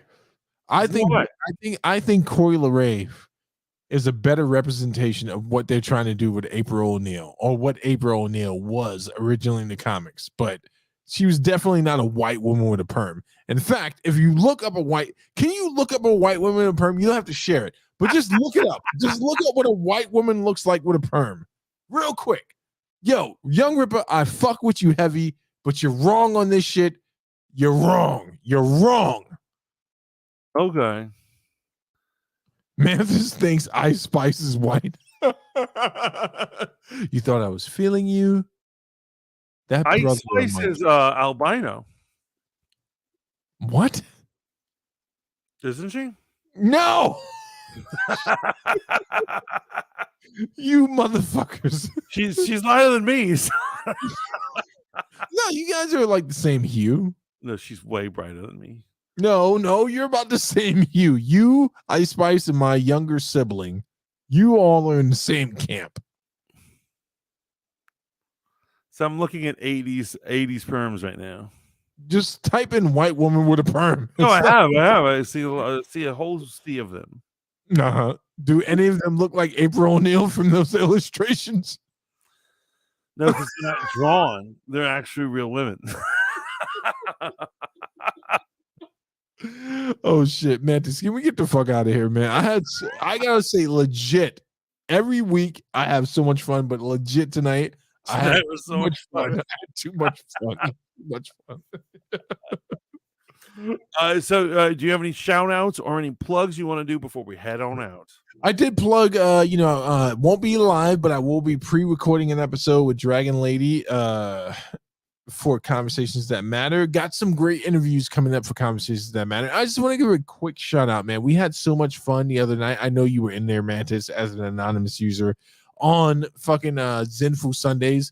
I think Corey LeRae is a better representation of what they're trying to do with April O'Neil, or what April O'Neil was originally in the comics. But she was definitely not a white woman with a perm. In fact, if you look up can you look up a white woman with a perm? You don't have to share it, but just look it up. Just look up what a white woman looks like with a perm, real quick. Yo, Young Ripper, I fuck with you heavy, but you're wrong on this shit. You're wrong. You're wrong. Okay. Mantis thinks Ice Spice is white. You thought I was feeling you? That Ice Spice is albino. What? Isn't she? No. You motherfuckers. She's lighter than me. No, you guys are like the same hue. No, she's way brighter than me. No, you're about the same hue. You, Ice Spice, and my younger sibling, you all are in the same camp. So I'm looking at 80s perms right now. Just type in white woman with a perm. No, I have. I see a whole sea of them. Uh-huh. Do any of them look like April O'Neil from those illustrations? No, because they're not drawn. They're actually real women. Oh shit, Mantis, can we get the fuck out of here, man? I gotta say, legit, every week I have so much fun, but legit tonight I had so much fun. I had too much fun. Too much fun. So do you have any shout outs or any plugs you want to do before we head on out? I did plug won't be live, but I will be pre-recording an episode with Dragon Lady for Conversations That Matter. Got some great interviews coming up for Conversations That Matter. I just want to give a quick shout out, man. We had so much fun the other night. I know you were in there, Mantis, as an anonymous user on fucking Zenfu Sundays.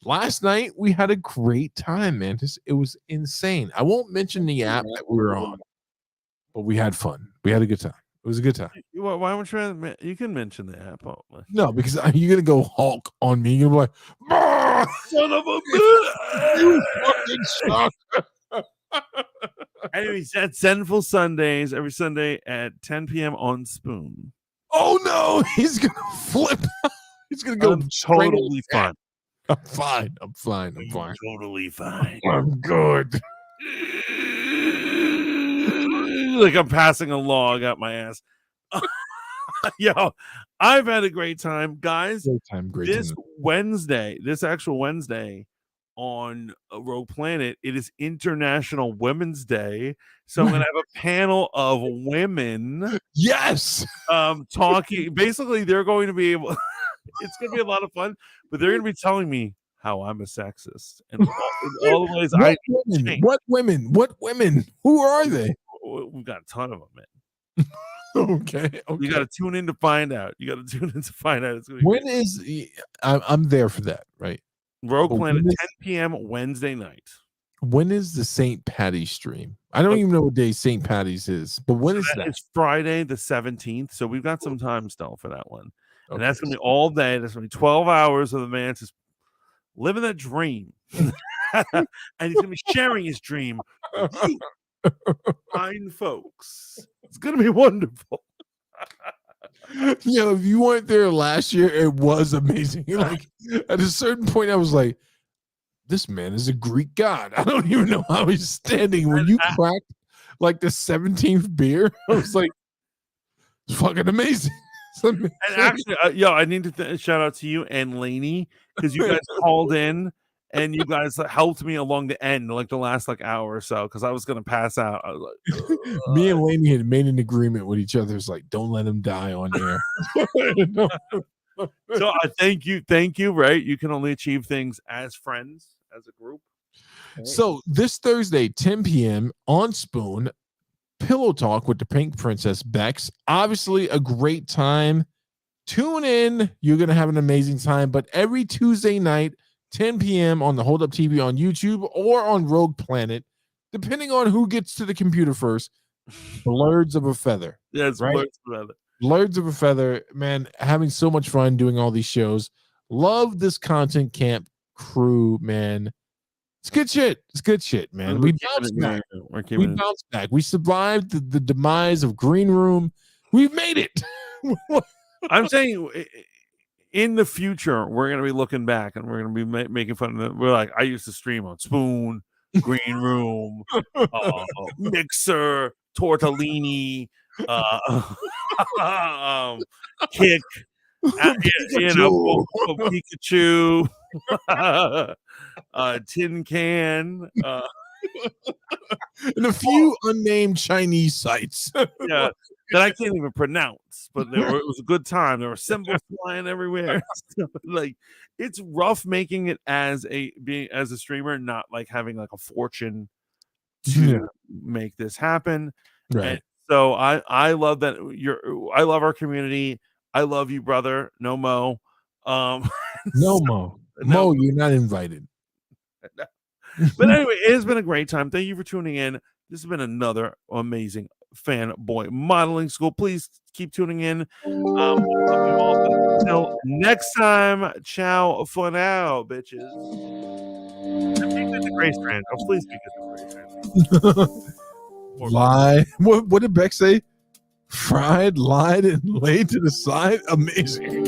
Last night we had a great time, Mantis. It was insane. I won't mention the app that we were on, but we had fun. We had a good time. It was a good time. Why don't you can mention the app? No, because you're gonna go Hulk on me. You're gonna be like, son of a bitch! You fucking suck. Anyways, that's Zenful Sundays every Sunday at 10 p.m. on Spoon. Oh no, he's gonna flip. He's gonna go totally fine. I'm fine. I'm Totally fine. I'm good. Like I'm passing a law. I got my ass. Yo, I've had a great time, guys. This actual Wednesday on Rogue Planet, it is International Women's Day. So I'm gonna have a panel of women. Yes. Talking. Basically, they're going to be able. It's gonna be a lot of fun, but they're gonna be telling me how I'm a sexist and all the ways What women? Who are they? We've got a ton of them, man. Okay. You got to tune in to find out. It's gonna be when is I'm there for that, right? Rogue Planet, 10 p.m. Wednesday night. When is the St. Patty's stream? I don't even know what day St. Patty's is, but when is that? It's Friday the 17th, so we've got some time still for that one. And that's gonna be all day. That's gonna be 12 hours of the man just living that dream. And he's gonna be sharing his dream with you fine folks. It's gonna be wonderful. If you weren't there last year, it was amazing. Like at a certain point, I was like, this man is a Greek god. I don't even know how he's standing. When you cracked like the 17th beer, I was like, it's fucking amazing. And actually, I need to shout out to you and Lainey, because you guys called in and you guys helped me along the end, like the last hour or so, because I was gonna pass out. I was like, me and Lainey had made an agreement with each other. It's like, don't let him die on air. So I thank you. Right, you can only achieve things as friends, as a group. So this Thursday, 10 p.m. on Spoon, Pillow Talk with the Pink Princess Bex. Obviously, a great time. Tune in. You're going to have an amazing time. But every Tuesday night, 10 p.m. on the Hold Up TV on YouTube or on Rogue Planet, depending on who gets to the computer first, Blurs of a Feather. Yeah, it's right? Blurs of a Feather. Blurs of a Feather, man, having so much fun doing all these shows. Love this content camp crew, man. It's good shit. It's good shit, man. We bounced back. We bounced back. We survived the demise of Green Room. We've made it. I'm saying in the future, we're going to be looking back and we're going to be making fun of them. We're like, I used to stream on Spoon, Green Room, Mixer, Tortellini, Kick, Pikachu, Tin Can, and a few unnamed Chinese sites. Yeah, that I can't even pronounce, but it was a good time. There were symbols flying everywhere. Like, it's rough making it as a streamer, not like having like a fortune to make this happen. Right. And so I love that I love our community. I love you, brother. No Mo. No Mo. Mo, you're not invited. But anyway, it has been a great time. Thank you for tuning in. This has been another amazing Fanboy Modeling School. Please keep tuning in. Until next time, ciao for now, bitches. And be good to Grace Rand. Oh, please be good to Grace Rand. Lie. What did Beck say? Fried, lied, and laid to the side. Amazing.